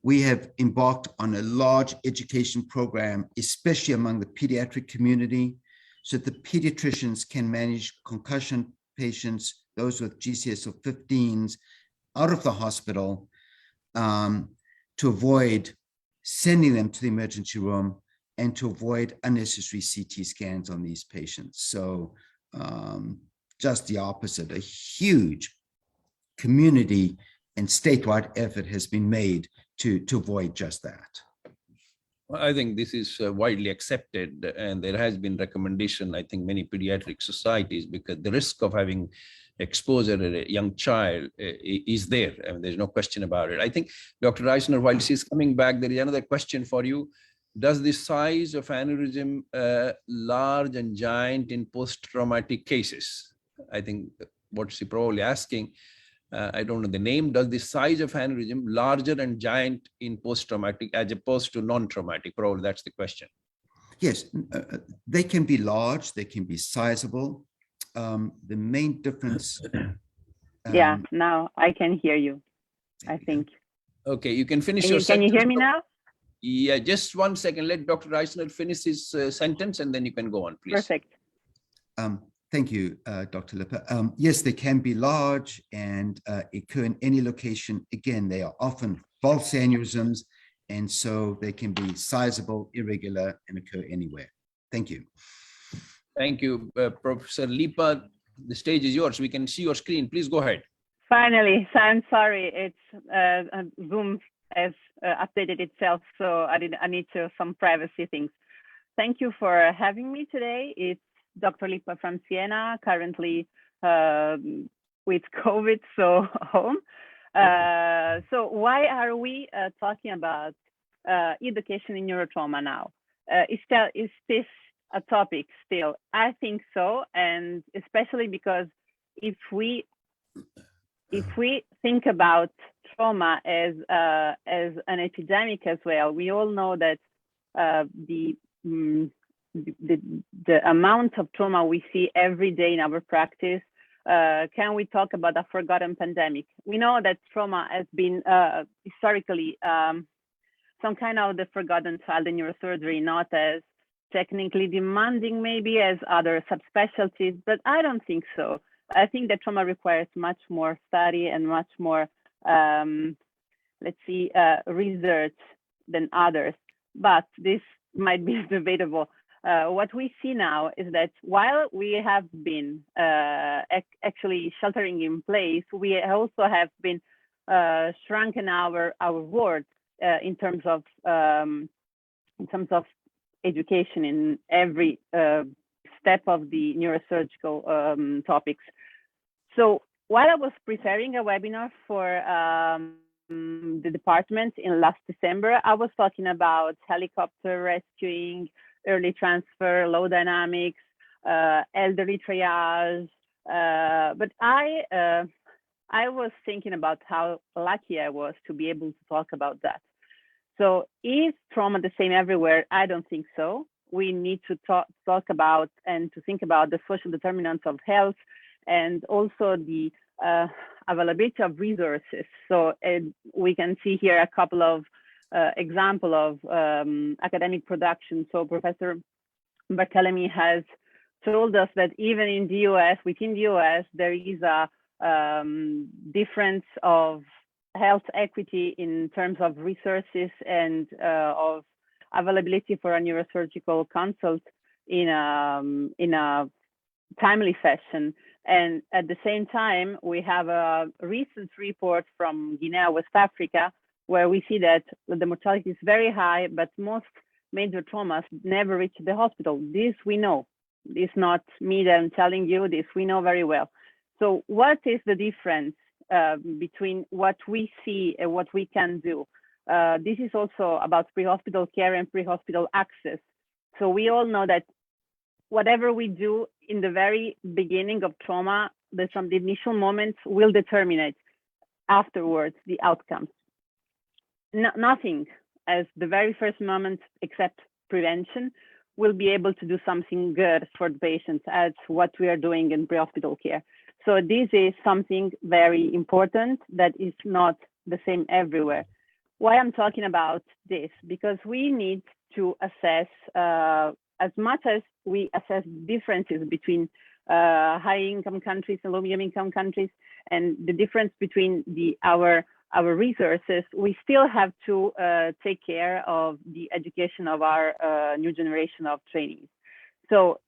We have embarked on a large education program, especially among the pediatric community, so the pediatricians can manage concussion patients, those with GCS of 15s, out of the hospital to avoid sending them to the emergency room and to avoid unnecessary CT scans on these patients. So just the opposite, a huge community and statewide effort has been made to avoid just that. I think this is widely accepted, and there has been recommendation, I think, many pediatric societies, because the risk of having exposure in a young child is there. I mean, there's no question about it. I think, Dr. Reisner, while she's coming back, there is another question for you. Does the size of aneurysm large and giant in post-traumatic cases? I think what she's probably asking, I don't know the name, does the size of aneurysm larger and giant in post-traumatic as opposed to non-traumatic? Probably that's the question. Yes, they can be large, they can be sizable. The main difference. Yeah, now I can hear you, I think. Okay, you can finish Can your you, can you hear me now? Yeah, just 1 second. Let Dr. Reisner finish his sentence and then you can go on, please. Perfect. Thank you, Dr. Lippa. Yes, they can be large and occur in any location. Again, they are often false aneurysms, and so they can be sizable, irregular, and occur anywhere. Thank you. Thank you, Professor Lipa. The stage is yours. We can see your screen. Please go ahead. Finally, so I'm sorry. It's Zoom has updated itself, so I need some privacy things. Thank you for having me today. It's Dr. Lipa from Siena, currently with COVID, so home. So why are we talking about education in neurotrauma now? Is this a topic still? I think so, and especially because if we think about trauma as an epidemic as well, we all know that the amount of trauma we see every day in our practice. Can we talk about a forgotten pandemic? We know that trauma has been historically some kind of the forgotten child in neurosurgery, not as technically demanding maybe as other subspecialties, but I don't think so. I think that trauma requires much more study and much more, research than others, but this might be debatable. What we see now is that while we have been actually sheltering in place, we also have been shrunken our wards in terms of education in every step of the neurosurgical topics. So while I was preparing a webinar for the department in last December, I was talking about helicopter rescuing, early transfer, low dynamics, elderly triage. But I was thinking about how lucky I was to be able to talk about that. So is trauma the same everywhere? I don't think so. We need to talk about and to think about the social determinants of health and also the availability of resources. So we can see here a couple of example of academic production. So Professor Barthelemy has told us that even in the US, within the US, there is a difference of health equity in terms of resources and of availability for a neurosurgical consult in a timely fashion. And at the same time, we have a recent report from Guinea, West Africa, where we see that the mortality is very high, but most major traumas never reach the hospital. This we know. It's not me that I'm telling you this, we know very well. So what is the difference between what we see and what we can do? This is also about pre-hospital care and pre-hospital access. So we all know that whatever we do in the very beginning of trauma, the initial moments will determine afterwards the outcomes. Nothing as the very first moment except prevention will be able to do something good for the patients as what we are doing in pre-hospital care. So this is something very important that is not the same everywhere. Why I'm talking about this? Because we need to assess as much as we assess differences between high-income countries and low-income countries, and the difference between our resources, we still have to take care of the education of our new generation of trainees. So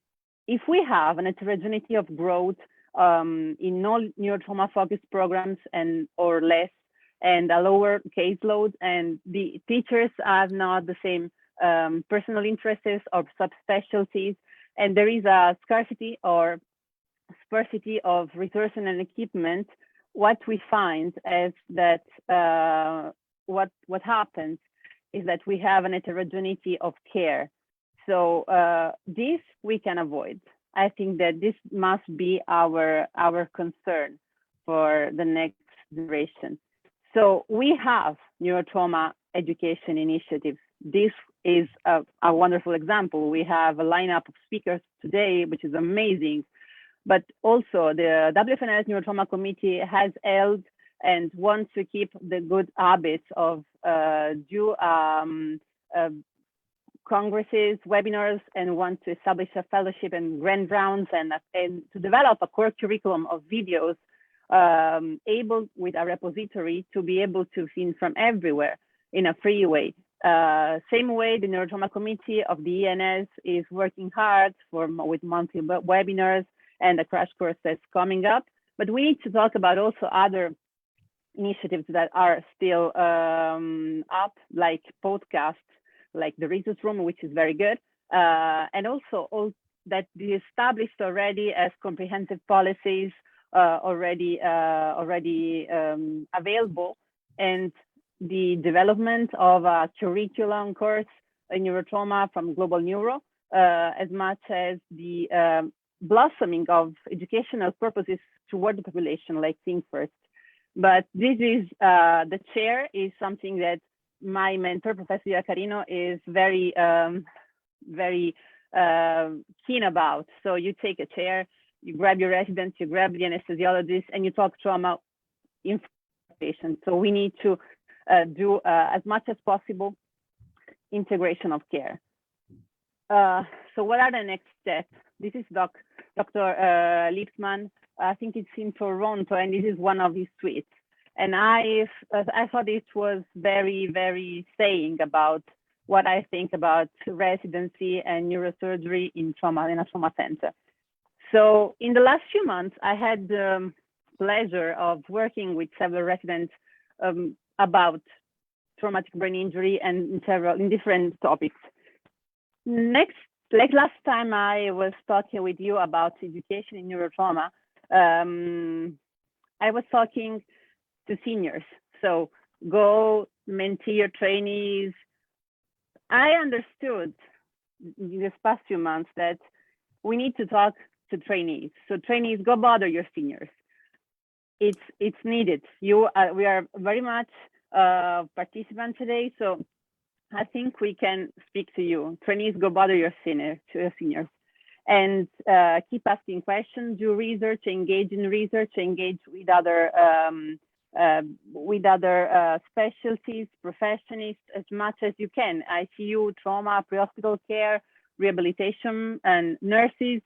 if we have an heterogeneity of growth in all neurotrauma-focused programs or less, and a lower caseload, and the teachers have not the same personal interests or subspecialties, and there is a scarcity or sparsity of resources and equipment, what we find is that what happens is that we have an heterogeneity of care. So this we can avoid. I think that this must be our concern for the next generation. So we have neurotrauma education initiatives. This is a wonderful example. We have a lineup of speakers today, which is amazing. But also the WFNS Neurotrauma Committee has held and wants to keep the good habits of congresses, webinars, and want to establish a fellowship and grand rounds and to develop a core curriculum of videos able with a repository to be able to film from everywhere in a free way. Same way the Neurotrauma Committee of the ENS is working hard with monthly webinars and a crash course that's coming up. But we need to talk about also other initiatives that are still up, like podcasts, like the Resource Room, which is very good. And also all that we established already as comprehensive policies already available, and the development of a curriculum course in neurotrauma from Global Neuro, as much as the blossoming of educational purposes toward the population, like Think First. But this is, the chair is something that my mentor, Professor Iacarino, is very, very keen about. So you take a chair, you grab your residents, you grab the anesthesiologist, and you talk trauma in patients. So we need to do as much as possible integration of care. So what are the next steps? This is Dr. Lipsman. I think it's in Toronto, and this is one of his tweets. And I thought it was very, very saying about what I think about residency and neurosurgery in a trauma center. So in the last few months, I had the pleasure of working with several residents about traumatic brain injury and in different topics. Like last time I was talking with you about education in neurotrauma, I was talking to seniors. So go mentee your trainees. I understood in this past few months that we need to talk to trainees. So trainees, go bother your seniors. It's needed. We are very much participants today, so I think we can speak to you. Trainees, go bother your seniors, and keep asking questions, do research, engage in research, engage with other specialties, professionists as much as you can. ICU, trauma, pre-hospital care, rehabilitation, and nurses,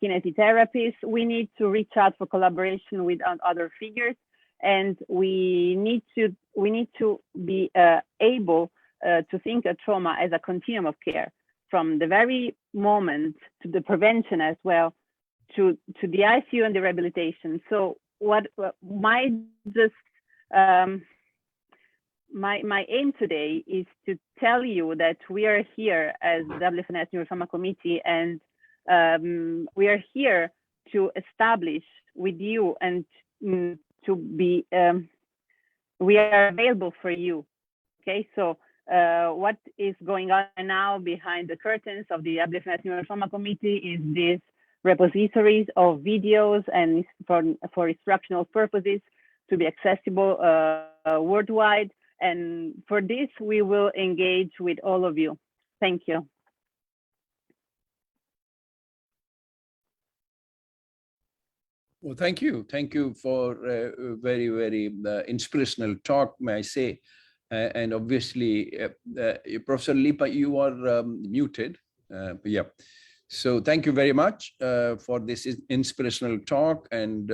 kinesitherapists. We need to reach out for collaboration with other figures, and we need to be able to think of trauma as a continuum of care, from the very moment to the prevention as well, to the ICU and the rehabilitation. So what my aim today is to tell you that we are here as WFNS Neurotrauma Committee, and we are here to establish with you and to be, we are available for you. Okay, so what is going on now behind the curtains of the WFNS Neurotrauma Committee is this repositories of videos and for instructional purposes to be accessible worldwide. And for this, we will engage with all of you. Thank you. Well, thank you. Thank you for a very, very inspirational talk, may I say. And obviously, Professor Lipa, you are muted. But yeah. So thank you very much for this inspirational talk and,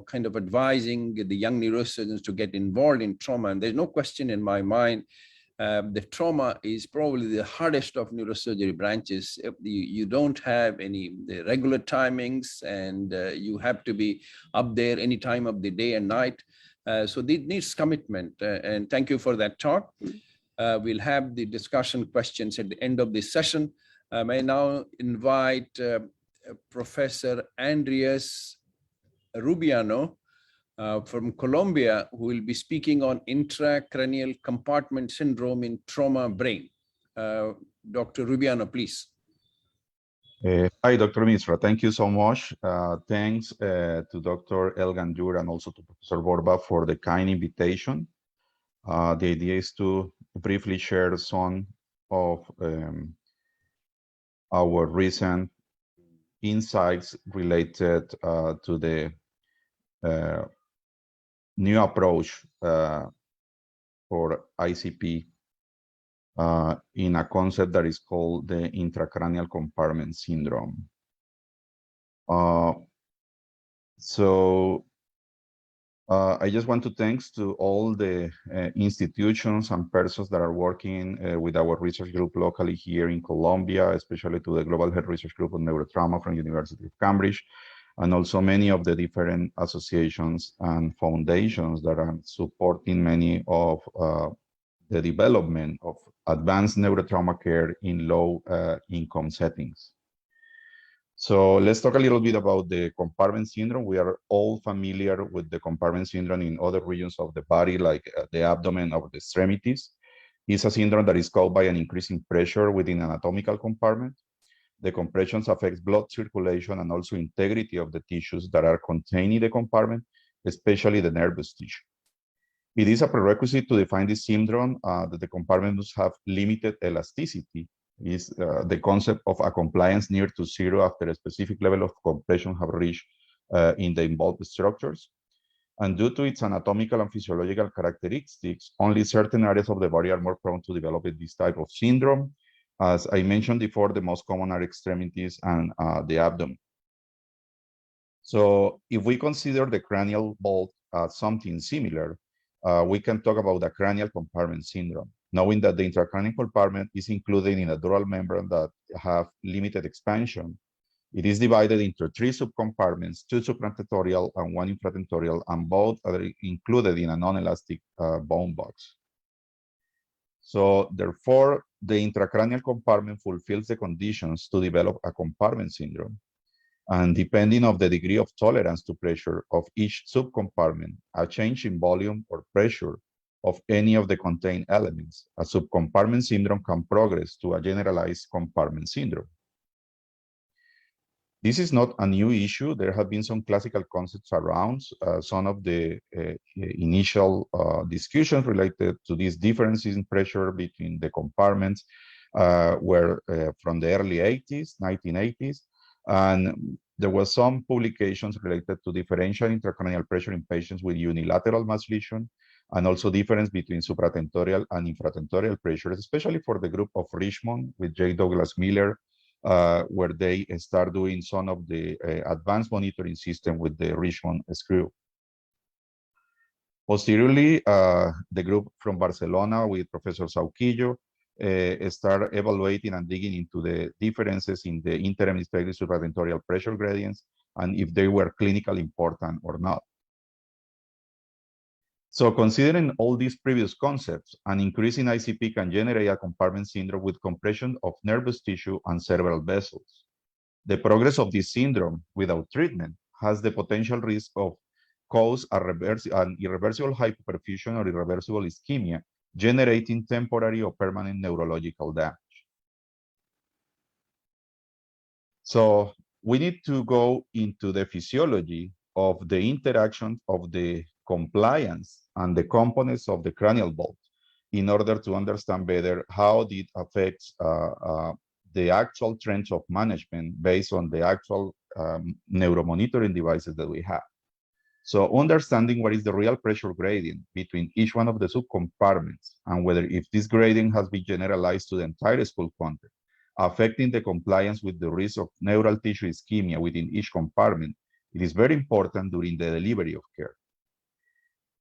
kind of advising the young neurosurgeons to get involved in trauma. And there's no question in my mind, the trauma is probably the hardest of neurosurgery branches. You don't have any regular timings, and you have to be up there any time of the day and night. So it needs commitment. And thank you for that talk. We'll have the discussion questions at the end of this session. I now invite Professor Andreas Rubiano from Colombia, who will be speaking on intracranial compartment syndrome in trauma brain. Dr. Rubiano, please. Hi, Dr. Misra. Thank you so much. Thanks to Dr. El-Ghandour and also to Professor Borba for the kind invitation. The idea is to briefly share some of our recent insights related to the new approach for ICP in a concept that is called the intracranial compartment syndrome. I just want to thanks to all the institutions and persons that are working with our research group locally here in Colombia, especially to the Global Health Research Group on Neurotrauma from University of Cambridge, and also many of the different associations and foundations that are supporting many of the development of advanced neurotrauma care in low income settings. So let's talk a little bit about the compartment syndrome. We are all familiar with the compartment syndrome in other regions of the body, like the abdomen or the extremities. It's a syndrome that is caused by an increasing pressure within an anatomical compartment. The compressions affect blood circulation and also integrity of the tissues that are contained in the compartment, especially the nervous tissue. It is a prerequisite to define this syndrome that the compartment must have limited elasticity. Is the concept of a compliance near to zero after a specific level of compression have reached in the involved structures. And due to its anatomical and physiological characteristics, only certain areas of the body are more prone to develop this type of syndrome. As I mentioned before, the most common are extremities and the abdomen. So if we consider the cranial vault as something similar, we can talk about the cranial compartment syndrome, knowing that the intracranial compartment is included in a dural membrane that have limited expansion. It is divided into 3 subcompartments, 2 supratentorial and 1 infratentorial, and both are included in a non-elastic bone box. So therefore, the intracranial compartment fulfills the conditions to develop a compartment syndrome. And depending on the degree of tolerance to pressure of each subcompartment, a change in volume or pressure of any of the contained elements, a subcompartment syndrome can progress to a generalized compartment syndrome. This is not a new issue. There have been some classical concepts around some of the initial discussions related to these differences in pressure between the compartments were from the early 80s, 1980s. And there were some publications related to differential intracranial pressure in patients with unilateral mass lesion, and also difference between supratentorial and infratentorial pressures, especially for the group of Richmond with J. Douglas Miller, where they start doing some of the advanced monitoring system with the Richmond screw. Posteriorly, the group from Barcelona with Professor Sauquillo start evaluating and digging into the differences in the interhemispheric supratentorial pressure gradients and if they were clinically important or not. So considering all these previous concepts, an increase in ICP can generate a compartment syndrome with compression of nervous tissue and cerebral vessels. The progress of this syndrome without treatment has the potential risk of cause an irreversible hypoperfusion or irreversible ischemia, generating temporary or permanent neurological damage. So we need to go into the physiology of the interaction of the compliance and the components of the cranial vault in order to understand better how it affects the actual trends of management based on the actual neuromonitoring devices that we have. So understanding what is the real pressure gradient between each one of the subcompartments and whether if this gradient has been generalized to the entire skull content affecting the compliance with the risk of neural tissue ischemia within each compartment, it is very important during the delivery of care.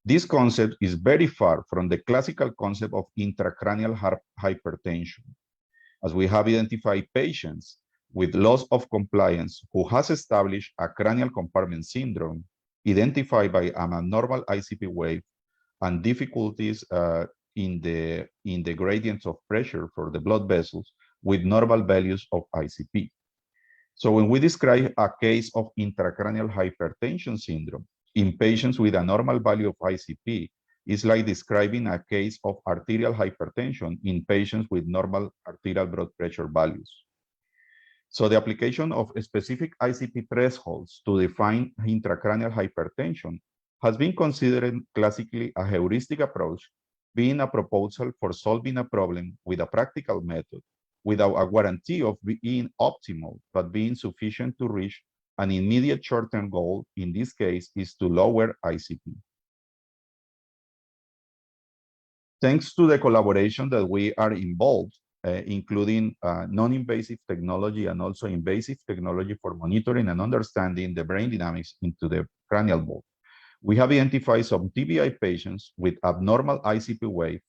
This concept is very far from the classical concept of intracranial hypertension, as we have identified patients with loss of compliance who has established a cranial compartment syndrome identified by an abnormal ICP wave and difficulties in the gradients of pressure for the blood vessels with normal values of ICP. So when we describe a case of intracranial hypertension syndrome in patients with a normal value of ICP, it's like describing a case of arterial hypertension in patients with normal arterial blood pressure values. So the application of specific ICP thresholds to define intracranial hypertension has been considered classically a heuristic approach, being a proposal for solving a problem with a practical method without a guarantee of being optimal, but being sufficient to reach an immediate short-term goal. In this case, is to lower ICP. Thanks to the collaboration that we are involved, including non-invasive technology and also invasive technology for monitoring and understanding the brain dynamics into the cranial ball, we have identified some TBI patients with abnormal ICP wave,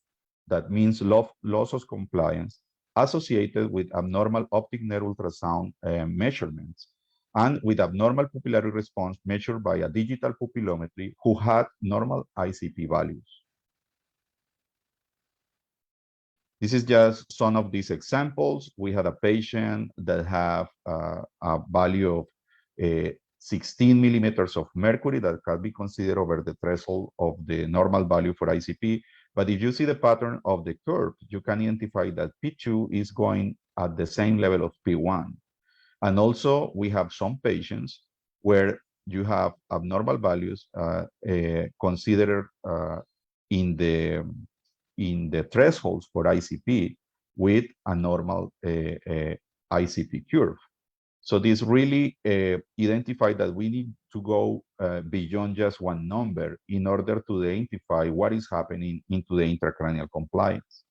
that means loss of compliance, associated with abnormal optic nerve ultrasound measurements, and with abnormal pupillary response measured by a digital pupillometry who had normal ICP values. This is just some of these examples. We had a patient that have a value of 16 millimeters of mercury that can be considered over the threshold of the normal value for ICP. But if you see the pattern of the curve, you can identify that P2 is going at the same level of P1. And also we have some patients where you have abnormal values considered in the thresholds for ICP with a normal ICP curve. So this really identified that we need to go beyond just one number in order to identify what is happening into the intracranial compliance.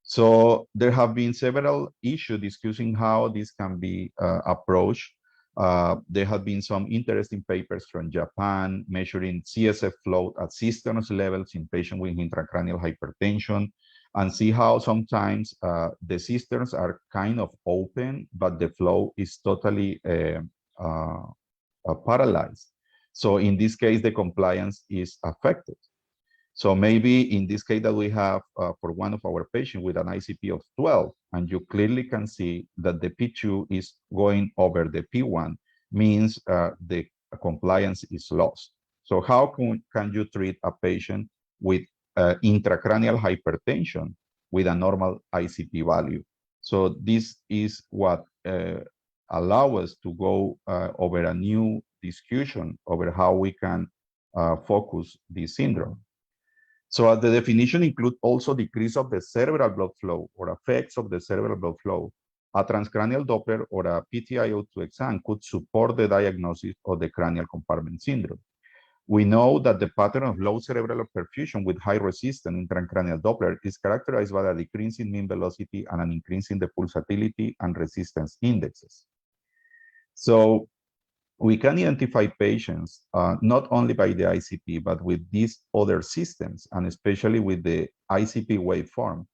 So there have been several issues discussing how this can be approached. There have been some interesting papers from Japan measuring CSF flow at cisterns levels in patients with intracranial hypertension, and see how sometimes the cisterns are kind of open, but the flow is totally paralyzed. So in this case, the compliance is affected. So maybe in this case that we have for one of our patients with an ICP of 12, and you clearly can see that the P2 is going over the P1, means the compliance is lost. So how can you treat a patient with intracranial hypertension with a normal ICP value? So this is what allow us to go over a new discussion over how we can focus this syndrome. So the definition includes also decrease of the cerebral blood flow or effects of the cerebral blood flow. A transcranial Doppler or a PTIO2 exam could support the diagnosis of the cranial compartment syndrome. We know that the pattern of low cerebral perfusion with high resistance intracranial Doppler is characterized by a decrease in mean velocity and an increase in the pulsatility and resistance indexes. So we can identify patients not only by the ICP, but with these other systems, and especially with the ICP waveform,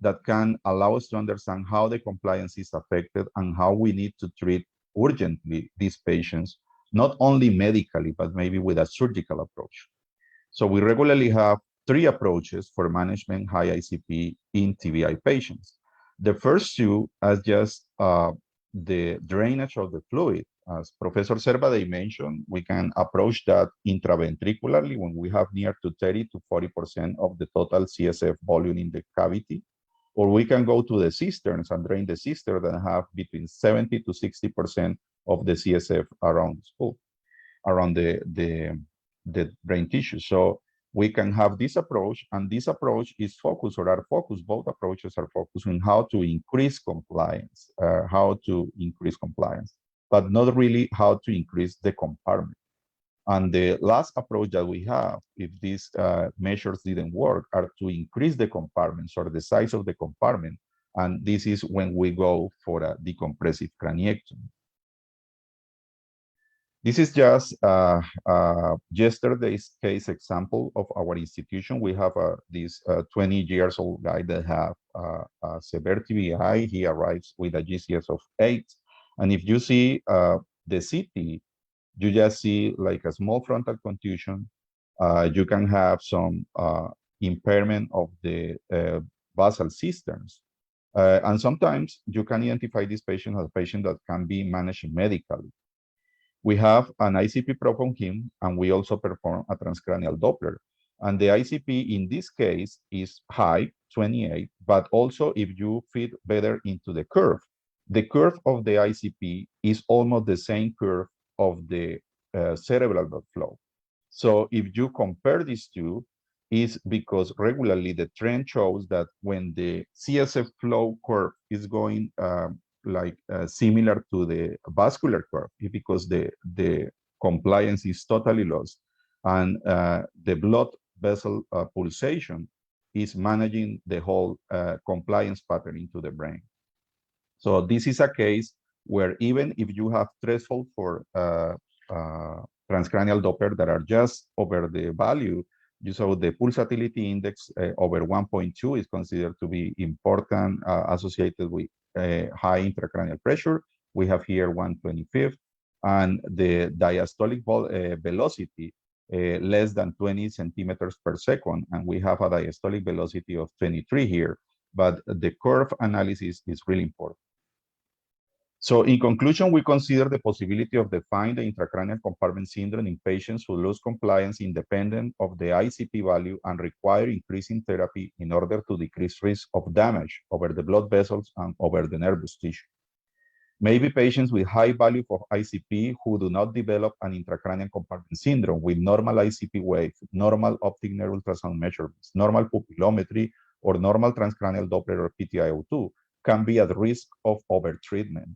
that can allow us to understand how the compliance is affected and how we need to treat urgently these patients, not only medically, but maybe with a surgical approach. So we regularly have 3 approaches for management high ICP in TBI patients. The first 2 are just the drainage of the fluid. As Professor Servadei mentioned, we can approach that intraventricularly when we have near to 30 to 40% of the total CSF volume in the cavity. Or we can go to the cisterns and drain the cistern and have between 70 to 60% of the CSF around the skull, around the brain tissue. So we can have this approach, and this approach is focused, or are focused, both approaches are focused on how to increase compliance, but not really how to increase the compartment. And the last approach that we have, if these measures didn't work, are to increase the compartments or the size of the compartment And this is when we go for a decompressive craniectomy. This is just yesterday's case example of our institution. We have this 20 years old guy that have a severe TBI. He arrives with a GCS of 8. And if you see the CT, you just see like a small frontal contusion. You can have some impairment of the basal cisterns. And sometimes you can identify this patient as a patient that can be managed medically. We have an ICP probe on him, and we also perform a transcranial Doppler. And the ICP in this case is high, 28, but also if you fit better into the curve of the ICP is almost the same curve of the cerebral blood flow. So if you compare these two, is because regularly the trend shows that when the CSF flow curve is going similar to the vascular curve, because the compliance is totally lost, and the blood vessel pulsation is managing the whole compliance pattern into the brain. So this is a case where even if you have threshold for transcranial Doppler that are just over the value, so the pulsatility index over 1.2 is considered to be important, associated with high intracranial pressure. We have here 125, and the diastolic velocity less than 20 centimeters per second, and we have a diastolic velocity of 23 here, but the curve analysis is really important. So in conclusion, we consider the possibility of defining the intracranial compartment syndrome in patients who lose compliance independent of the ICP value and require increasing therapy in order to decrease risk of damage over the blood vessels and over the nervous tissue. Maybe patients with high value for ICP who do not develop an intracranial compartment syndrome with normal ICP wave, normal optic nerve ultrasound measurements, normal pupillometry, or normal transcranial Doppler or PTIO2 can be at risk of overtreatment.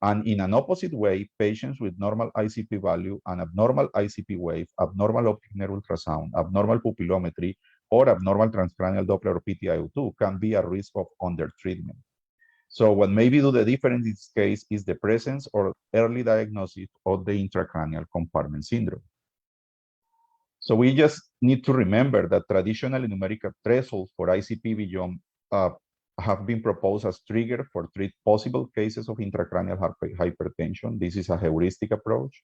And in an opposite way, patients with normal ICP value and abnormal ICP wave, abnormal optic nerve ultrasound, abnormal pupillometry, or abnormal transcranial Doppler or PTIO2 can be at risk of undertreatment. So what maybe do the difference in this case is the presence or early diagnosis of the intracranial compartment syndrome. So we just need to remember that traditional numerical thresholds for ICP beyond have been proposed as trigger for 3 possible cases of intracranial hypertension. This is a heuristic approach.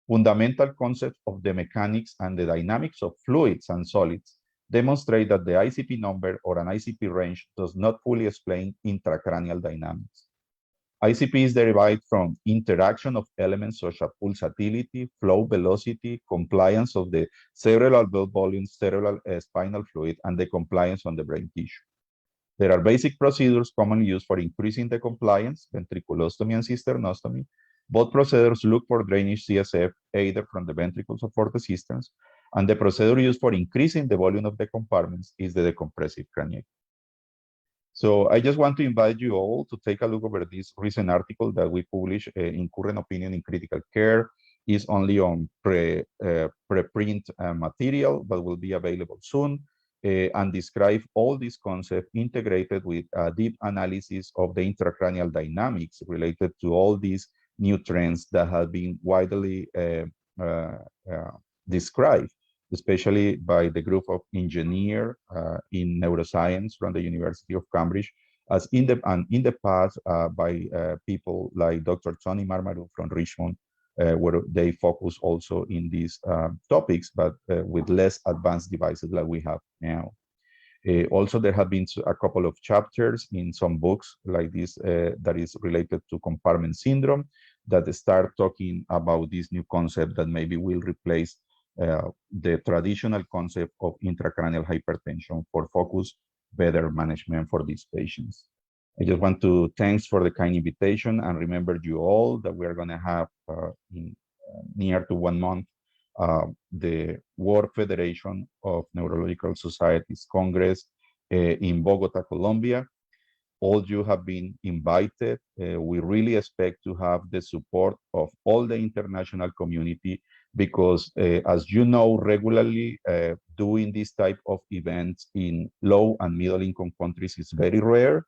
Fundamental concepts of the mechanics and the dynamics of fluids and solids demonstrate that the ICP number or an ICP range does not fully explain intracranial dynamics. ICP is derived from interaction of elements such as pulsatility, flow velocity, compliance of the cerebral blood volume, cerebral spinal fluid, and the compliance on the brain tissue. There are basic procedures commonly used for increasing the compliance, ventriculostomy and cisternostomy. Both procedures look for drainage CSF, either from the ventricles or for the cisterns, and the procedure used for increasing the volume of the compartments is the decompressive craniectomy. So I just want to invite you all to take a look over this recent article that we published in Current Opinion in Critical Care. Is only on preprint material, but will be available soon. And describe all these concepts integrated with a deep analysis of the intracranial dynamics related to all these new trends that have been widely described, especially by the group of engineers in neuroscience from the University of Cambridge, as in the past by people like Dr. Tony Marmaru from Richmond, where they focus also in these topics, but with less advanced devices like we have now. Also, there have been a couple of chapters in some books like this that is related to compartment syndrome that start talking about this new concept that maybe will replace the traditional concept of intracranial hypertension for focused better management for these patients. I just want to thanks for the kind invitation and remember you all that we are going to have in near to 1 month the World Federation of Neurological Societies Congress in Bogota, Colombia. All you have been invited. We really expect to have the support of all the international community because as you know, regularly doing this type of events in low and middle income countries is very rare.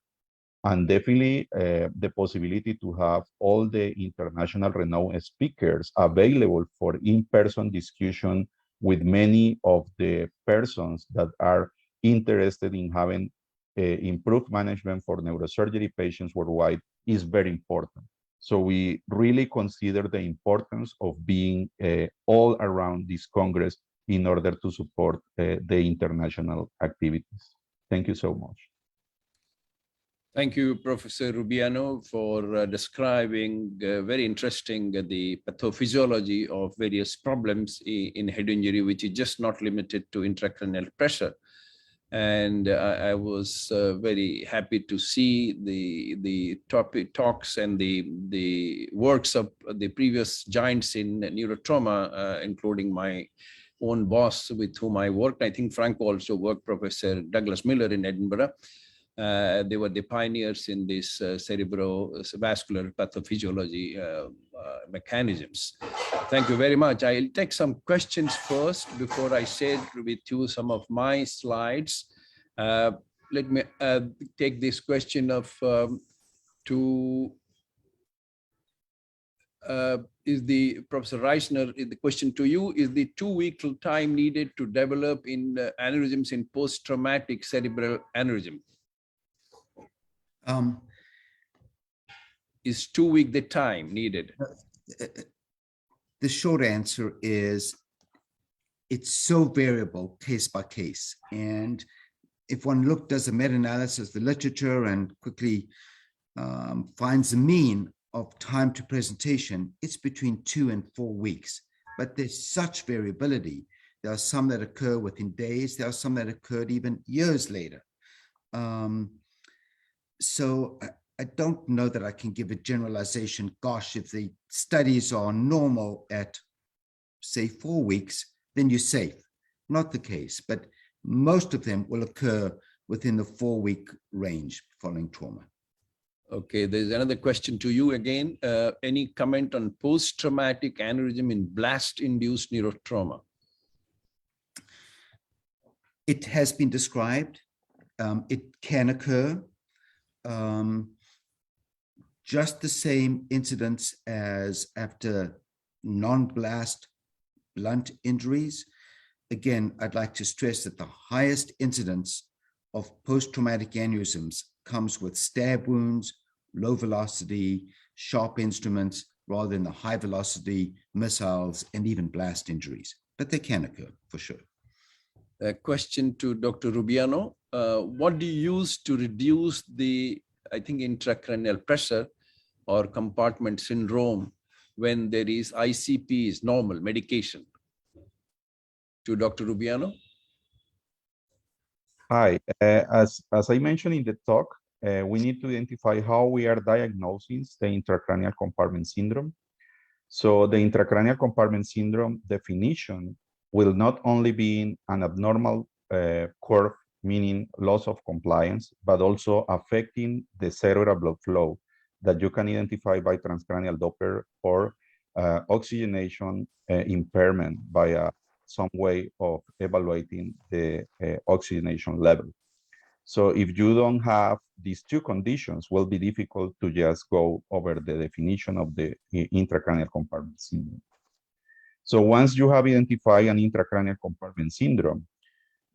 and definitely the possibility to have all the international renowned speakers available for in-person discussion with many of the persons that are interested in having improved management for neurosurgery patients worldwide is very important. So we really consider the importance of being all around this Congress in order to support the international activities. Thank you so much. Thank you, Professor Rubiano, for describing very interesting the pathophysiology of various problems in head injury, which is just not limited to intracranial pressure. And I was very happy to see the talks and the works of the previous giants in neurotrauma, including my own boss with whom I worked. I think Frank also worked, Professor Douglas Miller in Edinburgh. They were the pioneers in this cerebrovascular pathophysiology mechanisms. Thank you very much. I'll take some questions first before I share with you some of my slides. Let me take this question of is the Professor Reisner, the question to you, is the 2-week time needed to develop in aneurysms in post-traumatic cerebral aneurysm? Is 2 weeks the time needed? The short answer is it's so variable case by case. And if one does a meta-analysis of the literature and quickly finds the mean of time to presentation, it's between 2 and 4 weeks. But there's such variability. There are some that occur within days. There are some that occurred even years later. So I don't know that I can give a generalization. Gosh, if the studies are normal at, say, 4 weeks, then you're safe. Not the case, but most of them will occur within the 4-week range following trauma. Okay, there's another question to you again. Any comment on post-traumatic aneurysm in blast-induced neurotrauma? It has been described. It can occur. Just the same incidence as after non-blast blunt injuries. Again, I'd like to stress that the highest incidence of post-traumatic aneurysms comes with stab wounds, low velocity, sharp instruments, rather than the high velocity missiles and even blast injuries. But they can occur for sure. A question to Dr. Rubiano. What do you use to reduce the, I think, intracranial pressure or compartment syndrome when there is ICPs, normal medication? To Dr. Rubiano. Hi, as I mentioned in the talk, we need to identify how we are diagnosing the intracranial compartment syndrome. So the intracranial compartment syndrome definition will not only be an abnormal curve, meaning loss of compliance, but also affecting the cerebral blood flow that you can identify by transcranial Doppler or oxygenation impairment by some way of evaluating the oxygenation level. So if you don't have these two conditions, it will be difficult to just go over the definition of the intracranial compartment syndrome. So once you have identified an intracranial compartment syndrome,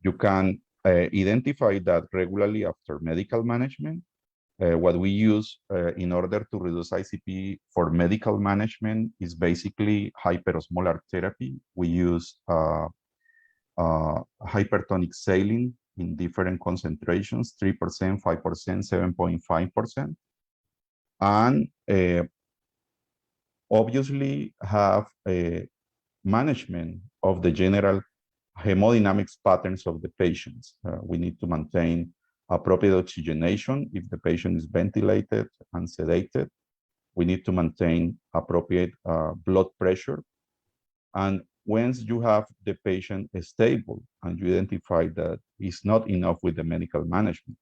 you can identify that regularly after medical management. What we use in order to reduce ICP for medical management is basically hyperosmolar therapy. We use hypertonic saline in different concentrations, 3%, 5%, 7.5%. And obviously have a management of the general hemodynamics patterns of the patients. We need to maintain appropriate oxygenation if the patient is ventilated and sedated. We need to maintain appropriate blood pressure. And once you have the patient stable and you identify that it's not enough with the medical management,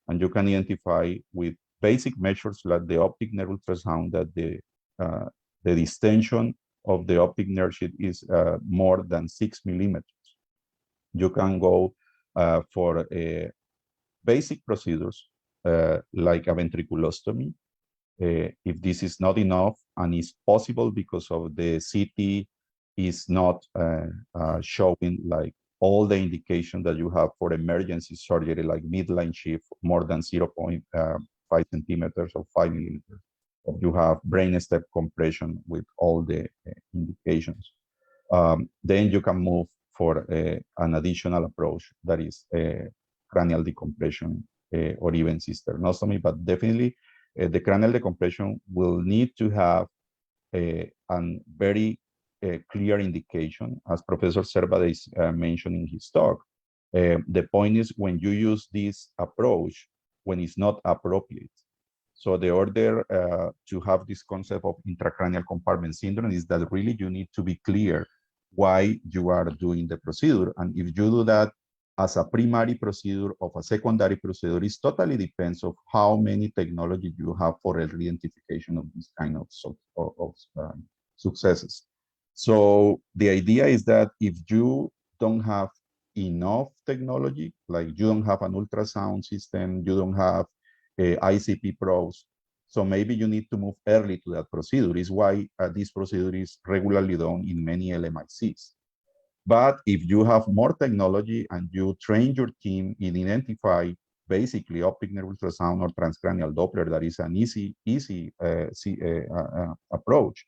and you can identify with basic measures like the optic nerve ultrasound that the distension of the optic nerve sheath is more than 6 millimeters. You can go for basic procedures like a ventriculostomy. If this is not enough and is possible because of the CT is not showing like all the indication that you have for emergency surgery, like midline shift more than 0.5 centimeters or 5 millimeters. Or you have brain stem compression with all the indications. Then you can move for an additional approach that is cranial decompression or even cisternostomy, but definitely the cranial decompression will need to have a very clear indication, as Professor Servades mentioned in his talk. The point is when you use this approach, when it's not appropriate. So the order to have this concept of intracranial compartment syndrome is that really you need to be clear why you are doing the procedure. And if you do that as a primary procedure or a secondary procedure, it totally depends on how many technology you have for early identification of this kind of successes. So the idea is that if you don't have enough technology, like you don't have an ultrasound system, you don't have ICP probes, so maybe you need to move early to that procedure. Is why this procedure is regularly done in many LMICs. But if you have more technology and you train your team in identify basically optic nerve ultrasound or transcranial Doppler, that is an easy approach,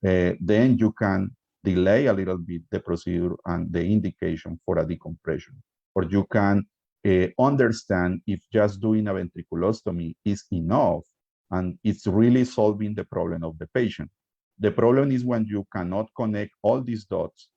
then you can delay a little bit the procedure and the indication for a decompression. Or you can understand if just doing a ventriculostomy is enough and it's really solving the problem of the patient. The problem is when you cannot connect all these dots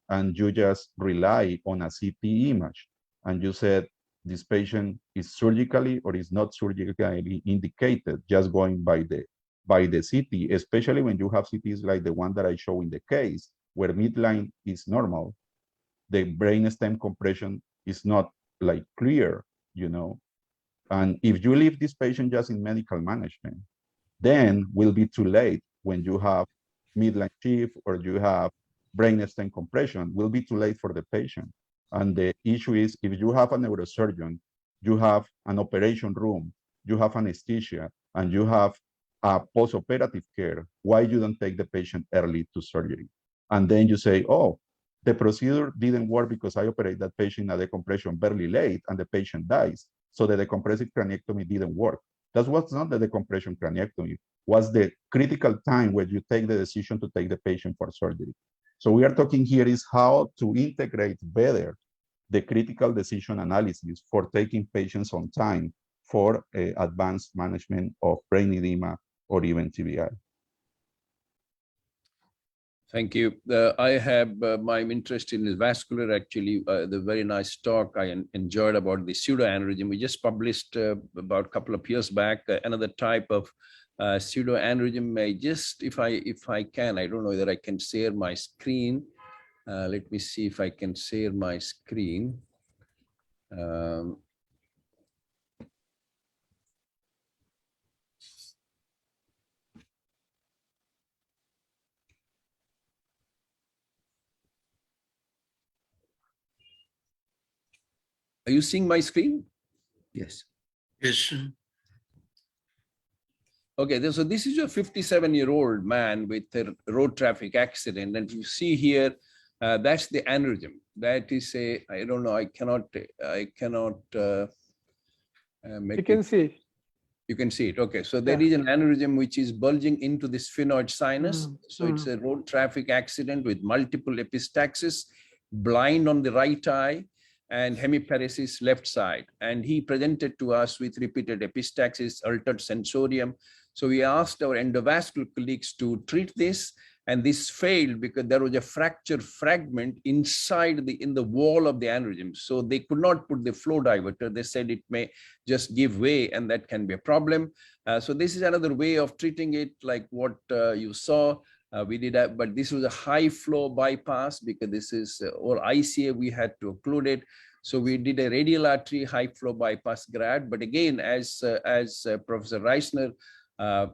and you just rely on a CT image and you said this patient is surgically or is not surgically indicated, just going by the CT, especially when you have CTs like the one that I show in the case, where midline is normal, the brain stem compression is not like clear, you know. And if you leave this patient just in medical management, then will be too late when you have midline shift or you have brain stem compression, will be too late for the patient. And the issue is if you have a neurosurgeon, you have an operation room, you have anesthesia, and you have a post-operative care, why you don't take the patient early to surgery? And then you say, oh, the procedure didn't work because I operated that patient in a decompression very late and the patient dies. So the decompressive craniectomy didn't work. That was not the decompression craniectomy, was the critical time where you take the decision to take the patient for surgery. So we are talking here is how to integrate better the critical decision analysis for taking patients on time for advanced management of brain edema or even TBI. Thank you. I have my interest in vascular, actually, the very nice talk I enjoyed about the pseudoaneurysm. We just published about a couple of years back, another type of pseudoaneurysm. Just, if I can, I don't know whether I can share my screen. Let me see if I can share my screen. Are you seeing my screen? Yes. Yes. Okay, so this is a 57-year-old man with a road traffic accident. And you see here, that's the aneurysm. That is a, I don't know, I cannot make you can it. see. You can see it. Okay, so there is an aneurysm which is bulging into the sphenoid sinus. So it's a road traffic accident with multiple epistaxis, blind on the right eye, and hemiparesis left side. And he presented to us with repeated epistaxis, altered sensorium. So we asked our endovascular colleagues to treat this, and this failed because there was a fracture fragment inside in the wall of the aneurysm. So they could not put the flow diverter. They said it may just give way, and that can be a problem. So this is another way of treating it, like what you saw. We did that, but this was a high flow bypass because this is or ICA, we had to occlude it. So we did a radial artery high flow bypass grad. But again, as Professor Reisner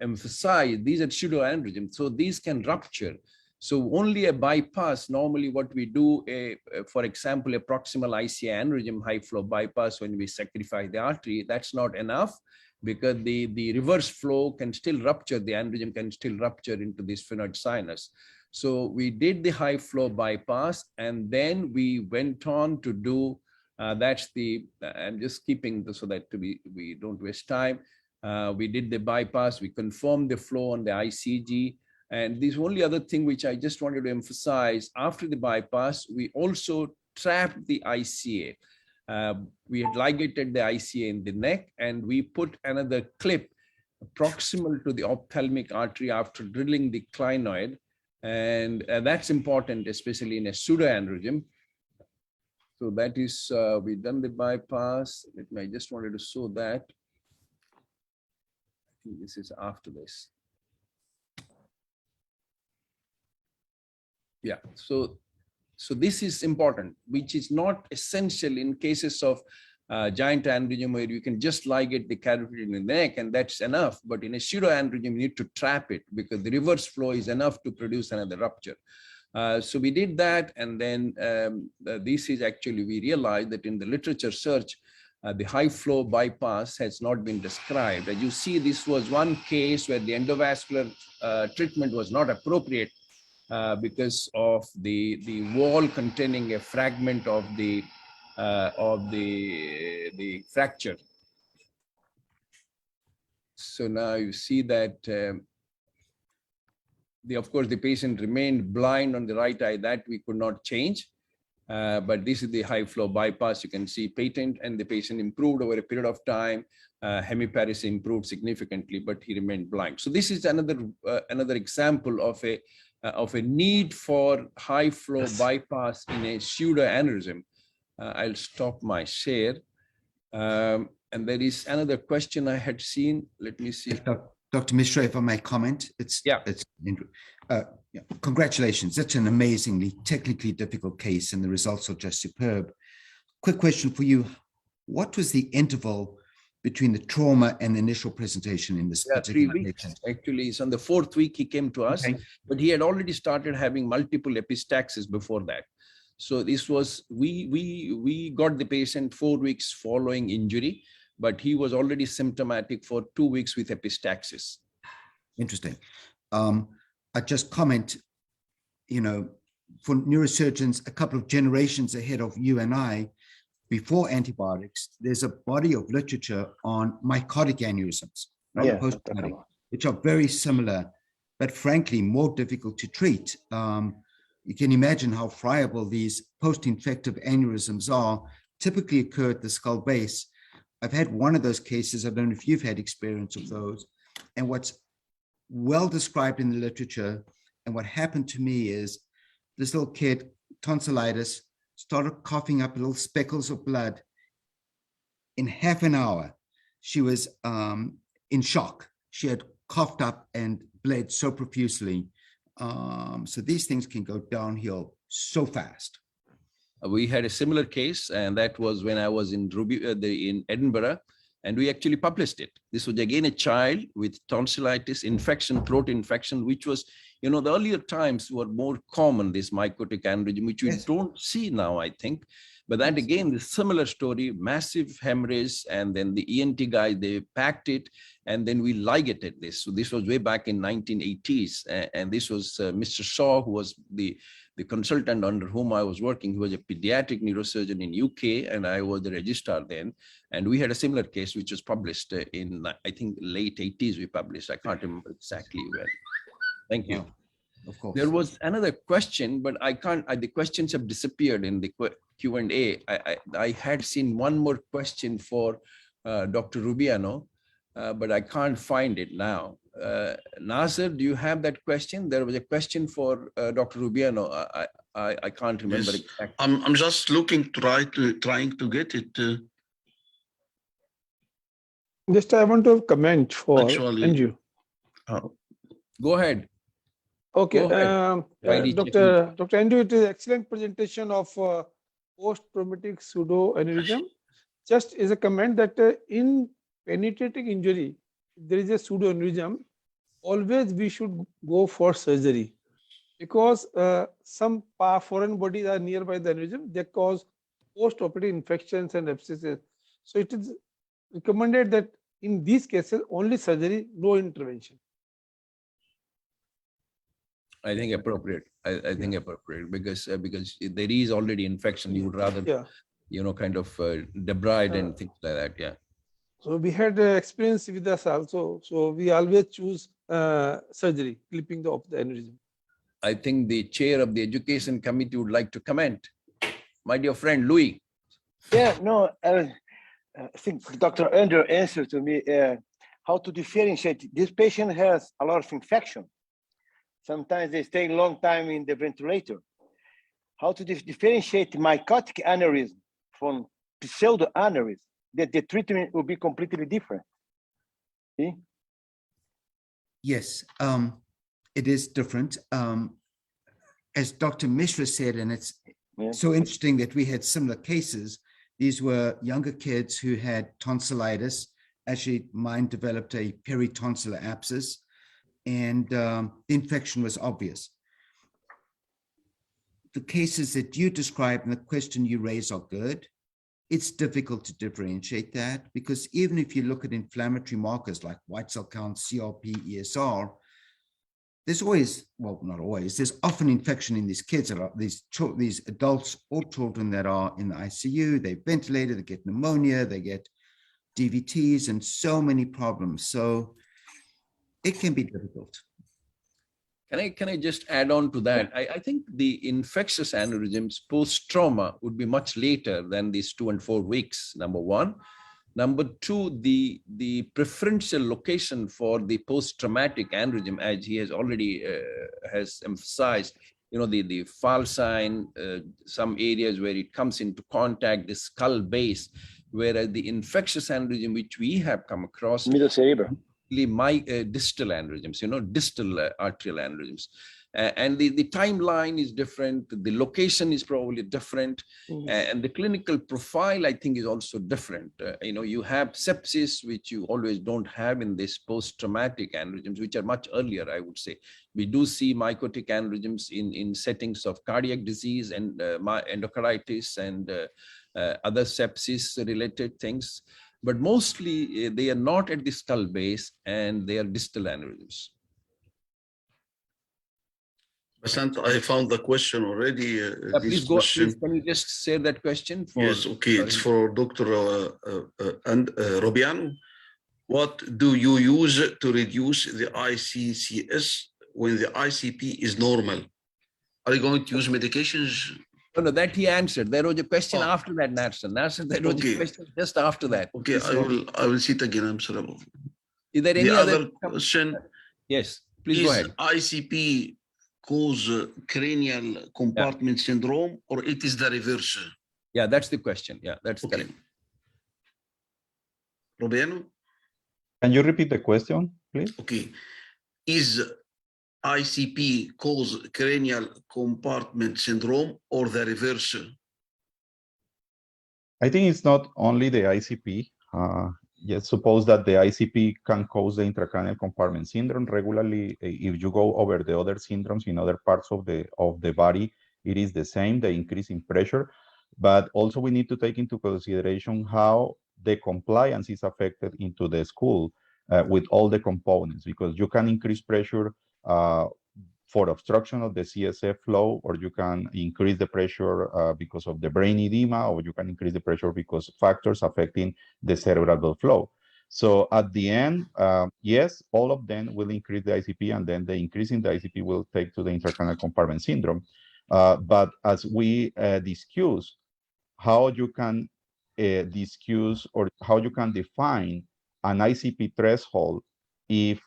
emphasized, these are pseudoaneurysms. So these can rupture. So only a bypass, normally what we do, for example, a proximal ICI aneurysm high flow bypass, when we sacrifice the artery, that's not enough, because the reverse flow can still rupture, the aneurysm can still rupture into this sphenoid sinus. So we did the high flow bypass, and then we went on to do, I'm just keeping this so that we don't waste time. We did the bypass, we confirmed the flow on the ICG. And this only other thing which I just wanted to emphasize, after the bypass, we also trapped the ICA. We had ligated the ICA in the neck, and we put another clip proximal to the ophthalmic artery after drilling the clinoid. And that's important, especially in a pseudoaneurysm. So that is, we've done the bypass. I just wanted to show that. I think this is after this. Yeah, so this is important, which is not essential in cases of giant aneurysm where you can just ligate the cavity in the neck and that's enough. But in a pseudoaneurysm, you need to trap it because the reverse flow is enough to produce another rupture. So we did that, and then this is actually, we realized that in the literature search, the high flow bypass has not been described. As you see, this was one case where the endovascular treatment was not appropriate because of the wall containing a fragment of the fracture. So now you see that of course the patient remained blind on the right eye, that we could not change. But this is the high flow bypass. You can see patent, and the patient improved over a period of time. Hemiparesis improved significantly, but he remained blind. So this is another example of a need for high flow bypass in a pseudoaneurysm. I'll stop my share. And there is another question I had seen. Let me see. Dr. Mishra, if I may comment, congratulations. That's an amazingly technically difficult case, and the results are just superb. Quick question for you. What was the interval between the trauma and the initial presentation in this particular 3 weeks. patient? Actually, it's on the 4th week he came to us, but he had already started having multiple epistaxis before that. So this was, we got the patient 4 weeks following injury, but he was already symptomatic for 2 weeks with epistaxis. Interesting. I just comment, for neurosurgeons, a couple of generations ahead of you and I, before antibiotics, there's a body of literature on mycotic aneurysms, which are very similar, but frankly, more difficult to treat. You can imagine how friable these post-infective aneurysms are, typically occur at the skull base. I've had one of those cases. I don't know if you've had experience of those. And what's well described in the literature, and what happened to me is this little kid, tonsillitis, started coughing up little speckles of blood. In half an hour, she was in shock. She had coughed up and bled so profusely. So these things can go downhill so fast. We had a similar case, and that was when I was in Edinburgh, and we actually published it. This was again a child with tonsillitis infection, throat infection, which was, the earlier times were more common, this mycotic aneurysm, which we don't see now, I think. But that again, the similar story, massive hemorrhage, and then the ENT guy, they packed it, and then we ligated this. So this was way back in 1980s, and this was Mr. Shaw, who was the consultant under whom I was working. He was a pediatric neurosurgeon in UK, and I was the registrar then. And we had a similar case, which was published in, I think, late 80s we published. I can't remember exactly when. Thank you. Of course. There was another question, but I can't, the questions have disappeared in the Q&A. I had seen one more question for Dr. Rubiano, but I can't find it now. Nasser, do you have that question? There was a question for Dr. Rubiano. I can't remember exactly. I'm just looking, trying to get it. Just I want to comment for Andrew. Go ahead. Okay, Go ahead. Dr. Andrew, it is an excellent presentation of post-traumatic pseudoaneurysm. Just as a comment that in penetrating injury, if there is a pseudoaneurysm, always we should go for surgery. because some foreign bodies are nearby the aneurysm, they cause post-operative infections and abscesses. So it is recommended that in these cases, only surgery, no intervention. I think appropriate. I think appropriate because there is already infection. You would rather, kind of debride and things like that. Yeah. So we had experience with us also. So we always choose surgery, clipping of the aneurysm. I think the chair of the education committee would like to comment. My dear friend, Louis. Yeah, no, I think Dr. Andrew answered to me how to differentiate. This patient has a lot of infection. Sometimes they stay a long time in the ventilator. How to differentiate mycotic aneurysm from pseudo aneurysm, that the treatment will be completely different. See? Yes, it is different. As Dr. Mishra said, and it's so interesting that we had similar cases. These were younger kids who had tonsillitis. Actually, mine developed a peritonsillar abscess, and the infection was obvious. The cases that you describe and the question you raise are good. It's difficult to differentiate that because even if you look at inflammatory markers like white cell count, CRP, ESR, there's always, well, not always, there's often infection in these kids, that are, these adults or children that are in the ICU, they're ventilated, they get pneumonia, they get DVTs and so many problems. So it can be difficult. Can I just add on to that? I think the infectious aneurysms post-trauma would be much later than these 2 and 4 weeks, number one. Number two, the preferential location for the post-traumatic aneurysm, as he has already has emphasized, the falcine, some areas where it comes into contact, the skull base, whereas the infectious aneurysm, which we have come across, middle cerebral. Distal aneurysms, distal arterial aneurysms. And the timeline is different. The location is probably different. And the clinical profile, I think, is also different. You have sepsis, which you always don't have in this post-traumatic aneurysms, which are much earlier, I would say. We do see mycotic aneurysms in settings of cardiac disease and endocarditis and other sepsis-related things. But mostly they are not at the skull base and they are distal aneurysms. Basant, I found the question already. Please go. Please, can you just say that question? Yes, okay. It's for Dr. Robiano. What do you use to reduce the ICCS when the ICP is normal? Are you going to use medications? No, that he answered. There was a question after that, Nasser, there was a question just after that. Okay, I will see it again. I'm sorry. Is there any other question? Yes, please go ahead. ICP cause cranial compartment syndrome, or it is the reverse? Yeah, that's the question. Yeah, that's correct. Robiano? Can you repeat the question, please? Okay. Is ICP cause cranial compartment syndrome or the reverse? I think it's not only the ICP. Yes, suppose that the ICP can cause the intracranial compartment syndrome regularly. If you go over the other syndromes in other parts of the body, it is the same, the increase in pressure. But also we need to take into consideration how the compliance is affected into the school with all the components, because you can increase pressure for obstruction of the CSF flow, or you can increase the pressure because of the brain edema, or you can increase the pressure because factors affecting the cerebral blood flow. So at the end, yes, all of them will increase the ICP, and then the increase in the ICP will take to the intracranial compartment syndrome. But as we discuss how you can discuss or how you can define an ICP threshold if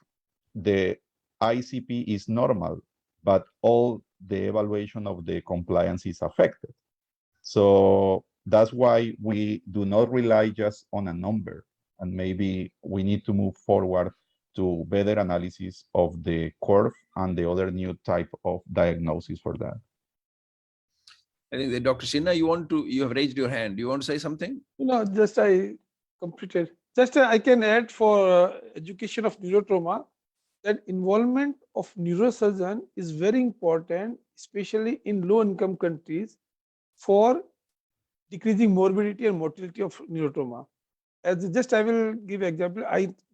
the ICP is normal, but all the evaluation of the compliance is affected. So that's why we do not rely just on a number, and maybe we need to move forward to better analysis of the curve and the other new type of diagnosis for that. I think that Dr. Sinha, you have raised your hand. Do you want to say something? No, just I completed. Just I can add for education of neurotrauma. that involvement of neurosurgeon is very important, especially in low-income countries, for decreasing morbidity and mortality of neurotrauma. As just I will give example.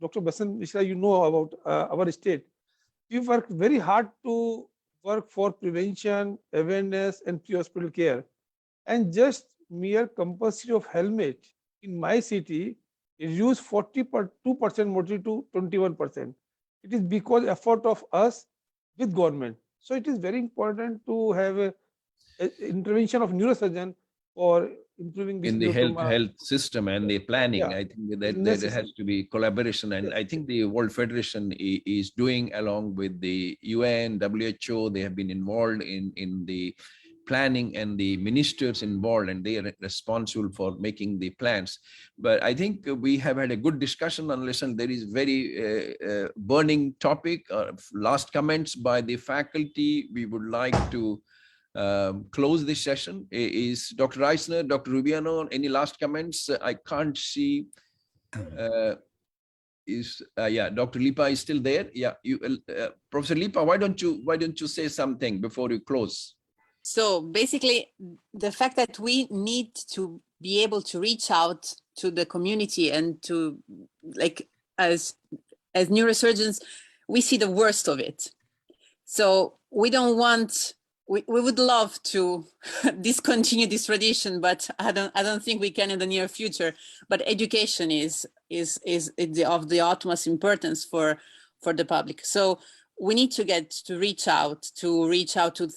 Dr. Basant Mishra, you know about our state. We work very hard to work for prevention, awareness, and pre-hospital care. And just mere compulsory of helmet in my city reduced 42% mortality to 21%. It is because effort of us with government. So it is very important to have a intervention of neurosurgeon for improving this in the health neurotrauma. system and the planning. Yeah, I think that there necessary. has to be collaboration, and I think the World Federation is doing, along with the UN, WHO. They have been involved in the planning, and the ministers involved, and they are responsible for making the plans. But I think we have had a good discussion. Unless there is very burning topic, last comments by the faculty, we would like to close this session. Is Dr. Reisner, Dr. Rubiano, any last comments? I can't see. Yeah, Dr. Lipa is still there. Yeah, Professor Lipa, why don't you say something before you close? So basically, the fact that we need to be able to reach out to the community and to, like, as neurosurgeons, we see the worst of it. So we don't want. We would love to discontinue this tradition, but I don't think we can in the near future. But education is of the utmost importance for the public. So we need to reach out to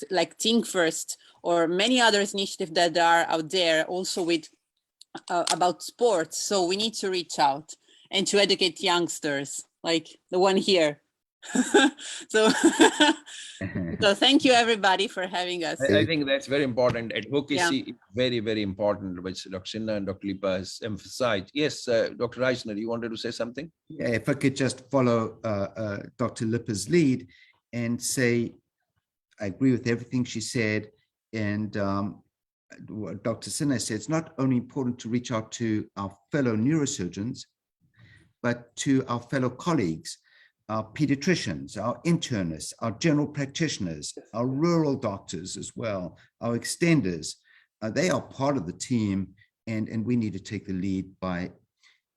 like Think First or many other initiatives that are out there also with about sports. So we need to reach out and to educate youngsters like the one here. So thank you everybody for having us. I think that's very important. Advocacy is very, very important, which Dr. Sinha and Dr. Lipa has emphasized. Yes, Dr. Reisner, you wanted to say something? Yeah, if I could just follow Dr. Lipa's lead and say, I agree with everything she said. And what Dr. Sinha said, it's not only important to reach out to our fellow neurosurgeons, but to our fellow colleagues, our pediatricians, our internists, our general practitioners, our rural doctors as well, our extenders. They are part of the team, and we need to take the lead by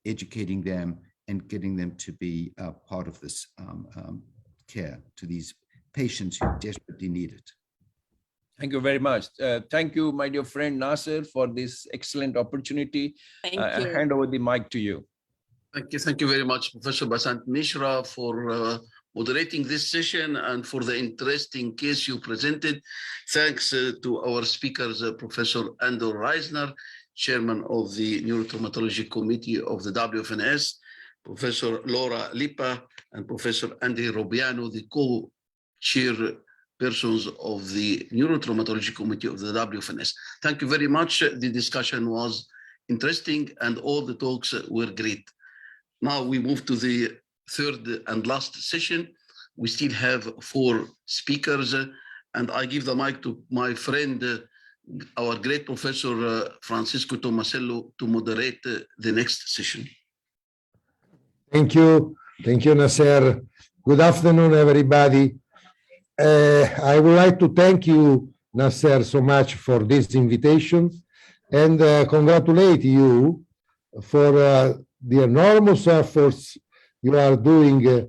educating them and getting them to be part of this care to these patients who desperately need it. Thank you very much. Thank you, my dear friend Nasser, for this excellent opportunity. Thank you. I hand over the mic to you. Thank you very much, Professor Basant Mishra, for moderating this session and for the interesting case you presented. Thanks to our speakers, Professor El-Ghandour Reisner, Chairman of the Neurotraumatology Committee of the WFNS, Professor Laura Lipa, and Professor Andy Robiano, the co-chairpersons of the Neurotraumatology Committee of the WFNS. Thank you very much. The discussion was interesting and all the talks were great. Now we move to the third and last session. We still have 4 speakers, and I give the mic to my friend, our great Professor Francisco Tomasello, to moderate the next session. Thank you, Nasser. Good afternoon, everybody. I would like to thank you, Nasser, so much for this invitation, and congratulate you for the enormous efforts you are doing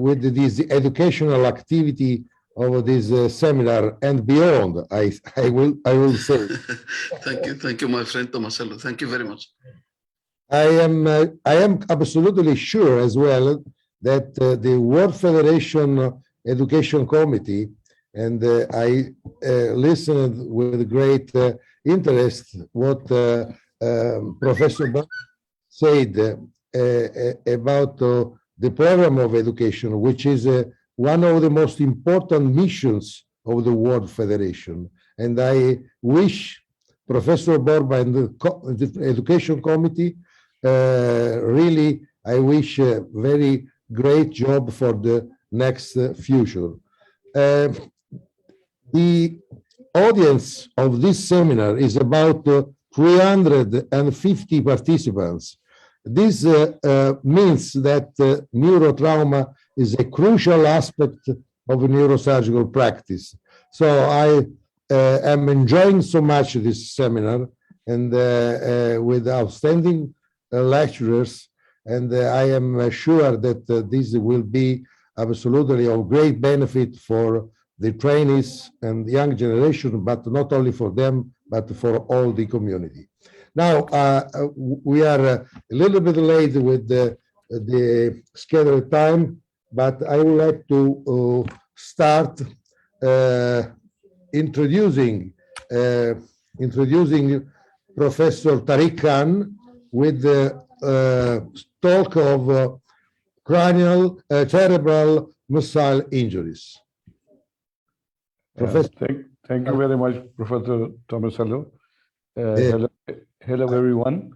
with this educational activity of this seminar and beyond. I will say. Thank you, my friend Tomasello. Thank you very much. I am absolutely sure as well that the World Federation Education Committee, and I listened with great interest what Professor said about the program of education, which is one of the most important missions of the World Federation. And I wish Professor Borba and the Education Committee, really, I wish a very great job for the next future. The audience of this seminar is about 350 participants. This means that neurotrauma is a crucial aspect of neurosurgical practice. So I am enjoying so much this seminar, and with outstanding lecturers, and I am sure that this will be absolutely of great benefit for the trainees and the young generation, but not only for them, but for all the community. Now, we are a little bit late with the scheduled time, but I would like to start introducing Professor Tariq Khan with the talk of cranial cerebral muscle injuries. Professor. Thank you very much, Professor Tomasello. Hello, everyone.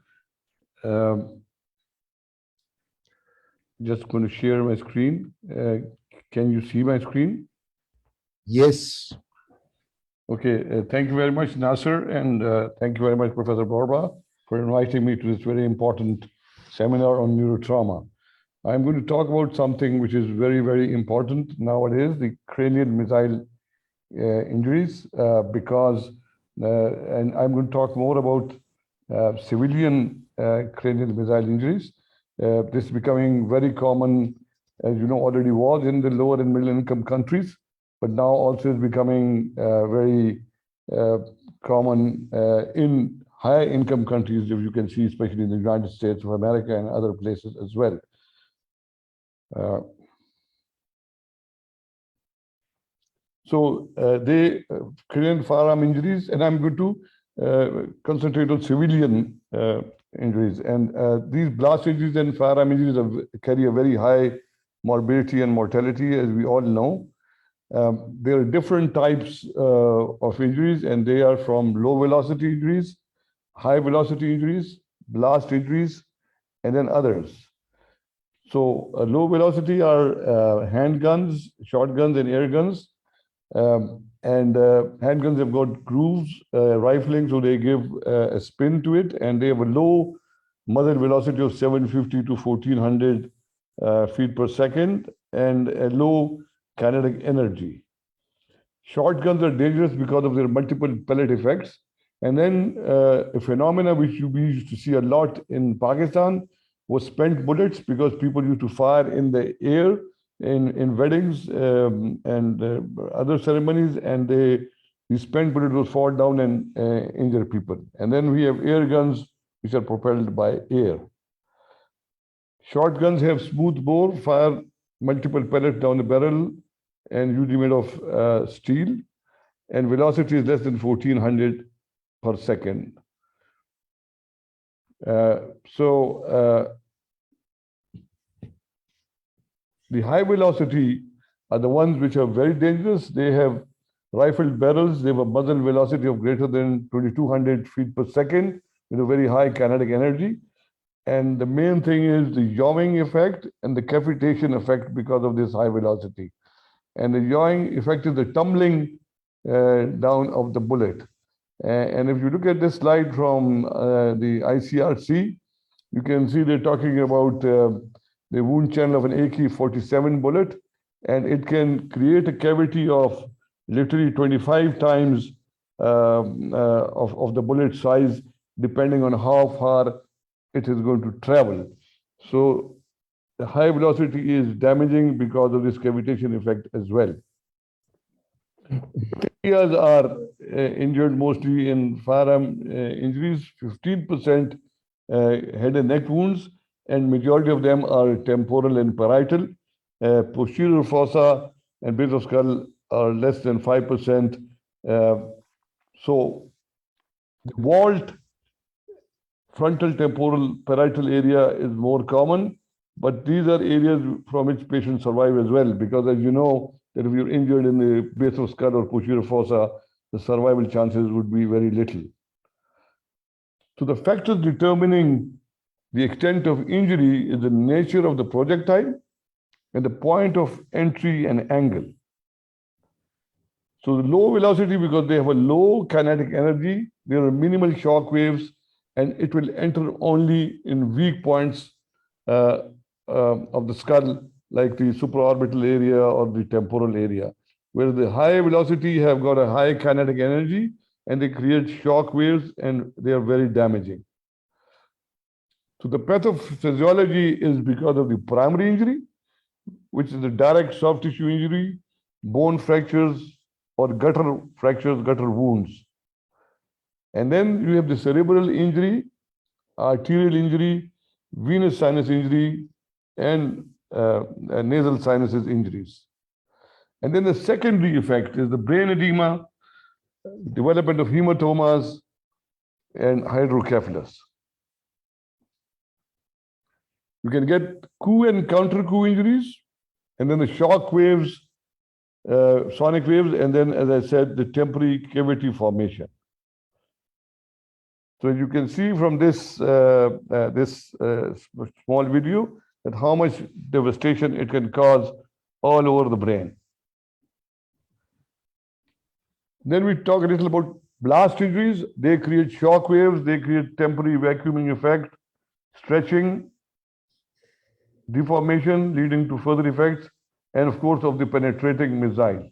Just going to share my screen. Can you see my screen? Yes. Okay. Thank you very much, Nasser, and thank you very much, Professor Borba, for inviting me to this very important seminar on neurotrauma. I'm going to talk about something which is very, very important nowadays, the cranial missile injuries, because, and I'm going to talk more about civilian cranial missile injuries. This is becoming very common, as you know, already was in the lower and middle income countries, but now also is becoming very common in high income countries, if you can see, especially in the United States of America and other places as well. So cranial firearm injuries, and I'm going to concentrate on civilian injuries. And these blast injuries and firearm injuries carry a very high morbidity and mortality, as we all know. There are different types of injuries, and they are from low velocity injuries, high velocity injuries, blast injuries, and then others. So low velocity are handguns, shotguns, and air guns. Handguns have got grooves, rifling, so they give a spin to it, and they have a low muzzle velocity of 750 to 1400 feet per second, and a low kinetic energy. Shotguns are dangerous because of their multiple pellet effects. And then a phenomena which we used to see a lot in Pakistan was spent bullets, because people used to fire in the air in weddings and other ceremonies, and these spent bullets will fall down and injure people. And then we have air guns, which are propelled by air. Shotguns have smooth bore, fire multiple pellets down the barrel, and usually made of steel, and velocity is less than 1400 per second. The high velocity are the ones which are very dangerous. They have rifled barrels. They have a muzzle velocity of greater than 2200 feet per second with a very high kinetic energy. And the main thing is the yawing effect and the cavitation effect because of this high velocity. And the yawing effect is the tumbling down of the bullet. And if you look at this slide from the ICRC, you can see they're talking about the wound channel of an AK-47 bullet, and it can create a cavity of literally 25 times of the bullet size, depending on how far it is going to travel. So the high velocity is damaging because of this cavitation effect as well. Areas are injured mostly in firearm injuries, 15% head and neck wounds, and majority of them are temporal and parietal. Posterior fossa and base of skull are less than 5%. So the vault, frontal, temporal, parietal area is more common, but these are areas from which patients survive as well, because as you know, that if you're injured in the base of skull or posterior fossa, the survival chances would be very little. So the factors determining the extent of injury is the nature of the projectile and the point of entry and angle. So the low velocity, because they have a low kinetic energy, there are minimal shock waves, and it will enter only in weak points of the skull, like the supraorbital area or the temporal area, where the high velocity have got a high kinetic energy and they create shock waves and they are very damaging. So the pathophysiology is because of the primary injury, which is the direct soft tissue injury, bone fractures, or gutter fractures, gutter wounds. And then you have the cerebral injury, arterial injury, venous sinus injury, and nasal sinuses injuries. And then the secondary effect is the brain edema, development of hematomas, and hydrocephalus. You can get coup and counter coup injuries, and then the shock waves, sonic waves, and then, as I said, the temporary cavity formation. So you can see from this small video that how much devastation it can cause all over the brain. Then we talk a little about blast injuries. They create shock waves, they create temporary vacuuming effect, stretching, deformation leading to further effects, and of course of the penetrating missile.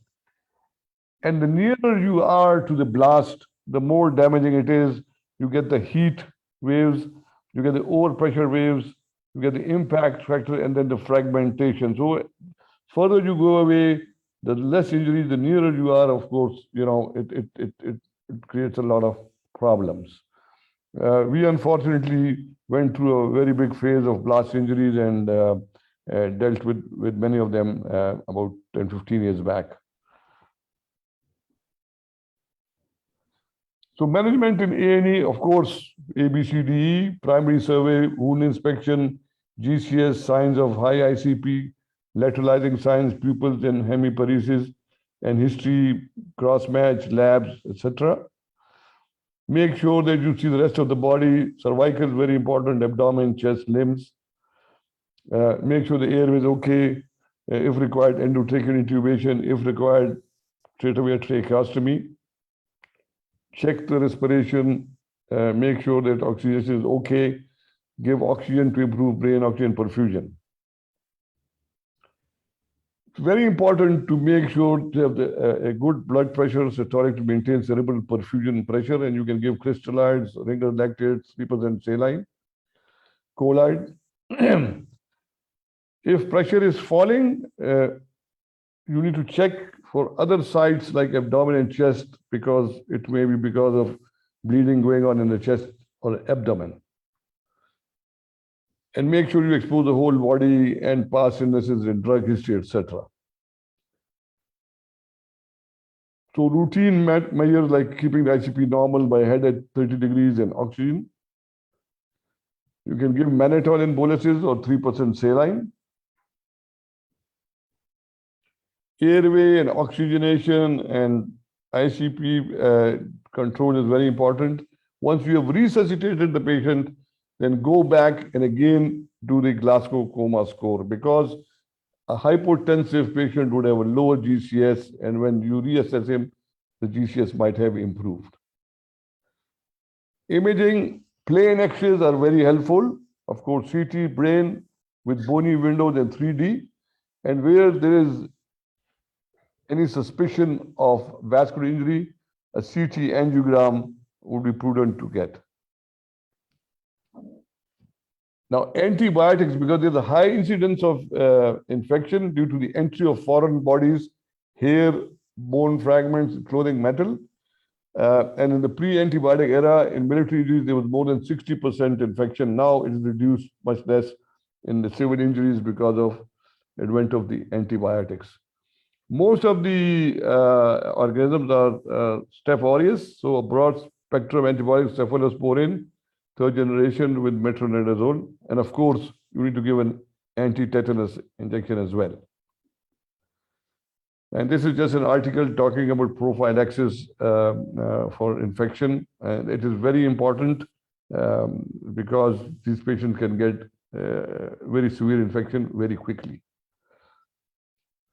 And the nearer you are to the blast, the more damaging it is. You get the heat waves, you get the overpressure waves, you get the impact factor, and then the fragmentation. So further you go away, the less injuries, the nearer you are, of course, you know, it creates a lot of problems. We unfortunately went through a very big phase of blast injuries and dealt with many of them about 10, 15 years back. So management in A&E, of course, ABCDE, primary survey, wound inspection, GCS, signs of high ICP, lateralizing signs, pupils and hemiparesis, and history, cross-match, labs, etc. Make sure that you see the rest of the body. Cervical is very important, abdomen, chest, limbs. Make sure the airway is okay. If required, endotracheal intubation. If required, straight away tracheostomy. Check the respiration. Make sure that oxygenation is okay. Give oxygen to improve brain oxygen perfusion. It's very important to make sure to have a good blood pressure systolic to maintain cerebral perfusion pressure, and you can give crystalloids, ringer lactates, 3% saline, colloid. If pressure is falling, you need to check for other sites like abdomen and chest, because it may be because of bleeding going on in the chest or abdomen. And make sure you expose the whole body and past illnesses and drug history, etc. So routine measures like keeping the ICP normal by head at 30 degrees and oxygen. You can give mannitol in boluses or 3% saline. Airway and oxygenation and ICP control is very important. Once you have resuscitated the patient, then go back and again do the Glasgow coma score, because a hypotensive patient would have a lower GCS, and when you reassess him, the GCS might have improved. Imaging, plain X-rays are very helpful. Of course, CT, brain with bony windows and 3D, and where there is any suspicion of vascular injury, a CT angiogram would be prudent to get. Now, antibiotics, because there's a high incidence of infection due to the entry of foreign bodies, hair, bone fragments, clothing, metal. And in the pre-antibiotic era, in military injuries, there was more than 60% infection. Now it is reduced much less in the civil injuries because of advent of the antibiotics. Most of the organisms are Staph aureus, so a broad spectrum of antibiotics, cephalosporin, third generation with metronidazole, and of course, you need to give an anti-tetanus injection as well. And this is just an article talking about prophylaxis for infection, and it is very important because these patients can get very severe infection very quickly.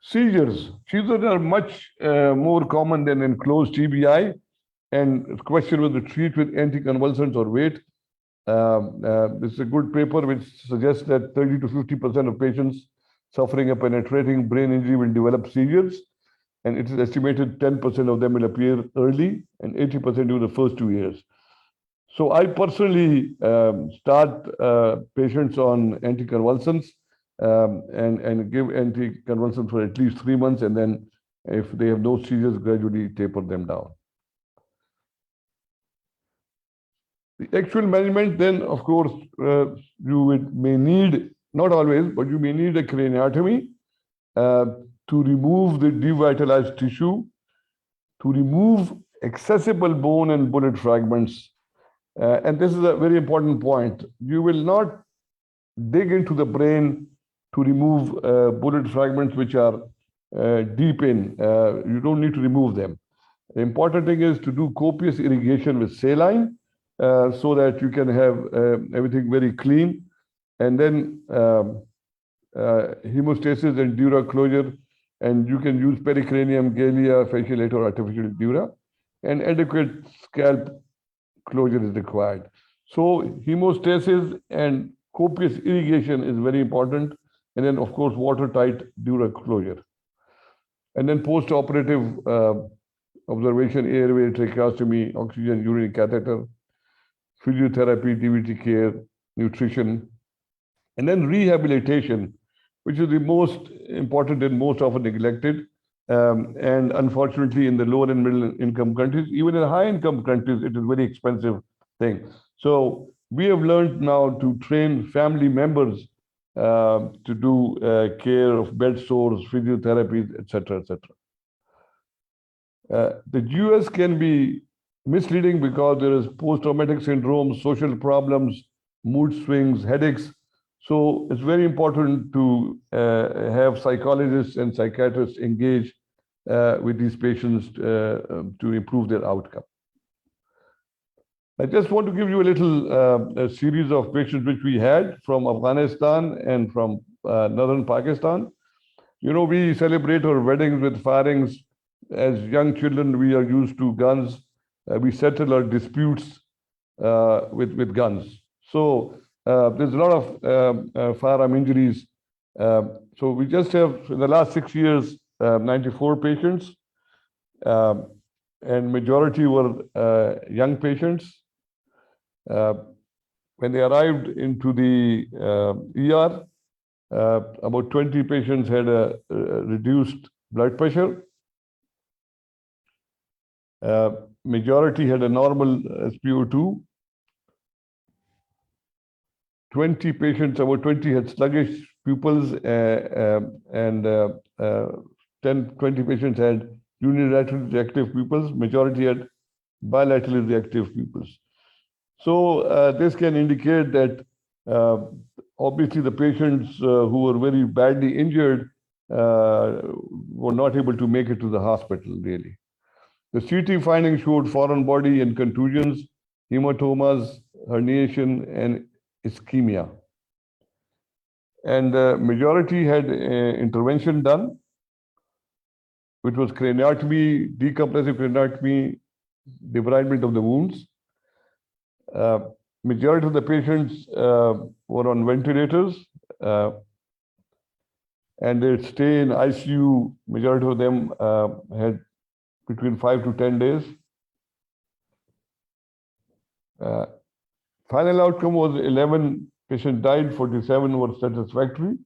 Seizures. Seizures are much more common than in closed TBI, and the question was to treat with anticonvulsants or wait. This is a good paper which suggests that 30 to 50% of patients suffering a penetrating brain injury will develop seizures, and it is estimated 10% of them will appear early and 80% during the first 2 years. So I personally start patients on anticonvulsants and give anticonvulsants for at least 3 months, and then if they have no seizures, gradually taper them down. The actual management, then, of course, may need, not always, but you may need a craniotomy to remove the devitalized tissue, to remove accessible bone and bullet fragments. And this is a very important point. You will not dig into the brain to remove bullet fragments which are deep in. You don't need to remove them. The important thing is to do copious irrigation with saline so that you can have everything very clean. And then hemostasis and dura closure, and you can use pericranium, galea, fasciolator, or artificial dura, and adequate scalp closure is required. So hemostasis and copious irrigation is very important. And then, of course, watertight dura closure. And then post-operative observation, airway, tracheostomy, oxygen, urinary catheter, physiotherapy, DVT care, nutrition, and then rehabilitation, which is the most important and most often neglected. And unfortunately, in the lower and middle income countries, even in high income countries, it is a very expensive thing. So we have learned now to train family members to do care of bed sores, physiotherapies, etc., etc. The US can be misleading because there is post-traumatic syndrome, social problems, mood swings, headaches. So it's very important to have psychologists and psychiatrists engage with these patients to improve their outcome. I just want to give you a little a series of patients which we had from Afghanistan and from northern Pakistan. You know, we celebrate our weddings with firings. As young children, we are used to guns. We settle our disputes with guns. So there's a lot of firearm injuries. So we just have, in the last 6 years, 94 patients, and majority were young patients. When they arrived into the ER, about 20 patients had a reduced blood pressure. Majority had a normal SpO2. 20 patients, about 20 had sluggish pupils, and 20 patients had unilaterally reactive pupils. Majority had bilaterally reactive pupils. So this can indicate that obviously the patients who were very badly injured were not able to make it to the hospital, really. The CT findings showed foreign body and contusions, hematomas, herniation, and ischemia. And the majority had intervention done, which was craniotomy, decompressive craniotomy, debridement of the wounds. Majority of the patients were on ventilators, and they stay in ICU. Majority of them had between 5 to 10 days. Final outcome was 11 patients died, 47 were satisfactory,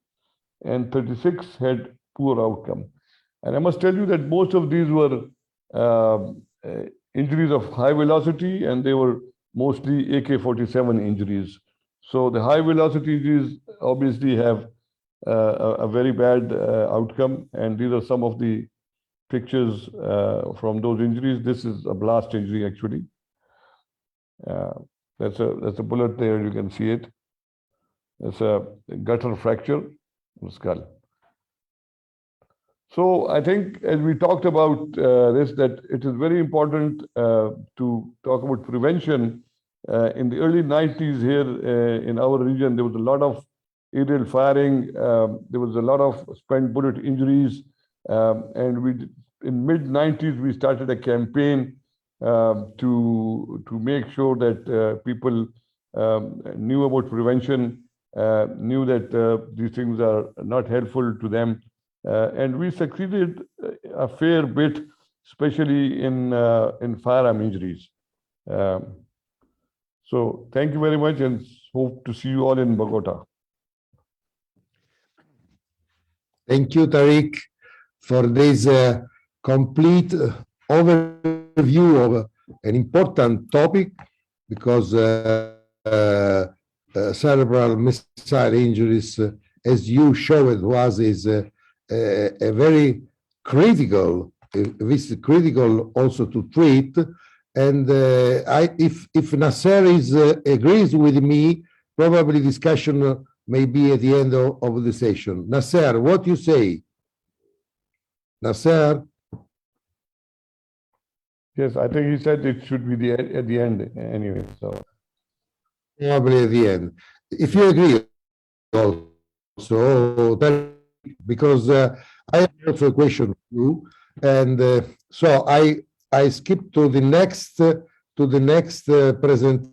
and 36 had poor outcome. And I must tell you that most of these were injuries of high velocity, and they were mostly AK-47 injuries. So the high velocity injuries obviously have a very bad outcome, and these are some of the pictures from those injuries. This is a blast injury, actually. That's a bullet there, you can see it. It's a gutter fracture of the skull. So I think, as we talked about this, that it is very important to talk about prevention. In the early 90s here in our region, there was a lot of aerial firing. There was a lot of spent bullet injuries. And in mid-90s, we started a campaign to make sure that people knew about prevention, knew that these things are not helpful to them. And we succeeded a fair bit, especially in firearm injuries. So thank you very much and hope to see you all in Bogota. Thank you, Tariq, for this complete overview of an important topic, because cerebral missile injuries, as you showed us, is a very critical, it's critical also to treat. And if Nasser agrees with me, probably discussion may be at the end of the session. Nasser, what you say? Nasser? Yes, I think he said it should be at the end anyway. So Probably at the end. If you agree also, because I have also a question for you. And so I skip to the next presentation.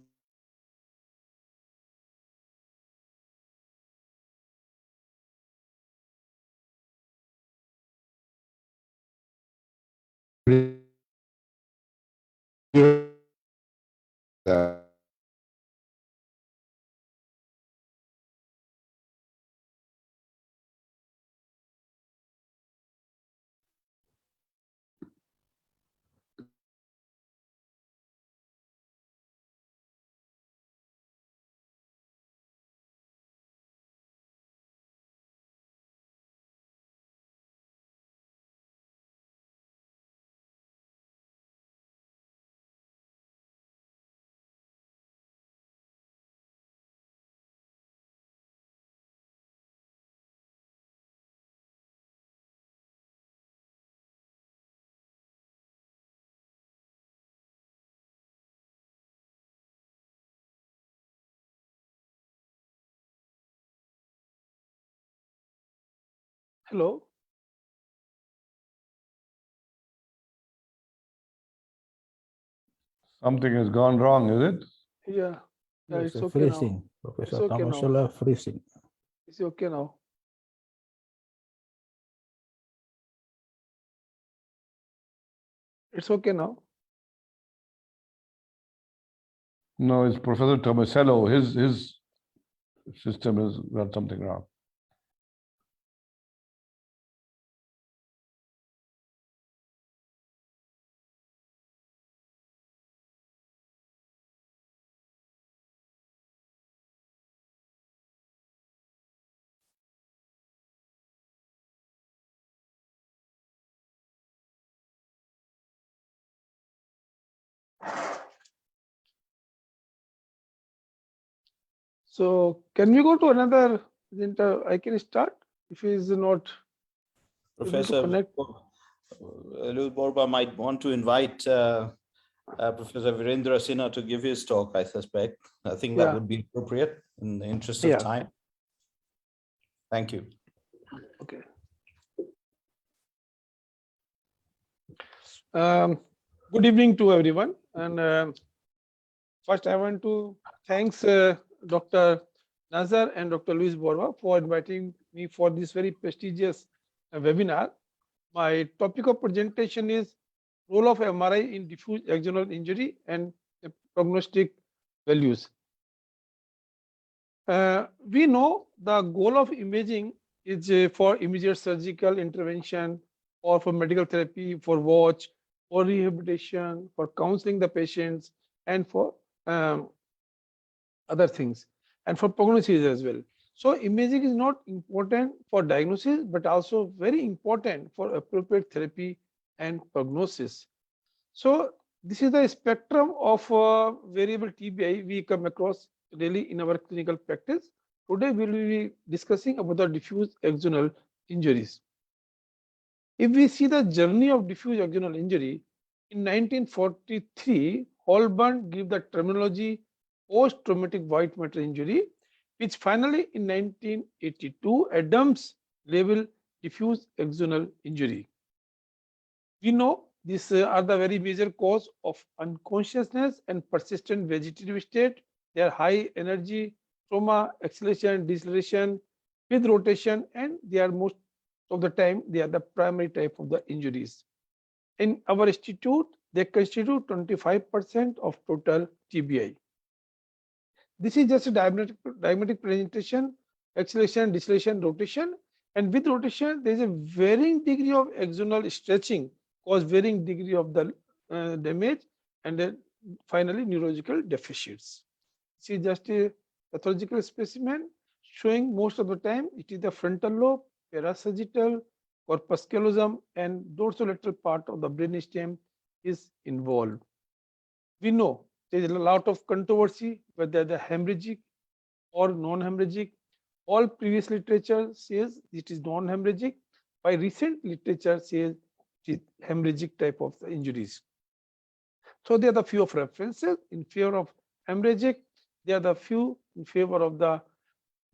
Hello. something has gone wrong, is it? Yeah. Yeah, Yes, it's okay now. freezing. Professor It's okay now. Kamashala freezing. It's okay now. It's okay now. No, it's Professor Tomasello. His system has got something wrong. So can we go to another presenter? I can start if he is not able to Professor connect. Louis Borba might want to invite Professor Virendra Sinha to give his talk, I suspect. I think that Yeah. would be appropriate in the interest of Yeah. time. Thank you. Okay. Good evening to everyone. And first, I want to thank Dr. Nazar and Dr. Luis Borba for inviting me for this very prestigious webinar. My topic of presentation is role of MRI in diffuse axonal injury and prognostic values. We know the goal of imaging is for immediate surgical intervention or for medical therapy, for watch, for rehabilitation, for counseling the patients, and for other things, and for prognosis as well. So imaging is not important for diagnosis, but also very important for appropriate therapy and prognosis. So this is the spectrum of variable TBI we come across daily in our clinical practice. Today we will be discussing about the diffuse axonal injuries. If we see the journey of diffuse axonal injury, in 1943, Holborn gave the terminology post-traumatic white matter injury, which finally in 1982 Adams labeled diffuse axonal injury. We know these are the very major cause of unconsciousness and persistent vegetative state They are high energy, trauma, acceleration, deceleration with rotation, and they are most of the time, they are the primary type of the injuries. In our institute, they constitute 25% of total TBI. This is just a diametric presentation, acceleration, deceleration, rotation. And with rotation, there is a varying degree of axonal stretching, cause varying degree of the damage, and then finally neurological deficits. This is just a pathological specimen showing most of the time it is the frontal lobe, parasagittal, corpus callosum, and dorsolateral part of the brainstem is involved. We know there is a lot of controversy whether the hemorrhagic or non-hemorrhagic. All previous literature says it is non-hemorrhagic. By recent literature says it is hemorrhagic type of the injuries. So there are the few of references in favor of hemorrhagic. There are the few in favor of the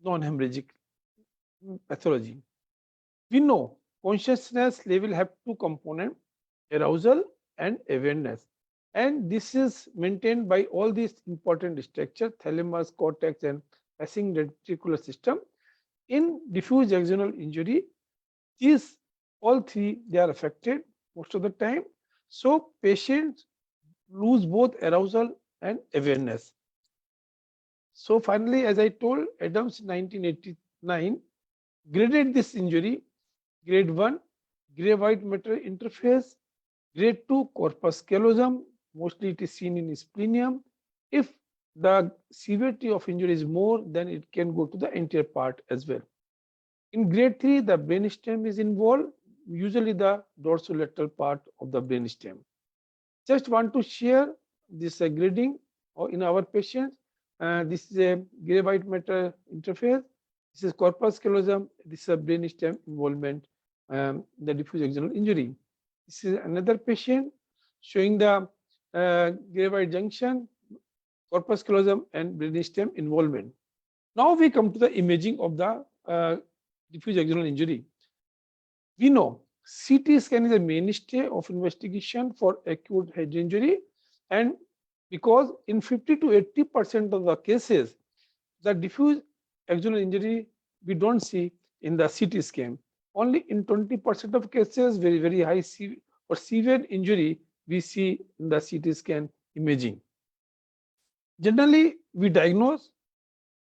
non-hemorrhagic pathology. We know consciousness level have two components, arousal and awareness. And this is maintained by all these important structures, thalamus, cortex, and passing reticular system. In diffuse axonal injury, these all three, they are affected most of the time. So patients lose both arousal and awareness. So finally, as I told, Adams 1989 graded this injury, grade 1, gray white matter interface, grade 2, corpus callosum, mostly it is seen in splenium. If the severity of injury is more, then it can go to the anterior part as well. In grade 3, the brainstem is involved, usually the dorsolateral part of the brainstem. Just want to share this grading in our patients. This is a gray white matter interface. This is corpus callosum. This is a brainstem involvement, the diffuse axonal injury. This is another patient showing the gray white junction, corpus callosum, and brainstem involvement. Now we come to the imaging of the diffuse axonal injury. We know CT scan is a mainstay of investigation for acute head injury, and because in 50 to 80% of the cases, the diffuse axonal injury we don't see in the CT scan. Only in 20% of cases, very high or severe injury we see in the CT scan imaging. Generally, we diagnose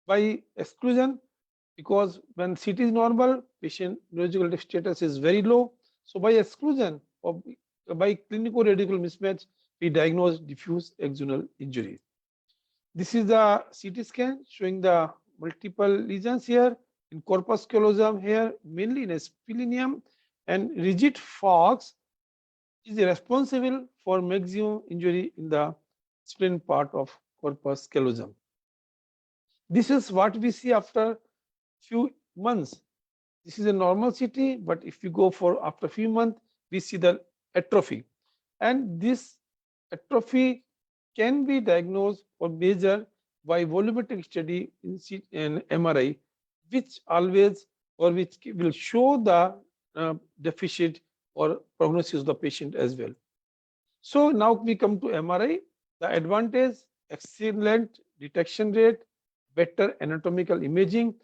by exclusion because when CT is normal, patient neurological status is very low. So by exclusion or by clinico-radical mismatch, we diagnose diffuse axonal injury. This is the CT scan showing the multiple lesions here in corpus callosum here, mainly in a splenium, and rigid forks is responsible for maximum injury in the spleen part of corpus callosum. This is what we see after few months. This is a normal CT, but if you go for after a few months, we see the atrophy. And this atrophy can be diagnosed or measured by volumetric study in MRI, which always or which will show the deficit or prognosis of the patient as well. So now we come to MRI. The advantage, excellent detection rate, better anatomical imaging,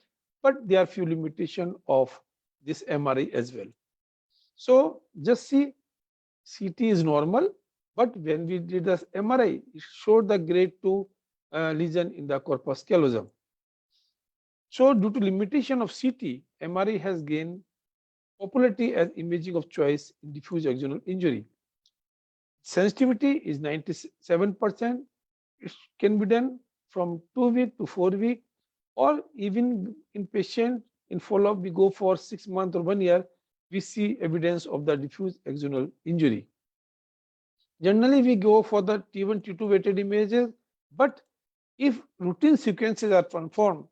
but there are few limitations of this MRI as well. So just see, CT is normal, but when we did the MRI, it showed the grade 2 lesion in the corpus callosum. So due to limitation of CT, MRI has gained popularity as imaging of choice in diffuse axonal injury. Sensitivity is 97%. It can be done from 2 weeks to 4 weeks, or even in patient in follow-up, we go for 6 months or 1 year, we see evidence of the diffuse axonal injury. Generally, we go for the T1, T2 weighted images, but if routine sequences are performed,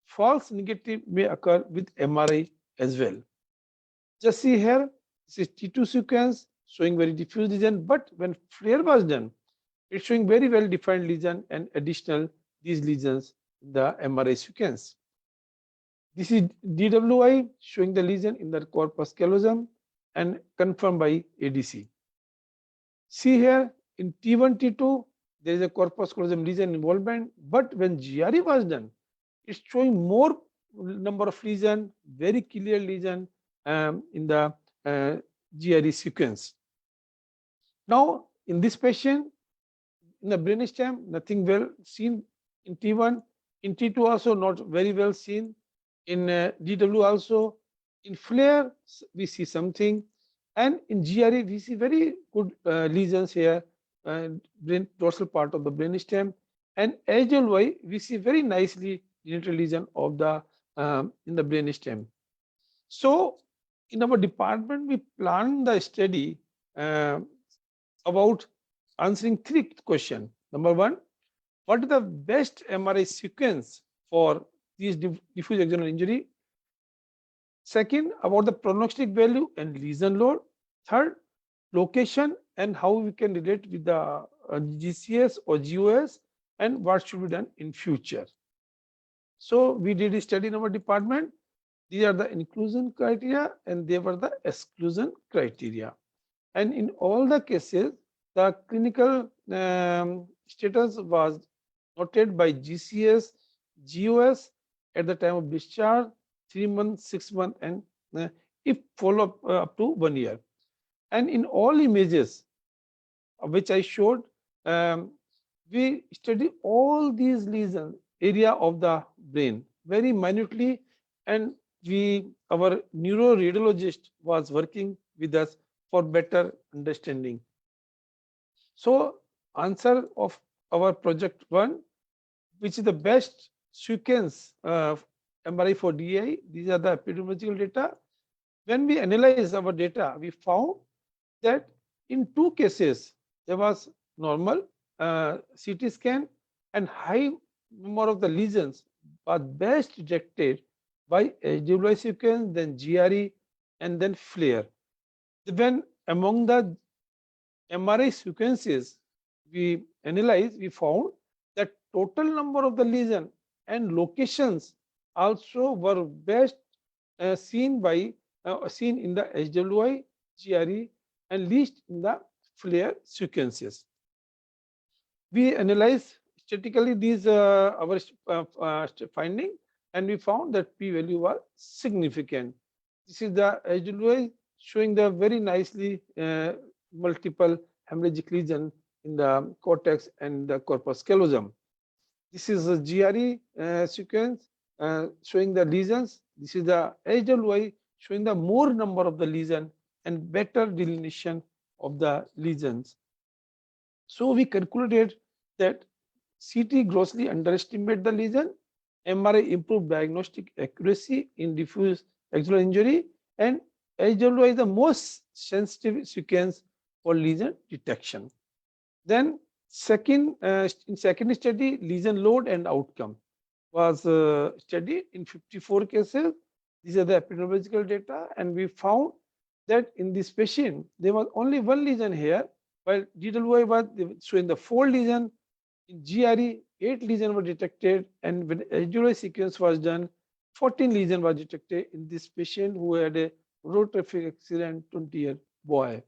false negative may occur with MRI as well. Just see here, this is T2 sequence showing very diffuse lesion, but when FLAIR was done, it's showing very well defined lesion and additional these lesions in the MRI sequence. This is DWI showing the lesion in the corpus callosum and confirmed by ADC. See here in T1, T2, there is a corpus callosum lesion involvement. But when GRE was done, it's showing more number of lesion, very clear lesion in the GRE sequence. Now, in this patient, in the brainstem, nothing well seen in T1, in T2 also not very well seen, in DW also, in FLAIR we see something, and in GRE we see very good lesions here, dorsal part of the brainstem, and HLY we see very nicely genital lesion of the in the brainstem. So in our department we planned the study about answering three questions. Number one, what is the best MRI sequence for these diffuse axonal injury? Second, about the prognostic value and lesion load. Third, location and how we can relate with the GCS or GOS, and what should be done in future. So we did a study in our department. These are the inclusion criteria and they were the exclusion criteria. And in all the cases, the clinical status was noted by GCS, GOS at the time of discharge, 3 months, 6 months, and if follow up to 1 year. And in all images which I showed, we study all these lesions area of the brain very minutely, and our neuroradiologist was working with us for better understanding. So answer of our project 1, which is the best sequence of MRI for DI, these are the epidemiological data. When we analyze our data, we found that in 2 cases there was normal CT scan, and high number of the lesions was best detected by HWI sequence, then GRE, and then FLAIR. When among the MRI sequences we analyzed, we found that total number of the lesion and locations also were best seen in the HWI, GRE, and least in the FLAIR sequences. We analyzed statistically these our finding, and we found that p-value was significant. This is the HWI showing the very nicely multiple hemorrhagic lesion in the cortex and the corpus callosum. This is a GRE sequence showing the lesions. This is the HWI showing the more number of the lesion and better delineation of the lesions. So we concluded that CT grossly underestimated the lesion, MRI improved diagnostic accuracy in diffuse axonal injury, and HWI is the most sensitive sequence for lesion detection. Then in second study, lesion load and outcome was studied in 54 cases. These are the epidemiological data, and we found that in this patient there was only 1 lesion here, while DWI was showing the 4 lesion. In GRE, 8 lesions were detected, and when HWI sequence was done, 14 lesions were detected in this patient who had a road traffic accident, 20-year boy.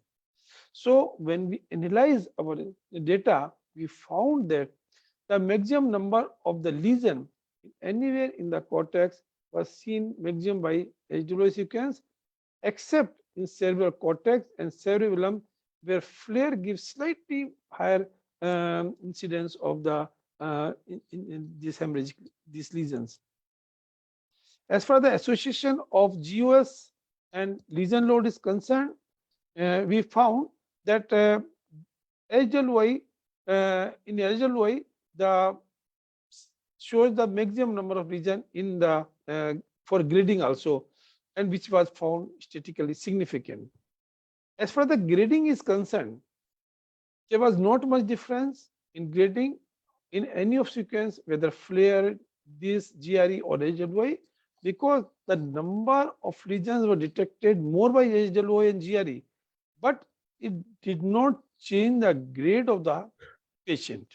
So when we analyze our data, we found that the maximum number of the lesion anywhere in the cortex was seen maximum by HWI sequence, except in cerebral cortex and cerebellum, where FLAIR gives slightly higher incidence of the in these hemorrhagic these lesions. As far as the association of GOS and lesion load is concerned, we found that HLY in HLY the shows the maximum number of lesion in the for grading also, and which was found statistically significant. As far as the grading is concerned, there was not much difference in grading in any of sequence, whether FLAIR, this GRE or HWI, because the number of lesions were detected more by HWI and GRE, but it did not change the grade of the patient.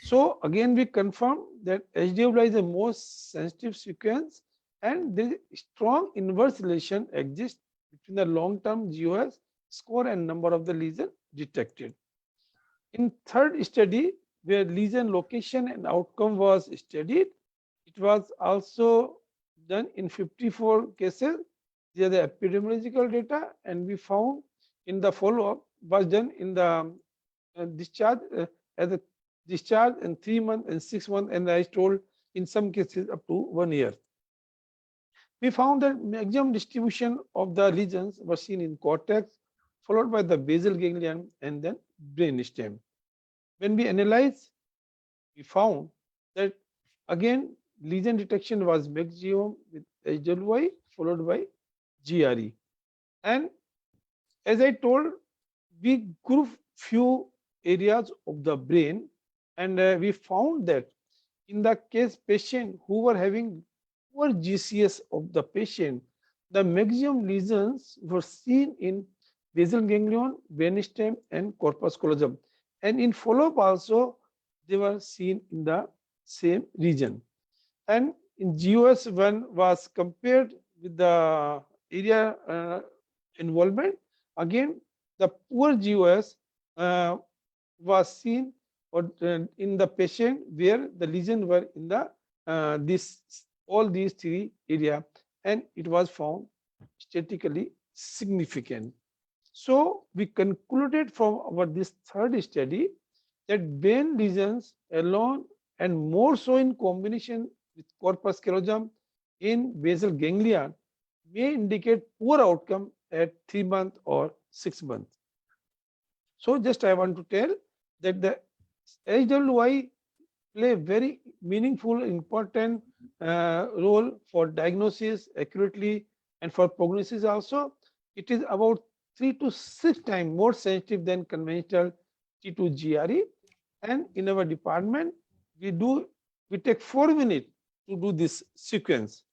So again, we confirm that HWI is the most sensitive sequence, and there is a strong inverse relation exists between the long-term GOS score and number of the lesions detected. In third study, where lesion location and outcome was studied, it was also done in 54 cases. These are the epidemiological data, and we found in the follow-up was done in the discharge as a discharge in 3 months and 6 months, and I told in some cases up to 1 year. We found that maximum distribution of the lesions were seen in cortex, followed by the basal ganglion and then brainstem. When we analyze, we found that again lesion detection was maximum with HWI followed by GRE. And as I told, we group few areas of the brain, and we found that in the case patient who were having poor GCS of the patient, the maximum lesions were seen in basal ganglion, brainstem, and corpus callosum. And in follow-up also, they were seen in the same region. And in GOS, when was compared with the area involvement, again, the poor GOS was seen in the patient where the lesions were in the all these 3 areas, and it was found statistically significant. So we concluded from our this third study that brain lesions alone and more so in combination with corpus callosum in basal ganglia may indicate poor outcome at 3 months or 6 months. So just I want to tell that the HWI play very meaningful, important role for diagnosis accurately and for prognosis also. It is about 3 to 6 times more sensitive than conventional T2 GRE. And in our department, we take 4 minutes to do this sequence.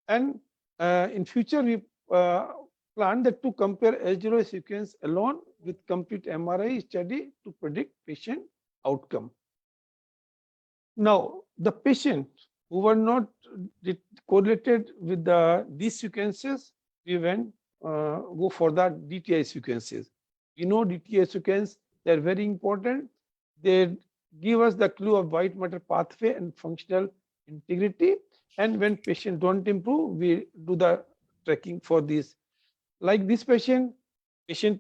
And in future, we plan that to compare HWI sequence alone with complete MRI study to predict patient outcome. Now, the patient who were not correlated with these sequences, we went go for the DTI sequences. You know, DTI sequence, they are very important. They give us the clue of white matter pathway and functional integrity. And when patients don't improve, we do the tracking for this. Like this patient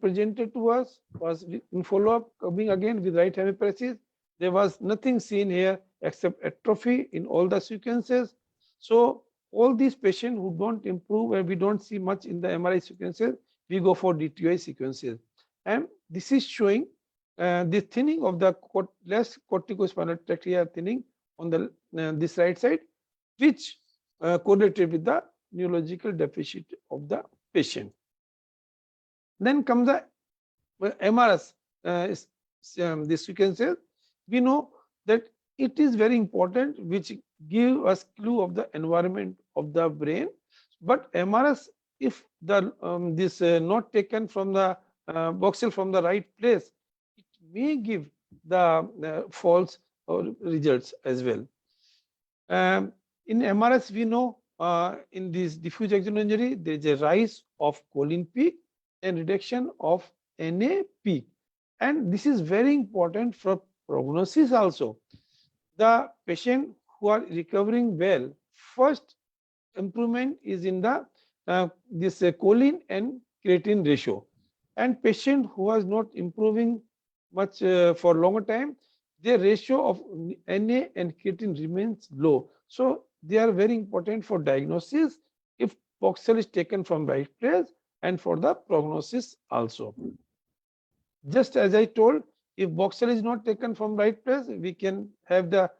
presented to us was in follow-up coming again with right hemiparesis. There was nothing seen here except atrophy in all the sequences. So all these patients who don't improve and we don't see much in the MRI sequences, we go for DTI sequences. And this is showing the thinning of the left corticospinal tract here, thinning on the this right side, which correlated with the neurological deficit of the patient. Then comes the MRS, the sequences. We know that it is very important, which give us clue of the environment of the brain. But MRS, if the this not taken from the voxel from the right place, it may give the false results as well. In MRS, we know in this diffuse axonal injury, there is a rise of choline peak and reduction of Na peak. And this is very important for prognosis also. The patient who are recovering well, first improvement is in the this choline and creatine ratio. And patient who was not improving much for longer time, their ratio of Na and creatine remains low. So they are very important for diagnosis if voxel is taken from right place and for the prognosis also. Just as I told, if voxel is not taken from right place, we can have the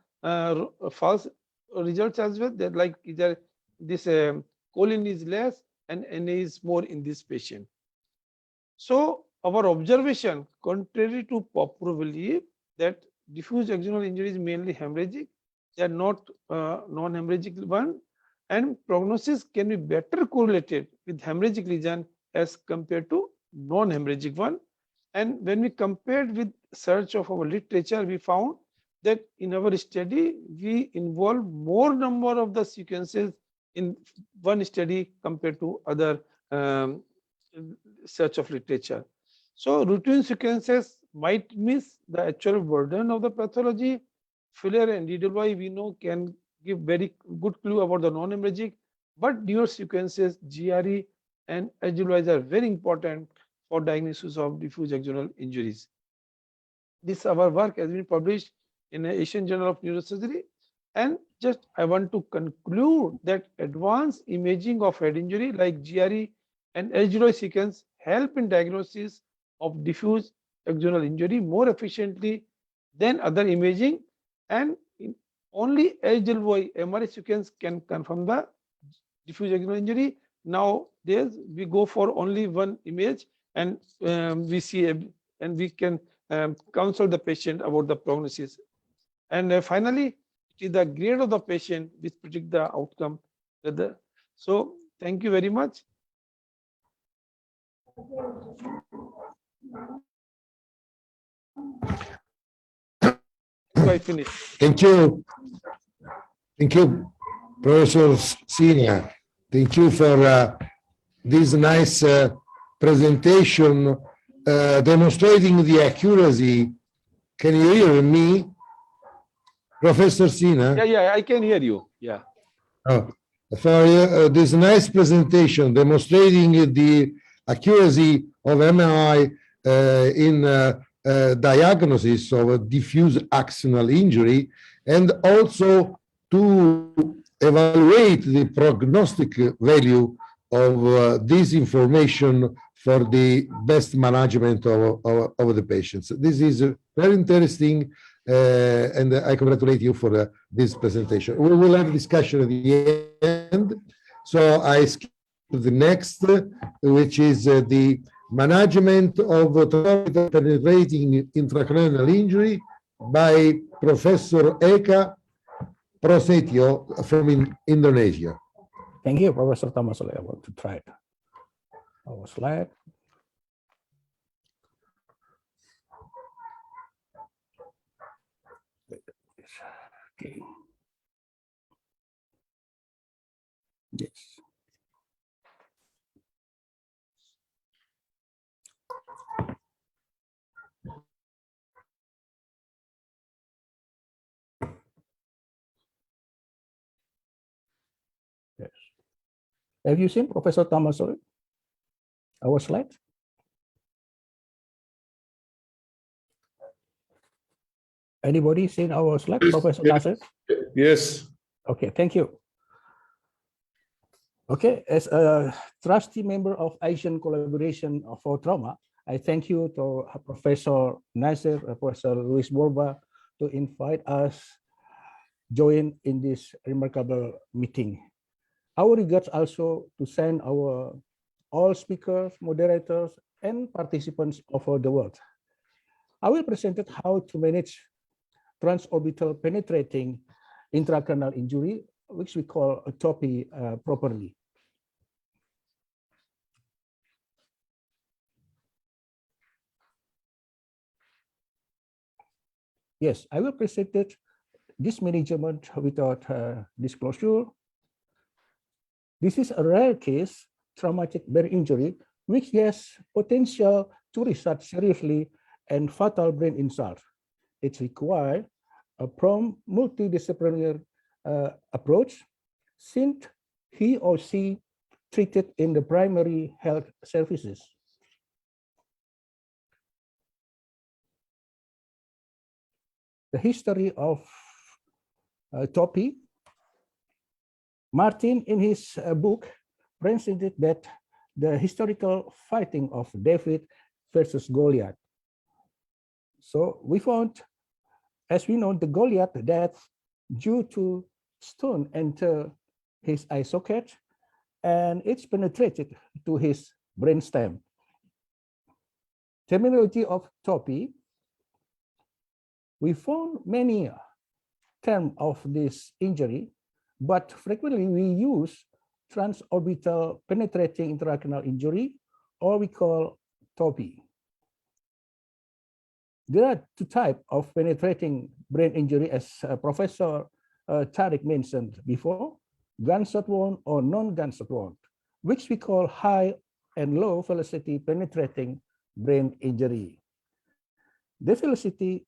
false results as well. That like either this choline is less and Na is more in this patient. So our observation, contrary to popular belief that diffuse axonal injury is mainly hemorrhagic, they are not non-hemorrhagic one, and prognosis can be better correlated with hemorrhagic lesion as compared to non-hemorrhagic one. And when we compared with search of our literature, we found that in our study, we involve more number of the sequences in one study compared to other search of literature. So routine sequences might miss the actual burden of the pathology. Failure and DWI we know can give very good clue about the non-hemorrhagic, but newer sequences, GRE and LGWIs are very important for diagnosis of diffuse axonal injuries. This our work has been published in the Asian Journal of Neurosurgery. And just I want to conclude that advanced imaging of head injury like GRE and LGWI sequence help in diagnosis of diffuse axonal injury more efficiently than other imaging, and only LGWI MRI sequence can confirm the diffuse axonal injury. Nowadays we go for only one image, and we see and we can counsel the patient about the prognosis. And finally, it is the grade of the patient which predict the outcome. So thank you very much. I finish. Thank you. Thank you, Professor Sina. Thank you for this nice presentation demonstrating the accuracy. Can you hear me, Professor Sina? Yeah, I can hear you. Yeah. Oh, for this nice presentation demonstrating the accuracy of MRI in diagnosis of a diffuse axonal injury, and also to evaluate the prognostic value of this information for the best management of the patients. This is very interesting, and I congratulate you for this presentation. We will have a discussion at the end. So I skip to the next, which is the management of penetrating intracranial injury by Professor Eka Prasetyo from Indonesia. Thank you, Professor Thomas. I want to try it. Our slide. Okay. Yes. Yes. Have you seen Professor Thomas? Our slide? Anybody seen our slide, Professor Nasser? Yes. Okay, thank you. Okay, as a trustee member of Asian Collaboration for Trauma, I thank you to Professor Nasser, Professor Luis Borba to invite us join in this remarkable meeting. Our regards also to send our all speakers, moderators, and participants over the world. I will present how to manage transorbital penetrating intracranial injury, which we call a TOPI properly. Yes, I will present this management without disclosure. This is a rare case, traumatic brain injury, which has potential to result seriously and fatal brain insult. It requires a prompt multidisciplinary approach, since he or she treated in the primary health services. The history of TOPI. Martin, in his book, presented that the historical fighting of David versus Goliath. So we found, as we know, the Goliath death due to stone enter his eye socket, and it's penetrated to his brainstem. Terminology of TOPI. We found many terms of this injury, but frequently we use transorbital penetrating intracranial injury, or we call TOPI. There are two types of penetrating brain injury, as Professor Tariq mentioned before: gunshot wound or non-gunshot wound, which we call high and low velocity penetrating brain injury. The velocity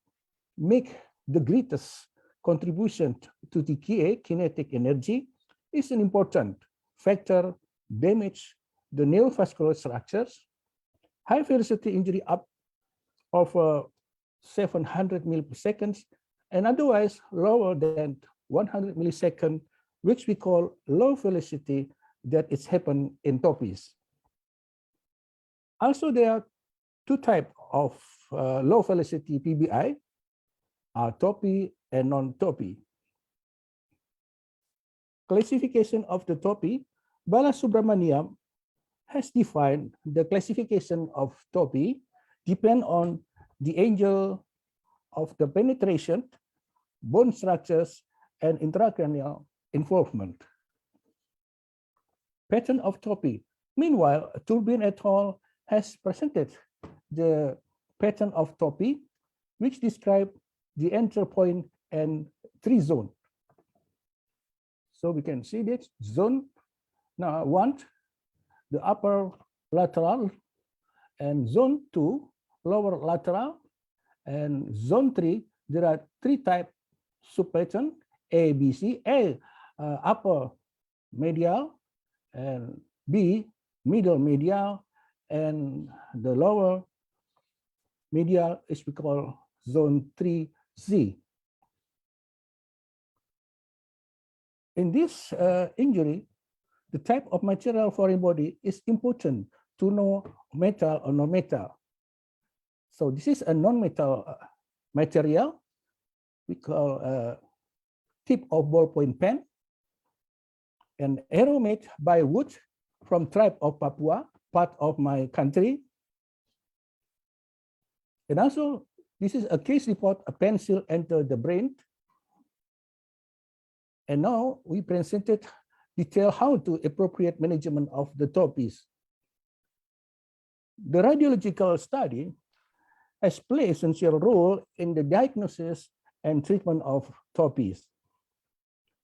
make the greatest contribution to the kinetic energy is an important factor damage the neurovascular structures. High velocity injury up of 700 milliseconds and otherwise lower than 100 milliseconds, which we call low velocity, that is happen in TOPIs. Also, there are two types of low velocity PBI, TOPI and non-TOPI. Classification of the TOPI, Balasubramaniam has defined the classification of TOPI depend on the angle of the penetration, bone structures, and intracranial involvement. Pattern of TOPI. Meanwhile, Turbin et al. Has presented the pattern of TOPI, which describe the entry point and 3 zones. So we can see this zone now 1, the upper lateral, and zone 2, lower lateral, and zone 3, there are 3 type subpattern, A, B, C. A, upper medial, and B, middle medial, and the lower medial is we call zone 3Z. In this injury, the type of material foreign body is important to know metal or non-metal. So this is a non-metal material we call tip of ballpoint pen, and arrow made by wood from tribe of Papua, part of my country. And also, this is a case report, a pencil entered the brain. And now we presented detail how to appropriate management of the TOPIs. The radiological study has played essential role in the diagnosis and treatment of TOPIs.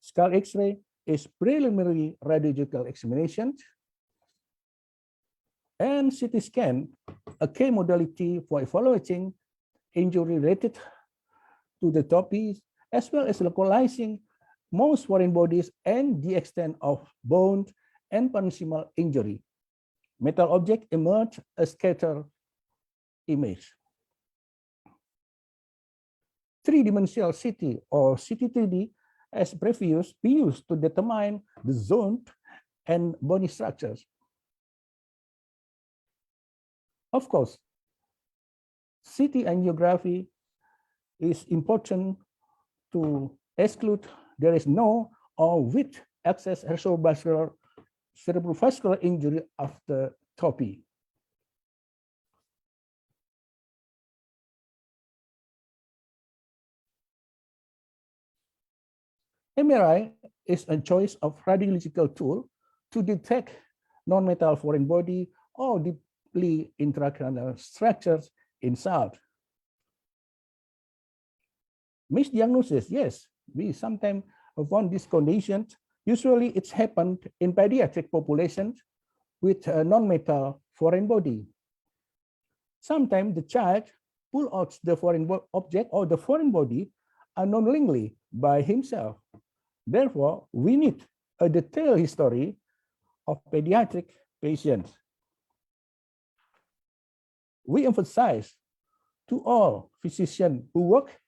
Skull X-ray is preliminary radiological examination, and CT scan, a key modality for evaluating injury related to the TOPIs, as well as localizing most foreign bodies and the extent of bone and parenchymal injury. Metal object emerge a scatter image. Three-dimensional CT or CT3D as previous be used to determine the zone and bony structures. Of course, CT angiography is important to exclude there is no or with excess cerebrovascular injury after TOPI. MRI is a choice of radiological tool to detect non-metal foreign body or deeply intracranial structures inside. Misdiagnosis, yes, we sometimes found this condition. Usually it's happened in pediatric populations with a non-metal foreign body. Sometimes the child pull out the foreign object or the foreign body unknowingly by himself. Therefore, we need a detailed history of pediatric patients. We emphasize to all physicians who work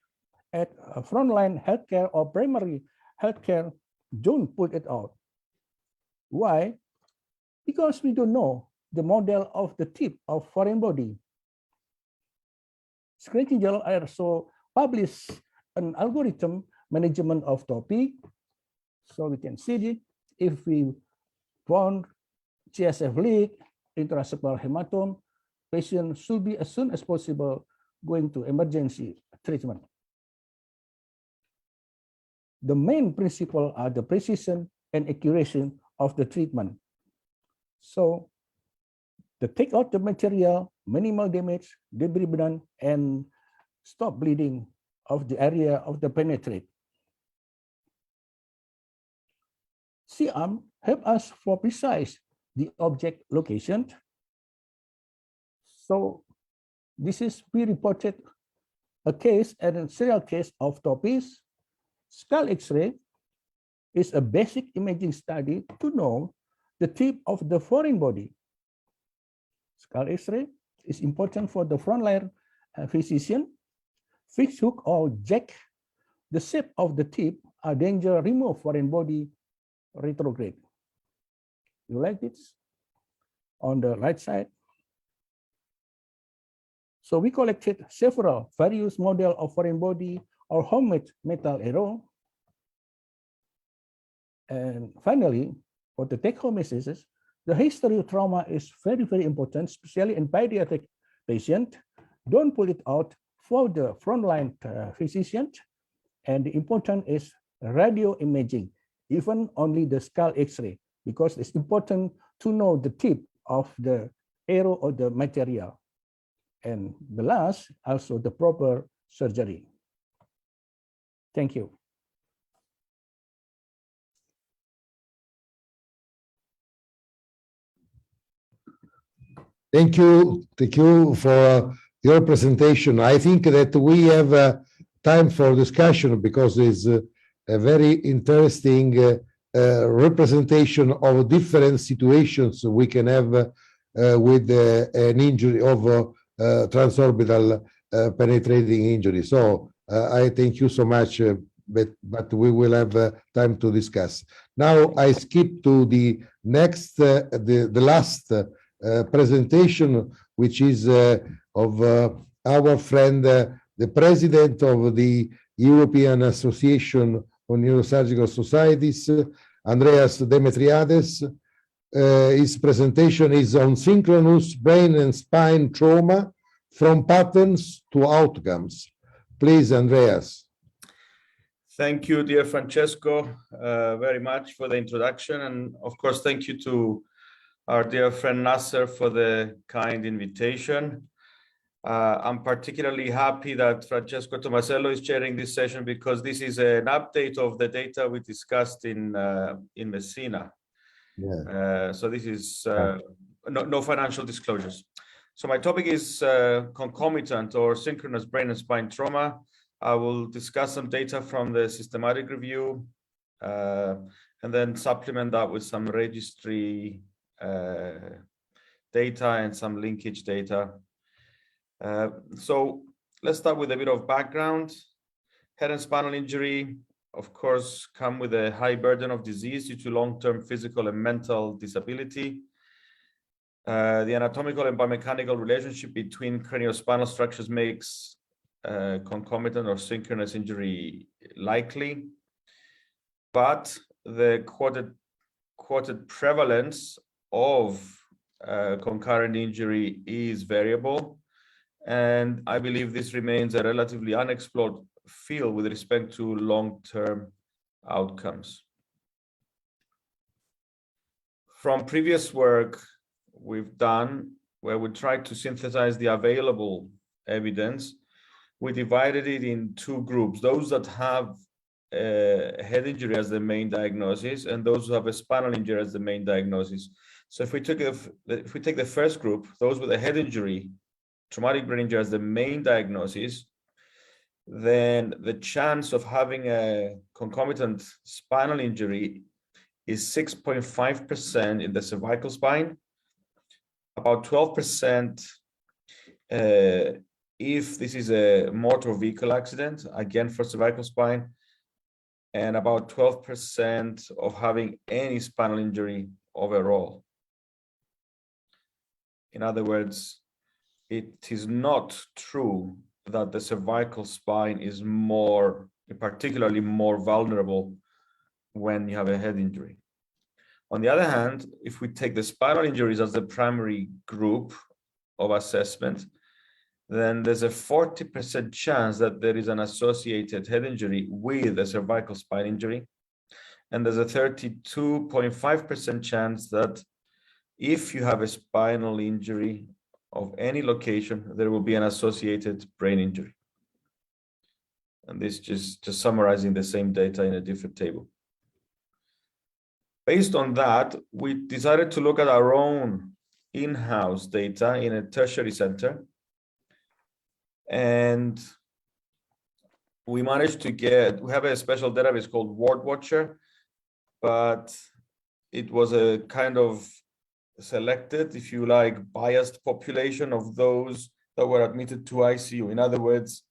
at frontline healthcare or primary healthcare, don't put it out. Why? Because we don't know the model of the tip of foreign body. Scratching Journal also published an algorithm management of TOPI. So we can see it. If we found CSF leak, intraseptal hematome, patient should be as soon as possible going to emergency treatment. The main principle are the precision and accuracy of the treatment. So to take out the material, minimal damage, debridement, and stop bleeding of the area of the penetrate. C-arm help us for precise the object location. So this is we reported a case and a serial case of TOPIS, skull X-ray is a basic imaging study to know the tip of the foreign body. Skull X-ray is important for the frontline physician. Fixed hook or jack, the shape of the tip are danger remove foreign body retrograde. You like this? On the right side. So we collected several various models of foreign body or homemade metal arrow. And finally, for the take-home messages, the history of trauma is very, very important, especially in pediatric patient. Don't pull it out for the frontline physician. And the important is radio imaging, even only the skull X-ray, because it's important to know the tip of the arrow or the material. And the last, also the proper surgery. Thank you. Thank you for your presentation. I think that we have time for discussion because it's a very interesting representation of different situations we can have with an injury of transorbital penetrating injury. So I thank you so much, but we will have time to discuss. Now I skip to the next, the last presentation, which is of our friend, the president of the European Association of Neurosurgical Societies, Andreas Demetriades. His presentation is on synchronous brain and spine trauma from patterns to outcomes. Please, Andreas. Thank you, dear Francesco, very much for the introduction. And of course, thank you to our dear friend Nasser for the kind invitation. I'm particularly happy that Francesco Tomasello is chairing this session because this is an update of the data we discussed in Messina. Yeah. So this is no financial disclosures. So my topic is concomitant or synchronous brain and spine trauma. I will discuss some data from the systematic review and then supplement that with some registry data and some linkage data. So let's start with a bit of background. Head and spinal injury, of course, come with a high burden of disease due to long-term physical and mental disability. The anatomical and biomechanical relationship between craniospinal structures makes concomitant or synchronous injury likely, but the quoted prevalence of concurrent injury is variable, and I believe this remains a relatively unexplored field with respect to long-term outcomes. From previous work we've done, where we tried to synthesize the available evidence, we divided it in two groups: those that have a head injury as the main diagnosis and those who have a spinal injury as the main diagnosis. So if we take the first group, those with a head injury, traumatic brain injury as the main diagnosis, then the chance of having a concomitant spinal injury is 6.5% in the cervical spine, about 12% if this is a motor vehicle accident, again for cervical spine, and about 12% of having any spinal injury overall. In other words, it is not true that the cervical spine is particularly more vulnerable when you have a head injury. On the other hand, if we take the spinal injuries as the primary group of assessment, then there's a 40% chance that there is an associated head injury with a cervical spine injury. And there's a 32.5% chance that if you have a spinal injury of any location, there will be an associated brain injury. And this just summarizing the same data in a different table. Based on that, we decided to look at our own in-house data in a tertiary center. And we managed to we have a special database called Ward Watcher, but it was a kind of selected, if you like, biased population of those that were admitted to ICU. In other words,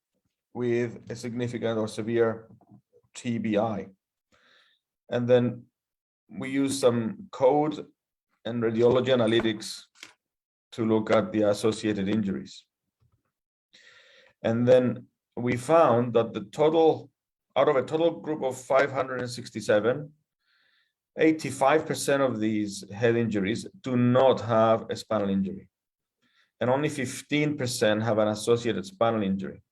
with a significant or severe TBI. And then we use some code and radiology analytics to look at the associated injuries. And then we found that the total, out of a total group of 567, 85% of these head injuries do not have a spinal injury, and only 15% have an associated spinal injury.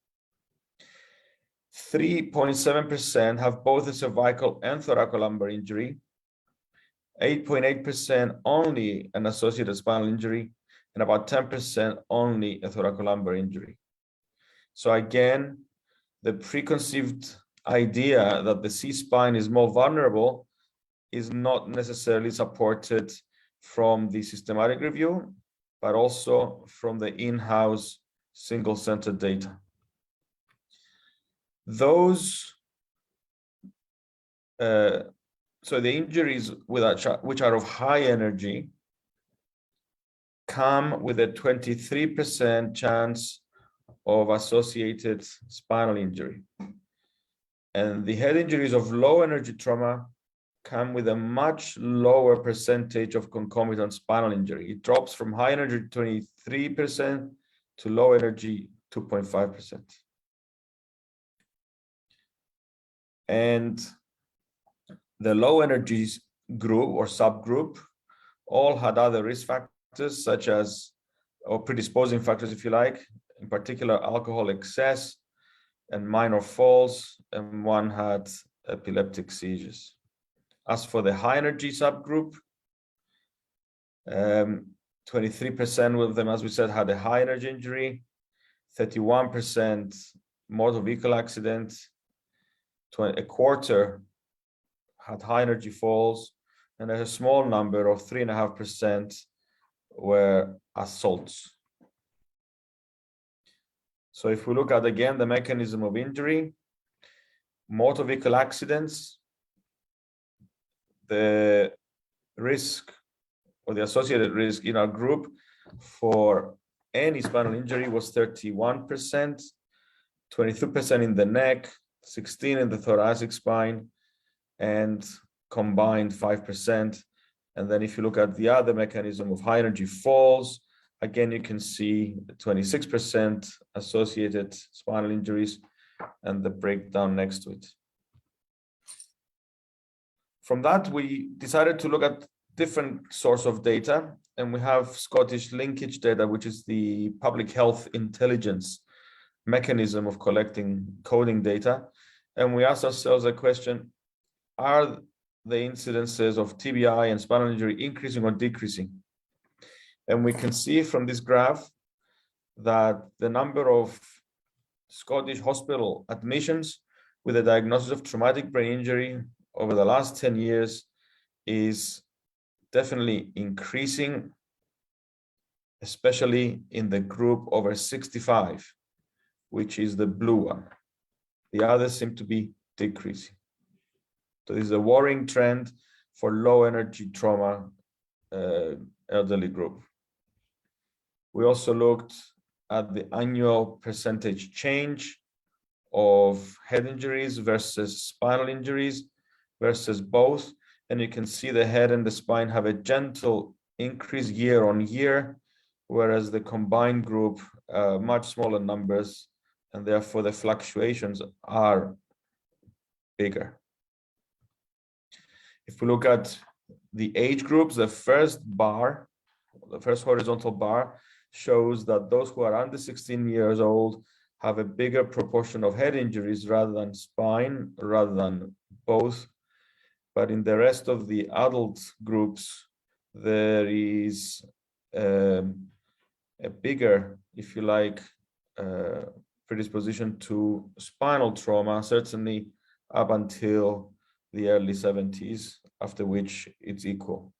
3.7% have both a cervical and thoracolumbar injury, 8.8% only an associated spinal injury, and about 10% only a thoracolumbar injury. So again, the preconceived idea that the C-spine is more vulnerable is not necessarily supported from the systematic review, but also from the in-house single-center data. Those, so the injuries which are of high energy come with a 23% chance of associated spinal injury. And the head injuries of low energy trauma come with a much lower percentage of concomitant spinal injury. It drops from high energy 23% to low energy 2.5%. And the low energies group or subgroup all had other risk factors such as, or predisposing factors if you like, in particular alcohol excess and minor falls, and one had epileptic seizures. As for the high energy subgroup, 23% of them, as we said, had a high energy injury, 31% motor vehicle accident, a quarter had high energy falls, and a small number of 3.5% were assaults. So if we look at again the mechanism of injury, motor vehicle accidents, the risk or the associated risk in our group for any spinal injury was 31%, 22% in the neck, 16% in the thoracic spine, and combined 5%. And then if you look at the other mechanism of high energy falls, again, you can see 26% associated spinal injuries and the breakdown next to it. From that, we decided to look at different source of data, and we have Scottish linkage data, which is the public health intelligence mechanism of collecting coding data. And we asked ourselves a question, are the incidences of TBI and spinal injury increasing or decreasing? And we can see from this graph that the number of Scottish hospital admissions with a diagnosis of traumatic brain injury over the last 10 years is definitely increasing, especially in the group over 65, which is the blue one. The others seem to be decreasing. So this is a worrying trend for low energy trauma elderly group. We also looked at the annual percentage change of head injuries versus spinal injuries versus both. And you can see the head and the spine have a gentle increase year on year, whereas the combined group, much smaller numbers, and therefore the fluctuations are bigger. If we look at the age groups, the first bar, the first horizontal bar, shows that those who are under 16 years old have a bigger proportion of head injuries rather than spine, rather than both. But in the rest of the adult groups, there is a bigger, if you like, predisposition to spinal trauma, certainly up until the early 70s, after which it's equal.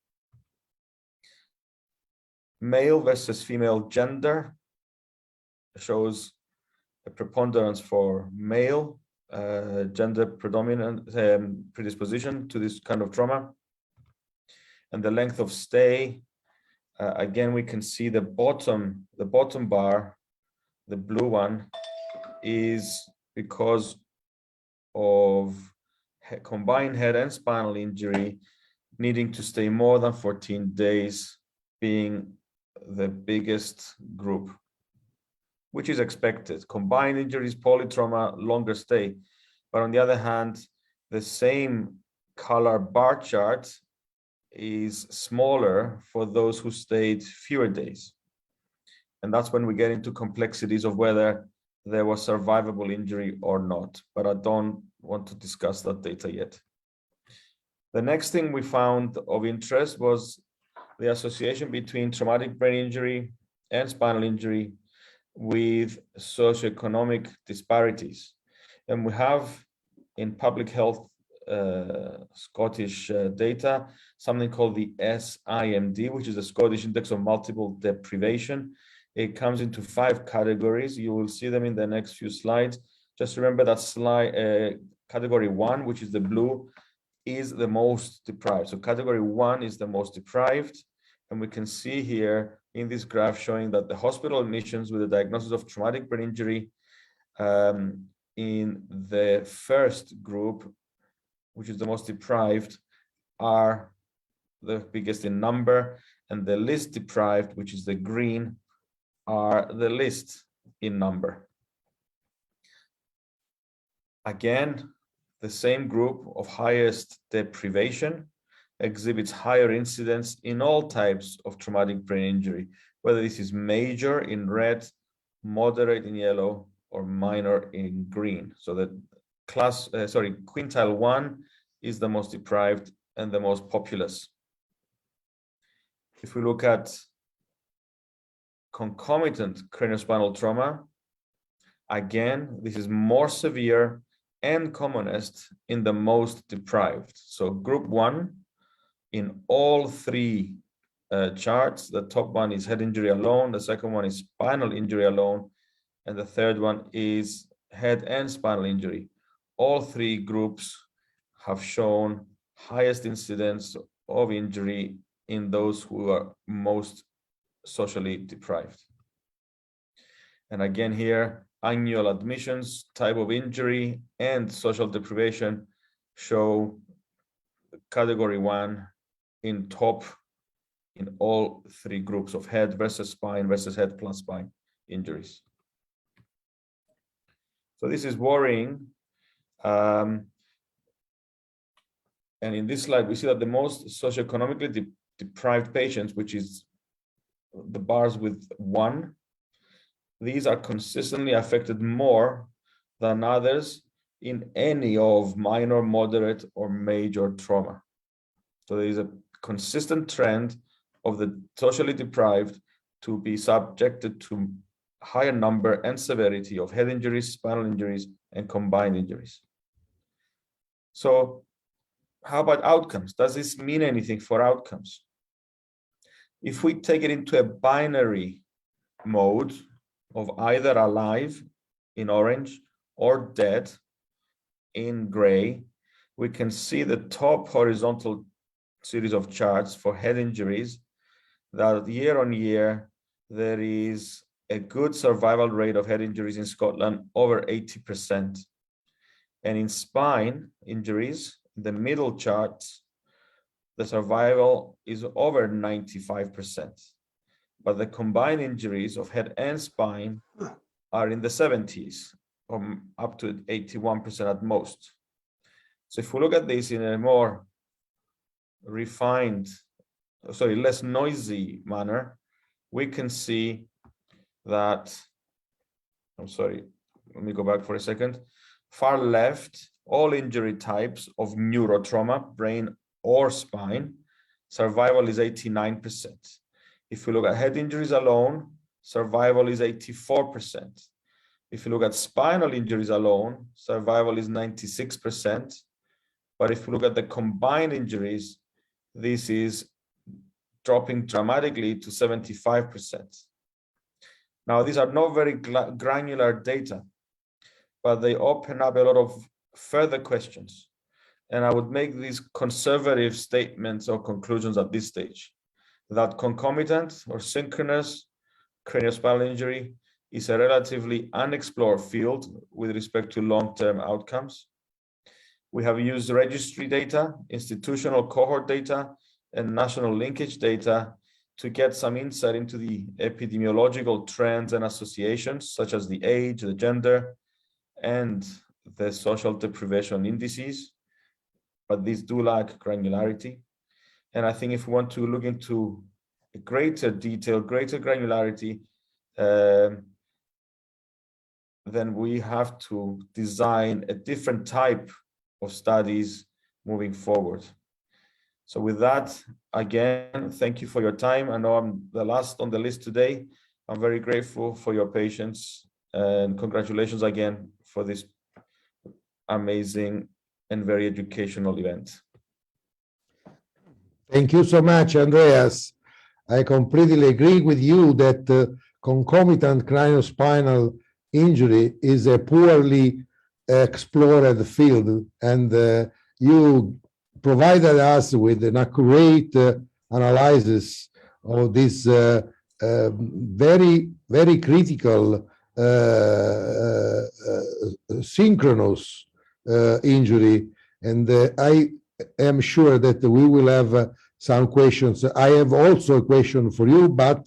Male versus female gender shows a preponderance for male gender predominant predisposition to this kind of trauma. And the length of stay, again, we can see the bottom bar, the blue one, is because of combined head and spinal injury, needing to stay more than 14 days, being the biggest group, which is expected. Combined injuries, polytrauma, longer stay. But on the other hand, the same color bar chart is smaller for those who stayed fewer days. And that's when we get into complexities of whether there was survivable injury or not. But I don't want to discuss that data yet. The next thing we found of interest was the association between traumatic brain injury and spinal injury with socioeconomic disparities. And we have in public health Scottish data, something called the SIMD, which is the Scottish Index of Multiple Deprivation. It comes into 5 categories. You will see them in the next few slides. Just remember that category 1, which is the blue, is the most deprived. So category 1 is the most deprived. And we can see here in this graph showing that the hospital admissions with a diagnosis of traumatic brain injury in the first group, which is the most deprived, are the biggest in number, and the least deprived, which is the green, are the least in number. Again, the same group of highest deprivation exhibits higher incidence in all types of traumatic brain injury, whether this is major in red, moderate in yellow, or minor in green. So that quintile 1 is the most deprived and the most populous. If we look at concomitant craniospinal trauma, again, this is more severe and commonest in the most deprived. So group 1, in all 3 charts, the top one is head injury alone, the second one is spinal injury alone, and the third one is head and spinal injury. All 3 groups have shown highest incidence of injury in those who are most socially deprived. And again here, annual admissions, type of injury, and social deprivation show category 1 in top in all 3 groups of head versus spine versus head plus spine injuries. So this is worrying. And in this slide, we see that the most socioeconomically deprived patients, which is the bars with 1, these are consistently affected more than others in any of minor, moderate, or major trauma. So there is a consistent trend of the socially deprived to be subjected to higher number and severity of head injuries, spinal injuries, and combined injuries. So how about outcomes? Does this mean anything for outcomes? If we take it into a binary mode of either alive in orange or dead in gray, we can see the top horizontal series of charts for head injuries that year on year, there is a good survival rate of head injuries in Scotland, over 80%. And in spine injuries, the middle charts, the survival is over 95%. But the combined injuries of head and spine are in the 70s, or up to 81% at most. So if we look at this in a more refined, less noisy manner, we can see that, let me go back for a second. Far left, all injury types of neurotrauma, brain or spine, survival is 89%. If we look at head injuries alone, survival is 84%. If you look at spinal injuries alone, survival is 96%. But if we look at the combined injuries, this is dropping dramatically to 75%. Now, these are not very granular data, but they open up a lot of further questions. And I would make these conservative statements or conclusions at this stage, that concomitant or synchronous craniospinal injury is a relatively unexplored field with respect to long-term outcomes. We have used registry data, institutional cohort data, and national linkage data to get some insight into the epidemiological trends and associations, such as the age, the gender, and the social deprivation indices. But these do lack granularity. And I think if we want to look into greater detail, greater granularity, then we have to design a different type of studies moving forward. So with that, again, thank you for your time. I know I'm the last on the list today. I'm very grateful for your patience, and congratulations again for this amazing and very educational event. Thank you so much, Andreas. I completely agree with you that concomitant craniospinal injury is a poorly explored field, and you provided us with an accurate analysis of this very, very critical synchronous injury. And I am sure that we will have some questions. I have also a question for you, but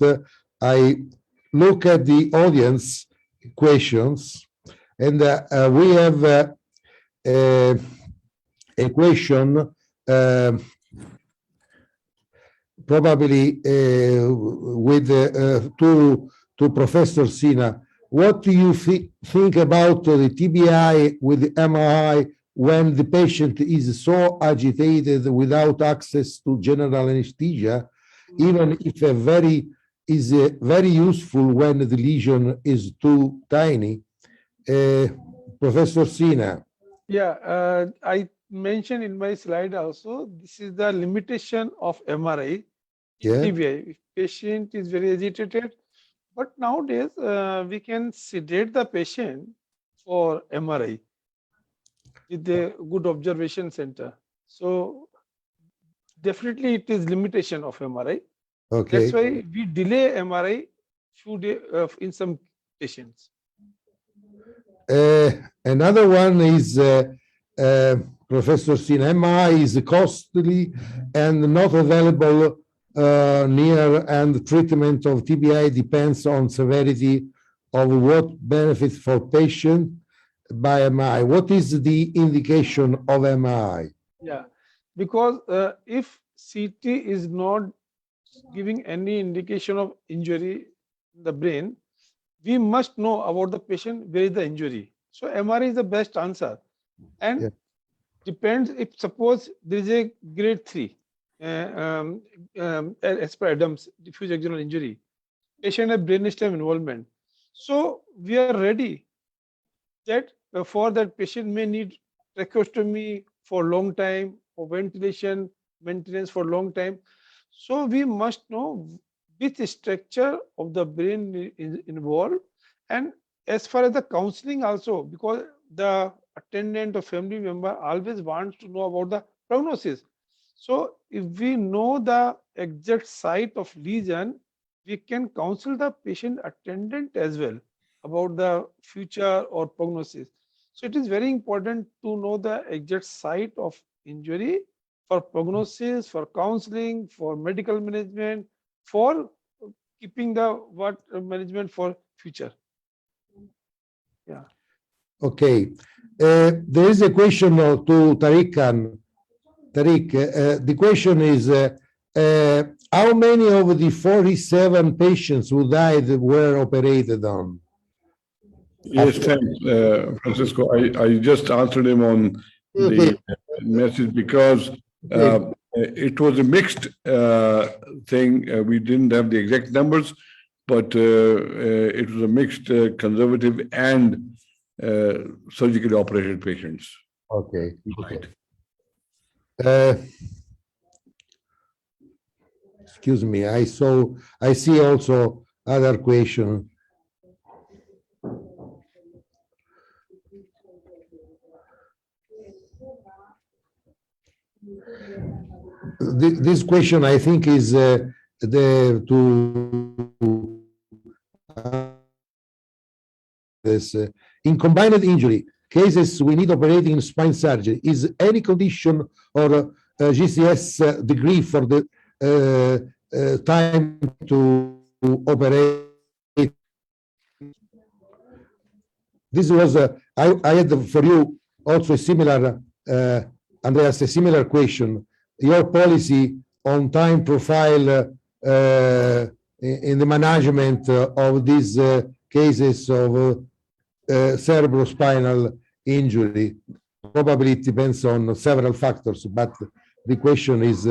I look at the audience questions, and we have a question probably with to Professor Sina. What do you think about the TBI with the MRI when the patient is so agitated without access to general anesthesia, even if is very useful when the lesion is too tiny? Professor Sina. Yeah, I mentioned in my slide also, this is the limitation of MRI. Yeah. TBI, if patient is very agitated, but nowadays we can sedate the patient for MRI with a good observation center. So definitely it is limitation of MRI. Okay. That's why we delay MRI few days in some patients. Another one is Professor Sina. MRI is costly and not available near, and treatment of TBI depends on severity of what benefits for patient by MRI. What is the indication of MRI? Yeah, because if CT is not giving any indication of injury in the brain, we must know about the patient where is the injury. So MRI is the best answer, and depends if suppose there is a grade 3 as per Adams, diffuse axonal injury, patient has brainstem involvement. So we are ready that for that patient may need tracheostomy for long time or ventilation maintenance for long time. So we must know which structure of the brain is involved. And as far as the counseling also, because the attendant or family member always wants to know about the prognosis. So if we know the exact site of lesion, we can counsel the patient attendant as well about the future or prognosis. So it is very important to know the exact site of injury for prognosis, for counseling, for medical management, for keeping the management for future. Yeah. Okay. There is a question to Tariq Khan. Tariq, the question is, how many of the 47 patients who died were operated on? Yes, thanks, Francisco. I just answered him on the message because it was a mixed thing. We didn't have the exact numbers, but it was a mixed conservative and surgically operated patients. Okay. Right. Excuse me. I see also other question. this question, I think, is this in combined injury cases we need operating spine surgery. Is any condition or GCS degree for the time to operate? This was I had for you also a similar Andreas, a similar question. Your policy on time profile in the management of these cases of cerebrospinal injury. Probably it depends on several factors, but the question is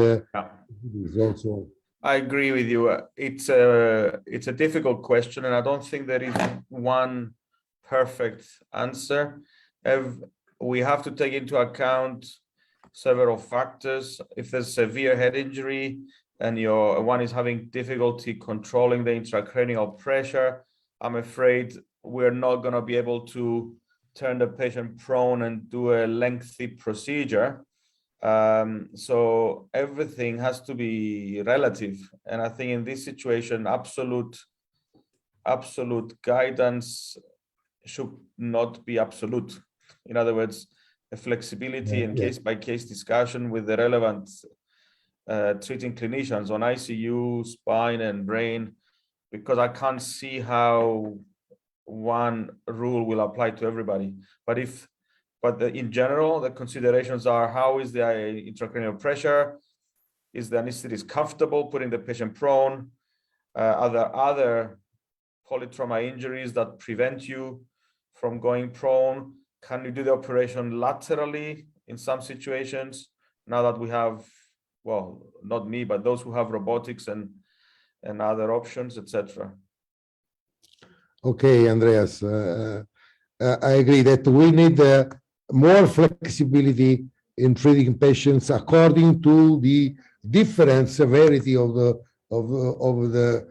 also. I agree with you. It's a difficult question, and I don't think there is one perfect answer. We have to take into account several factors. If there's severe head injury and one is having difficulty controlling the intracranial pressure, I'm afraid we're not going to be able to turn the patient prone and do a lengthy procedure. So everything has to be relative. And I think in this situation, absolute guidance should not be absolute. In other words, a flexibility and case-by-case discussion with the relevant treating clinicians on ICU, spine, and brain, because I can't see how one rule will apply to everybody. But in general, the considerations are: how is the intracranial pressure? Is the anesthetist comfortable putting the patient prone? Are there other polytrauma injuries that prevent you from going prone? Can you do the operation laterally in some situations? Now that we have, well, not me, but those who have robotics and other options, etc. Okay, Andreas, I agree that we need more flexibility in treating patients according to the different severity of the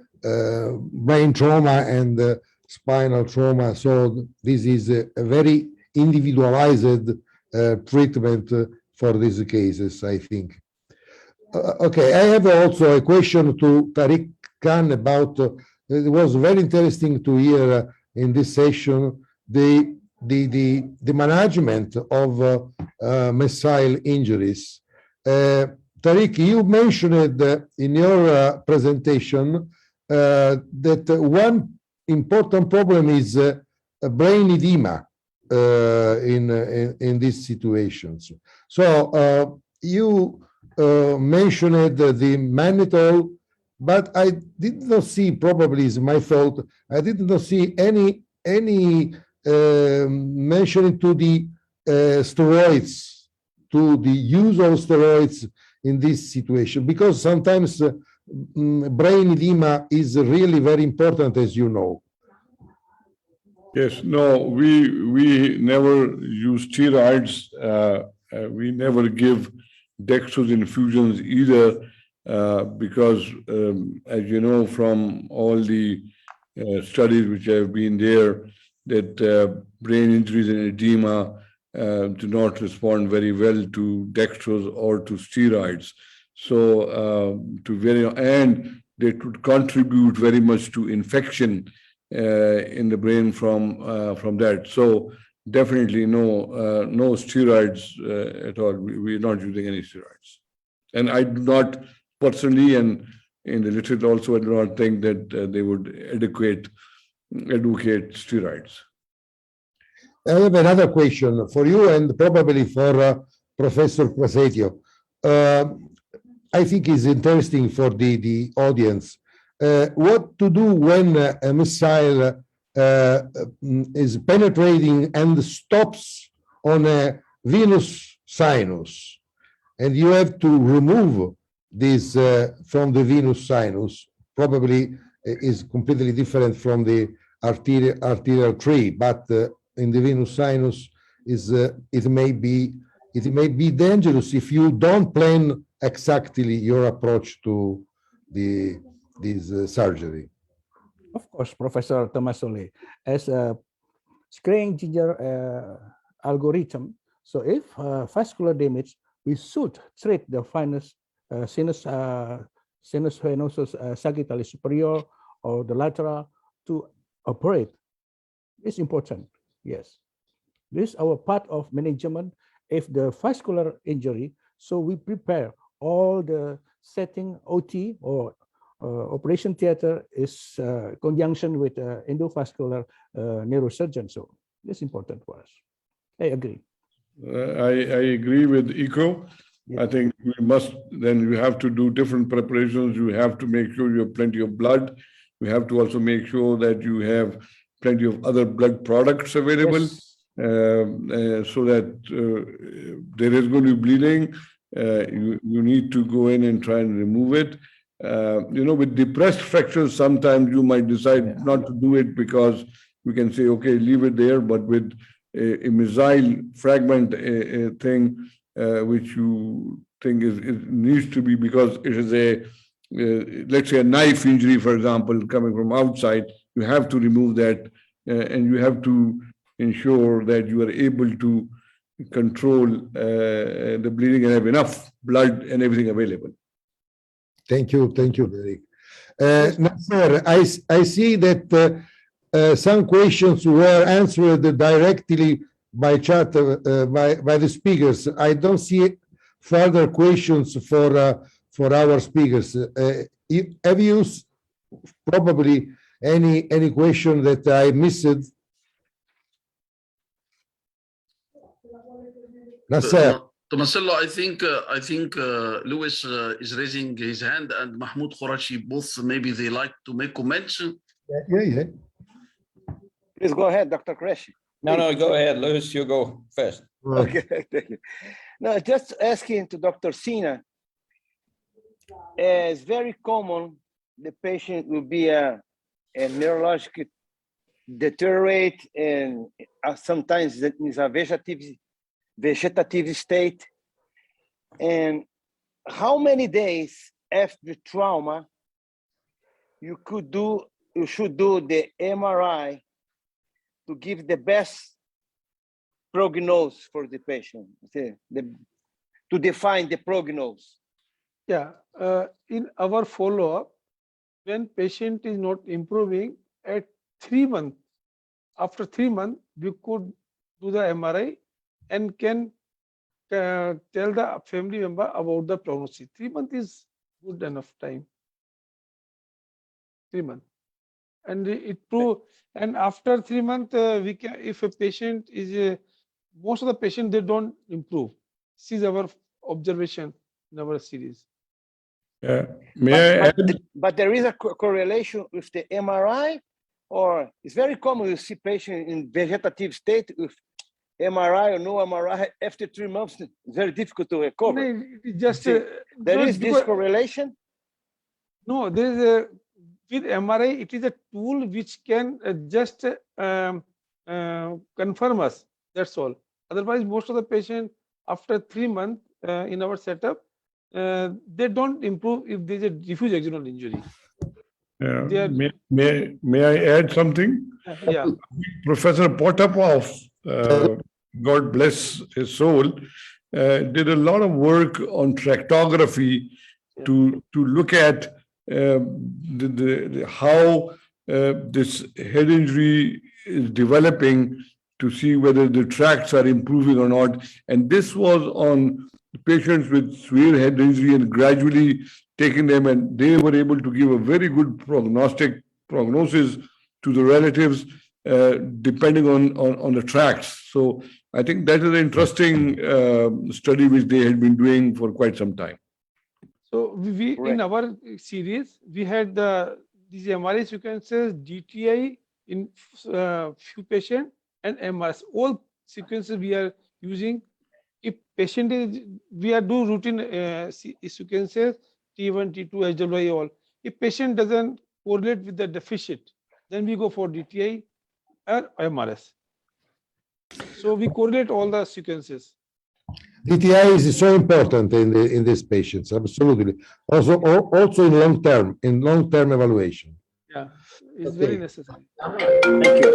brain trauma and spinal trauma. So this is a very individualized treatment for these cases, I think. Okay, I have also a question to Tariq Khan about. It was very interesting to hear in this session the management of missile injuries. Tariq, you mentioned in your presentation that one important problem is brain edema in these situations. So you mentioned the mannitol, but I did not see, probably is my fault, I did not see any mentioning to the steroids, to the use of steroids in this situation, because sometimes brain edema is really very important, as you know. Yes, no, we never use steroids. We never give dextrose infusions either, because, as you know, from all the studies which have been there, that brain injuries and edema do not respond very well to dextrose or to steroids. So, and they could contribute very much to infection in the brain from that. So definitely no steroids at all. We're not using any steroids. And I do not personally, and in the literature also, I do not think that they would advocate steroids. I have another question for you and probably for Professor Quasetio. I think is interesting for the audience. What to do when a missile is penetrating and stops on a venous sinus, and you have to remove this from the venous sinus. Probably is completely different from the arterial tree, but in the venous sinus it may be dangerous if you don't plan exactly your approach to this surgery. Of course, Professor Tomasoli, as a screening ginger algorithm, so if vascular damage, we should treat the venous sinus venosus sagittally superior or the lateral to operate. It's important, yes. This is our part of management. If the vascular injury, so we prepare all the setting OT or operation theater is conjunction with endovascular neurosurgeon. So it's important for us. I agree. I agree with Eco. I think we must, then you have to do different preparations. You have to make sure you have plenty of blood. You have to also make sure that you have plenty of other blood products available. Yes. So that there is going to be bleeding, you need to go in and try and remove it. With depressed fractures, sometimes you might decide not to do it because we can say, okay, leave it there. But with a missile fragment thing, which you think needs to be, because it is let's say a knife injury, for example, coming from outside, you have to remove that, and you have to ensure that you are able to control the bleeding and have enough blood and everything available. Thank you, Derek. Now, sir, I see that some questions were answered directly by chat by the speakers. I don't see further questions for our speakers. Have you probably any question that I missed? Nasser. Tomasello, I think Louis is raising his hand, and Mahmoud Khorachi, both maybe they like to make comments. Yeah. Please go ahead, Dr. Qureshi. No, go ahead, Louis, you go first. Okay, thank you. No, just asking to Dr. Sina, it's very common the patient will be a neurological deteriorate, and sometimes that is a vegetative state. And how many days after trauma you should do the MRI to give the best prognosis for the patient, to define the prognosis? Yeah, in our follow-up, when patient is not improving at 3 months, after 3 months, we could do the MRI and can tell the family member about the prognosis. 3 months is good enough time. 3 months. And it proved, and after 3 months, we can, if a patient is, most of the patients, they don't improve. This is our observation in our series. But there is a correlation with the MRI, or it's very common you see patients in vegetative state with MRI or no MRI after 3 months. It's very difficult to recover. No, just there is this correlation. No, there is with MRI. It is a tool which can just confirm us. That's all. Otherwise, most of the patients after 3 months in our setup, they don't improve if there is a diffuse axonal injury. May I add something? Yeah. Professor Potapov, God bless his soul, did a lot of work on tractography to look at how this head injury is developing, to see whether the tracts are improving or not. And this was on patients with severe head injury, and gradually taking them, and they were able to give a very good prognosis to the relatives, depending on the tracts. So I think that is an interesting study which they had been doing for quite some time. So we in our series, we had these MRI sequences, DTI in few patients, and MS. All sequences we are using. If patient is, we are do routine sequences, T1, T2, HWI, all. If patient doesn't correlate with the deficit, then we go for DTI or MRS. So we correlate all the sequences. DTI is so important in these patients, absolutely. Also in long term evaluation. Yeah, it's very necessary. Thank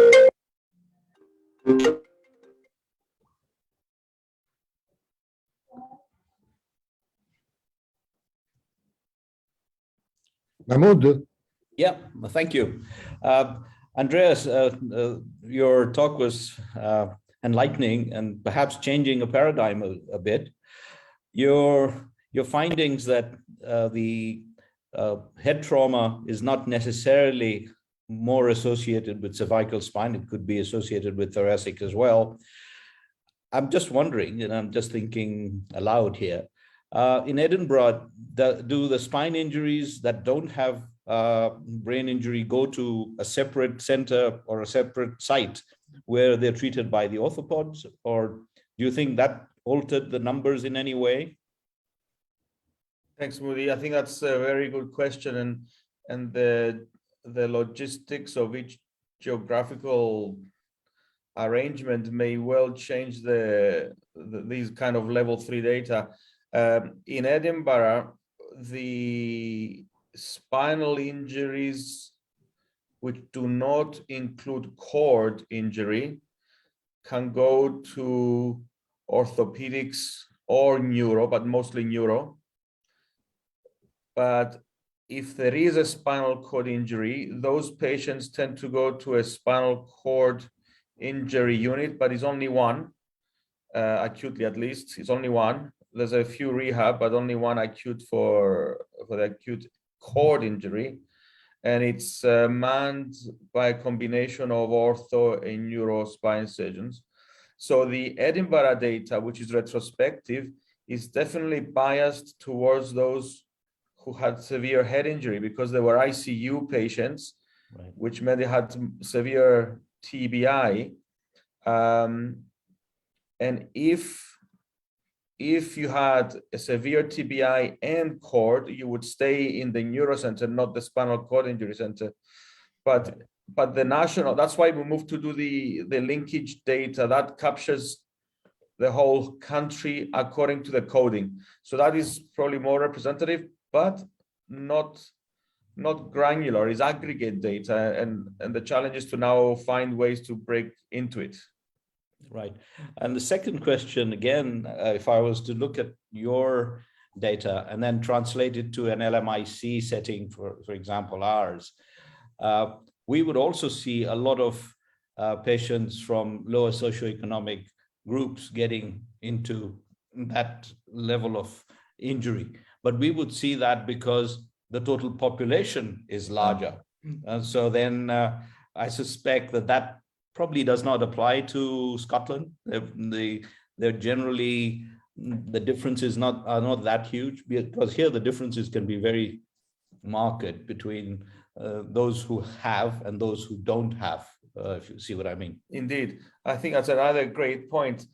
you. Mahmoud? Yeah, thank you. Andreas, your talk was enlightening and perhaps changing a paradigm a bit. Your findings that the head trauma is not necessarily more associated with cervical spine, it could be associated with thoracic as well. I'm just wondering, and I'm just thinking aloud here, in Edinburgh, do the spine injuries that don't have brain injury go to a separate center or a separate site where they're treated by the orthopods, or do you think that altered the numbers in any way? Thanks, Moody. I think that's a very good question, and the logistics of each geographical arrangement may well change these kind of level 3 data. In Edinburgh, the spinal injuries which do not include cord injury can go to orthopedics or neuro, but mostly neuro. But if there is a spinal cord injury, those patients tend to go to a spinal cord injury unit, but it's only one, acutely at least, it's only one. There's a few rehab, but only one acute for the acute cord injury. And it's manned by a combination of ortho and neuro spine surgeons. So the Edinburgh data, which is retrospective, is definitely biased towards those who had severe head injury, because they were ICU patients, right, which meant they had severe TBI. And if you had a severe TBI and cord, you would stay in the neurocenter, not the spinal cord injury center. But the national, that's why we moved to do the linkage data that captures the whole country according to the coding. So that is probably more representative, but not granular. It's aggregate data, and the challenge is to now find ways to break into it. Right. And the second question, again, if I was to look at your data and then translate it to an LMIC setting, for example, ours, we would also see a lot of patients from lower socioeconomic groups getting into that level of injury. But we would see that because the total population is larger. And so then I suspect that probably does not apply to Scotland. They're generally, the differences are not that huge, because here the differences can be very marked between those who have and those who don't have, if you see what I mean. Indeed, I think that's another great point.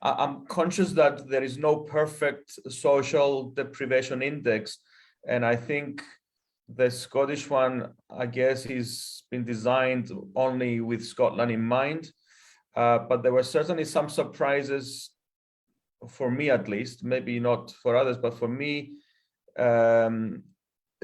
I'm conscious that there is no perfect social deprivation index, and I think the Scottish one, I guess, is been designed only with Scotland in mind, but there were certainly some surprises for me, at least, maybe not for others, but for me,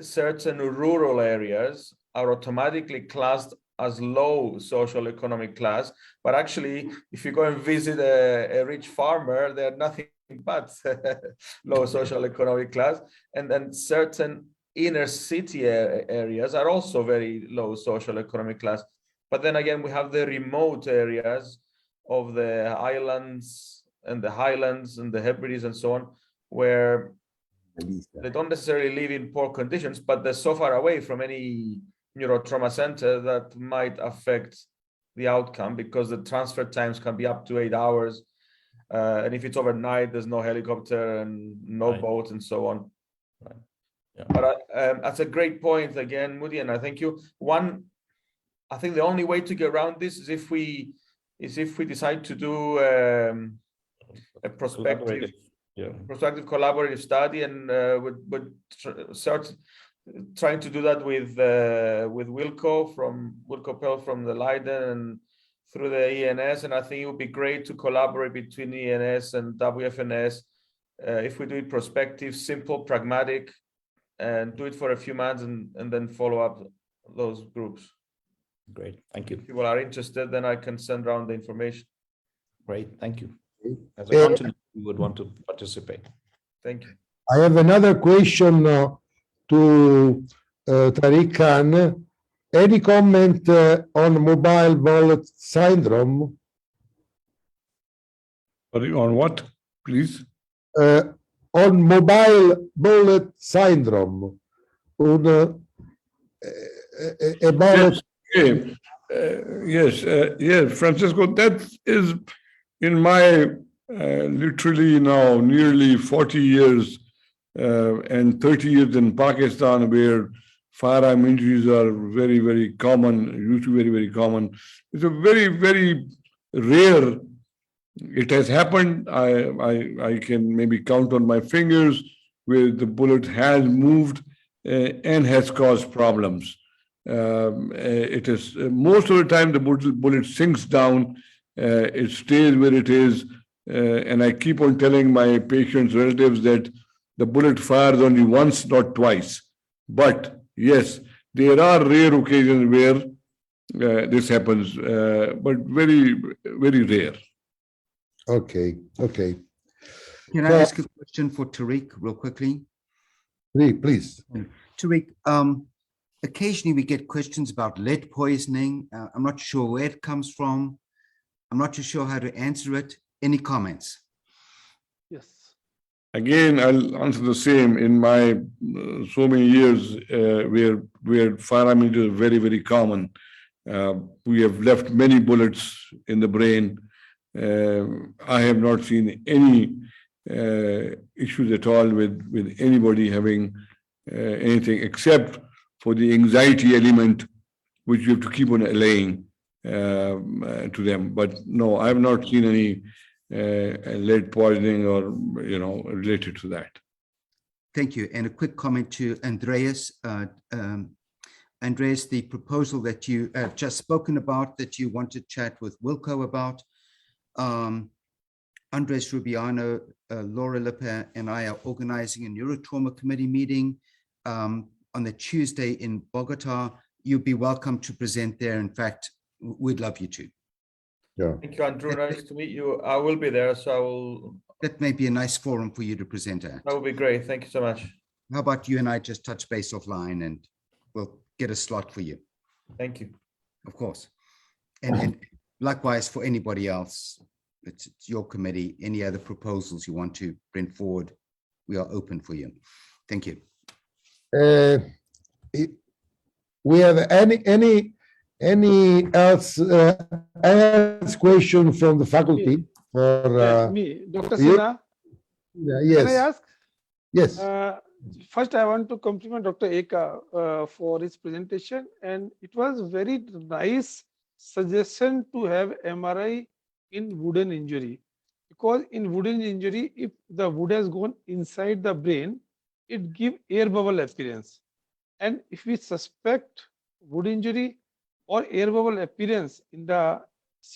certain rural areas are automatically classed as low social economic class, but actually, if you go and visit a rich farmer, they're nothing but low social economic class, and then certain inner city areas are also very low social economic class. But then again, we have the remote areas of the islands and the highlands and the Hebrides and so on, where they don't necessarily live in poor conditions, but they're so far away from any neurotrauma center that might affect the outcome, because the transfer times can be up to 8 hours. And if it's overnight, there's no helicopter and no boat and so on. Right. Yeah. But that's a great point again, Moody, and I thank you. I think the only way to get around this is if we decide to do a prospective collaborative study, and would start trying to do that with Wilco Pell from the Leiden and through the ENS, and I think it would be great to collaborate between ENS and WFNS if we do it prospective, simple, pragmatic, and do it for a few months and then follow up those groups. Great, thank you. If people are interested, then I can send around the information. Great, thank you. As a continent, we would want to participate. Thank you. I have another question to Tariq Khan. Any comment on mobile bullet syndrome? Sorry, on what, please? On mobile bullet syndrome. About Yes, yes, Francisco, that is in my literally now nearly 40 years and 30 years in Pakistan, where firearm injuries are very, very common, used to be very, very common. It's a very, very rare. It has happened. I can maybe count on my fingers where the bullet has moved and has caused problems. It is most of the time the bullet sinks down, it stays where it is, and I keep on telling my patients' relatives that the bullet fires only once, not twice. But yes, there are rare occasions where this happens, but very, very rare. Okay, okay. Can I ask a question for Tariq real quickly? Please. Tariq, occasionally we get questions about lead poisoning. I'm not sure where it comes from. I'm not too sure how to answer it. Any comments? Yes. Again, I'll answer the same. In my so many years where firearm injuries are very, very common, we have left many bullets in the brain. I have not seen any issues at all with anybody having anything except for the anxiety element, which you have to keep on allaying to them. But no, I have not seen any lead poisoning or related to that. Thank you. And a quick comment to Andreas. Andreas, the proposal that you have just spoken about, that you want to chat with Wilco about, Andres Rubiano, Laura Lippe, and I are organizing a neurotrauma committee meeting on the Tuesday in Bogota. You'd be welcome to present there. In fact, we'd love you to. Yeah. Thank you, Andrew. Nice to meet you. I will be there, so I will. That may be a nice forum for you to present at. That would be great. Thank you so much. How about you and I just touch base offline and we'll get a slot for you. Thank you. Of course. And likewise for anybody else, it's your committee, any other proposals you want to bring forward, we are open for you. Thank you. We have any else question from the faculty? Me, Dr. Sinha. Yes. Can I ask? Yes. First, I want to compliment Dr. Eka for his presentation, and it was very nice suggestion to have MRI in wooden injury, because in wooden injury, if the wood has gone inside the brain, it gives air bubble appearance, and if we suspect wood injury or air bubble appearance in the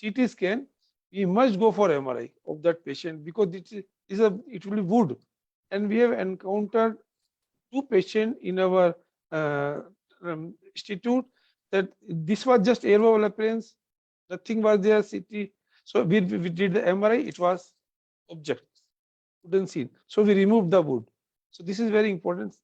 CT scan, we must go for MRI of that patient, because it will be wood, and we have encountered 2 patients in our institute that this was just air bubble appearance, nothing was there CT. So we did the MRI, it was object, wooden scene. So we removed the wood. So this is very important.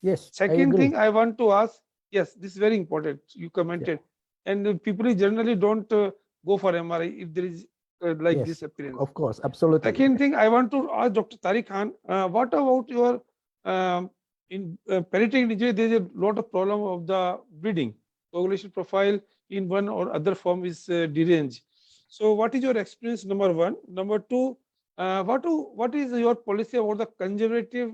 Yes. Second thing I want to ask, yes, this is very important. You commented, and people generally don't go for MRI if there is like this appearance. Of course, absolutely. Second thing I want to ask Dr. Tariq Khan, what about your in peritoneal injury? There is a lot of problem of the bleeding, coagulation profile in one or other form is deranged. So what is your experience, number one? Number two, what is your policy about the conservative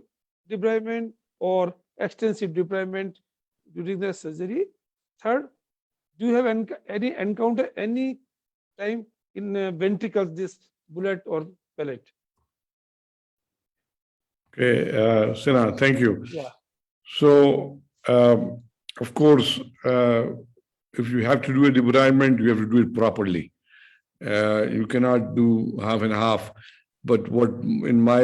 debridement or extensive debridement during the surgery? Third, do you have any encounter any time in ventricles this bullet or pellet? Okay, Sinha, thank you. Yeah. So, of course, if you have to do a debridement, you have to do it properly. You cannot do half and half. But what in my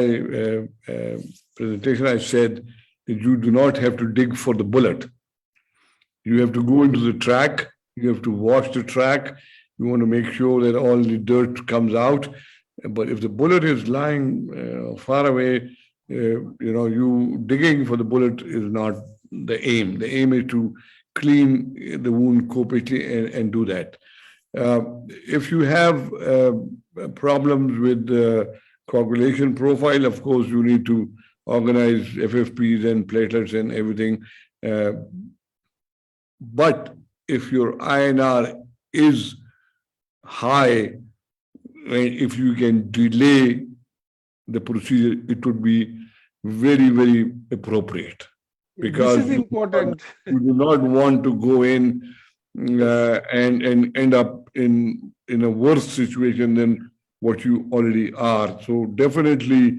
presentation I said that you do not have to dig for the bullet. You have to go into the track. You have to wash the track. You want to make sure that all the dirt comes out. But if the bullet is lying far away, you digging for the bullet is not the aim. The aim is to clean the wound completely and do that. If you have problems with the coagulation profile, of course, you need to organize FFPs and platelets and everything. But if your INR is high, if you can delay the procedure, it would be very, very appropriate. Because this is important. You do not want to go in and end up in a worse situation than what you already are. So definitely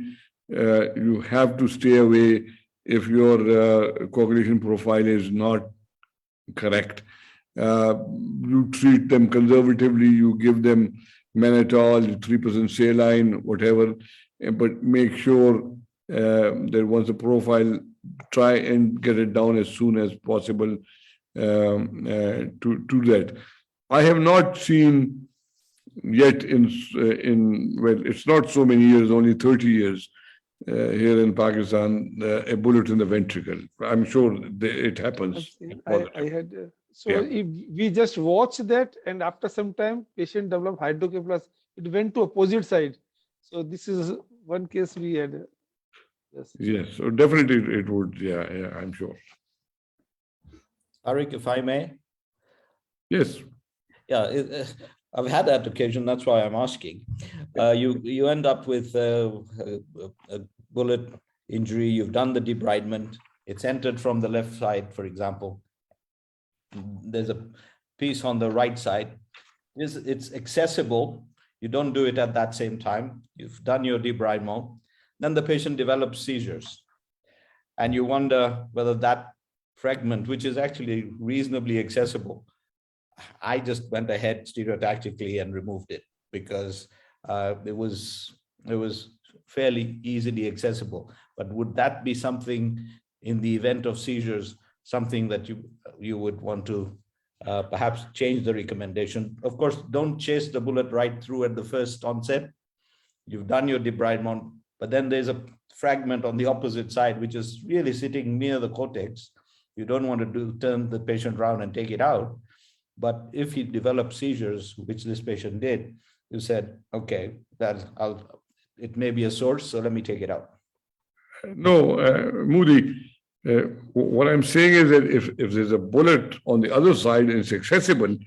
you have to stay away if your coagulation profile is not correct. You treat them conservatively, you give them mannitol, 3% saline, whatever, but make sure that once the profile, try and get it down as soon as possible to that. I have not seen yet well, it's not so many years, only 30 years here in Pakistan, a bullet in the ventricle. I'm sure it happens. I had so Yeah. if we just watch that, and after some time, patient developed hydrocephalus. It went to opposite side. So this is one case we had. Yes, so definitely it would. Yeah, I'm sure. Tariq, if I may. Yes. Yeah, I've had that occasion. That's why I'm asking. You end up with a bullet injury. You've done the debridement. It's entered from the left side, for example. There's a piece on the right side. It's accessible. You don't do it at that same time. You've done your debridement. Then the patient develops seizures. And you wonder whether that fragment, which is actually reasonably accessible, I just went ahead stereotactically and removed it because it was fairly easily accessible. But would that be something in the event of seizures, something that you would want to perhaps change the recommendation? Of course, don't chase the bullet right through at the first onset. You've done your debridement, but then there's a fragment on the opposite side, which is really sitting near the cortex. You don't want to turn the patient around and take it out. But if he develops seizures, which this patient did, you said, okay, it may be a source, so let me take it out. No, Moody, what I'm saying is that if there's a bullet on the other side and it's accessible,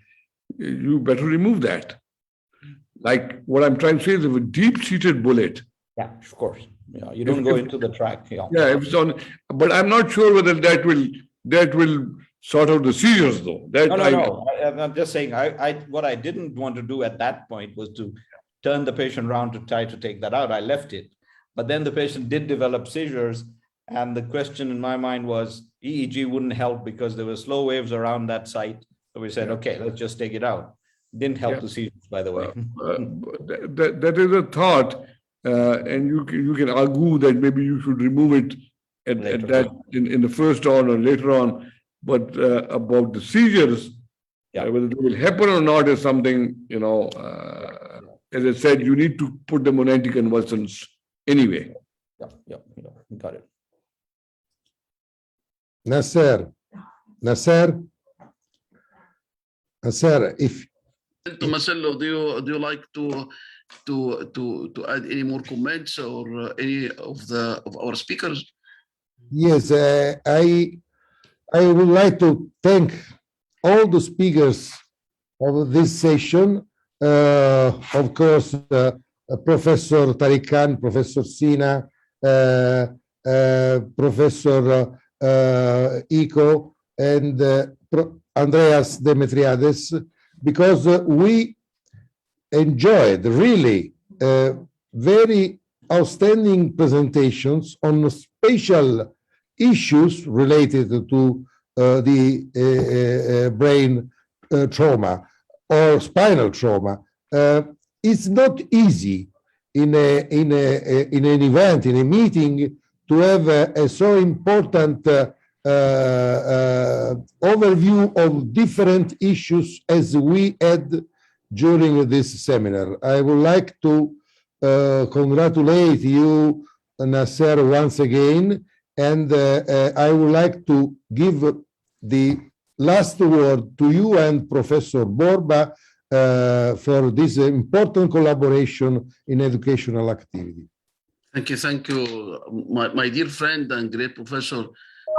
you better remove that. Like what I'm trying to say is if a deep-seated bullet. Yeah, of course. Yeah, you don't go into the track. Yeah. Yeah, if it's on, but I'm not sure whether that will sort out the seizures though. No. I'm just saying, what I didn't want to do at that point was to turn the patient around to try to take that out. I left it. But then the patient did develop seizures. And the question in my mind was EEG wouldn't help because there were slow waves around that site. So we said, okay, let's just take it out. Didn't help the seizures, by the way. That is a thought. And you can argue that maybe you should remove it at that in the first round or later on. But about the seizures, whether they will happen or not is something, as I said, you need to put them on anticonvulsants anyway. Yeah, got it. Nasser, if Marcelo, do you like to add any more comments or any of our speakers? Yes, I would like to thank all the speakers of this session. Of course, Professor Tariq Khan, Professor Sina, Professor Iko, and Andreas Demetriades, because we enjoyed really very outstanding presentations on special issues related to the brain trauma or spinal trauma. It's not easy in an event, in a meeting, to have a so important overview of different issues as we had during this seminar. I would like to congratulate you, Nasser, once again, And I would like to give the last word to you and Professor Borba for this important collaboration in educational activity. Thank you, my dear friend and great Professor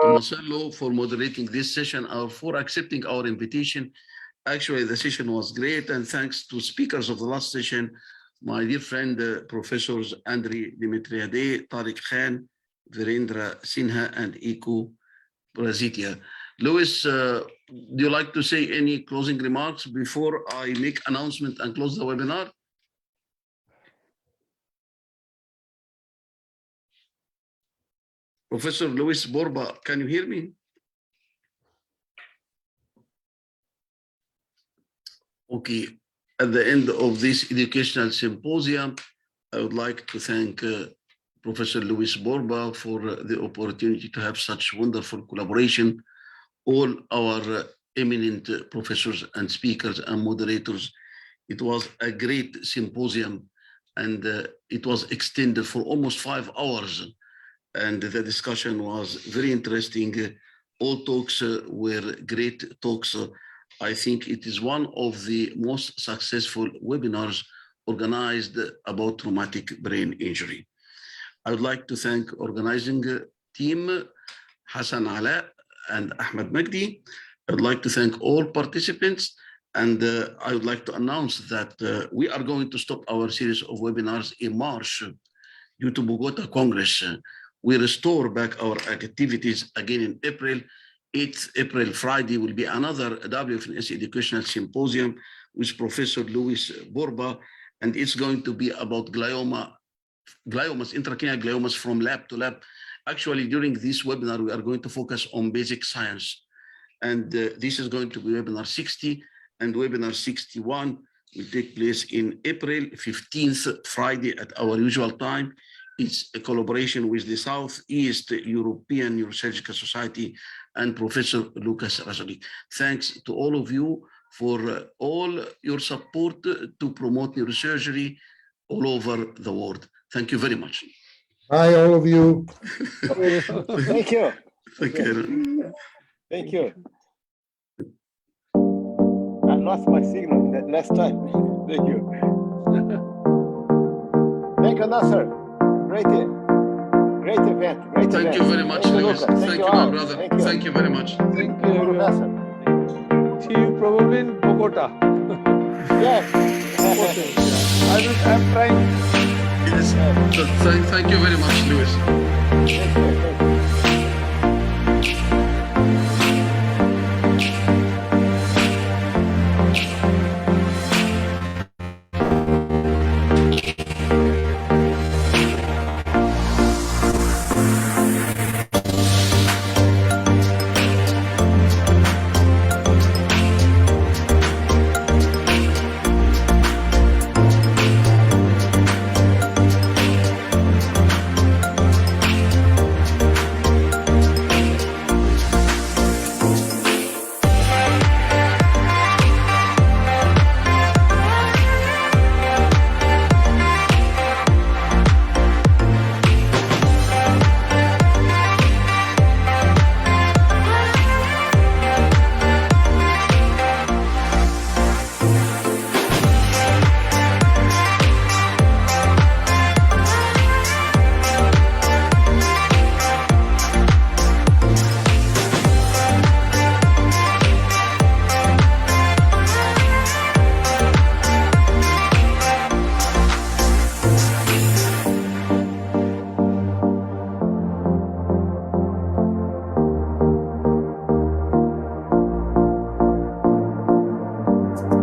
Tomasello, for moderating this session or for accepting our invitation. Actually, the session was great, and thanks to speakers of the last session, my dear friend, Professors Andriy Dimitriade, Tariq Khan, Virendra Sinha, and Iku Brazitia. Louis, do you like to say any closing remarks before I make announcement and close the webinar? Professor Luis Borba, can you hear me? Okay, at the end of this educational symposium, I would like to thank Professor Luis Borba for the opportunity to have such wonderful collaboration. All our eminent professors and speakers and moderators. It was a great symposium, and it was extended for almost 5 hours. And the discussion was very interesting. All talks were great talks. I think it is one of the most successful webinars organized about traumatic brain injury. I would like to thank organizing team, Hassan Ala and Ahmed Magdi. I would like to thank all participants, and I would like to announce that we are going to stop our series of webinars in March due to Bogota Congress. We restore back our activities again in April. 8th April, Friday, will be another WFNS Educational Symposium with Professor Luis Borba, and it's going to be about gliomas, intracranial gliomas from lab to lab. Actually, during this webinar, we are going to focus on basic science. And this is going to be webinar 60, and webinar 61 will take place in April 15th, Friday at our usual time. It's a collaboration with the Southeast European Neurosurgical Society and Professor Lucas Razoli. Thanks to all of you for all your support to promote neurosurgery all over the world. Thank you very much. Bye, all of you. Thank you. Thank you. Thank you. I lost my signal that last time. Thank you. Thank you, Nasser. Great event. Thank you very much, Luis. Thank you, my brother. Thank you very much. Thank you, everyone. See you probably in Bogota. Yes. I'm trying. Yes. Thank you very much, Luis. Thank you.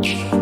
Thank you.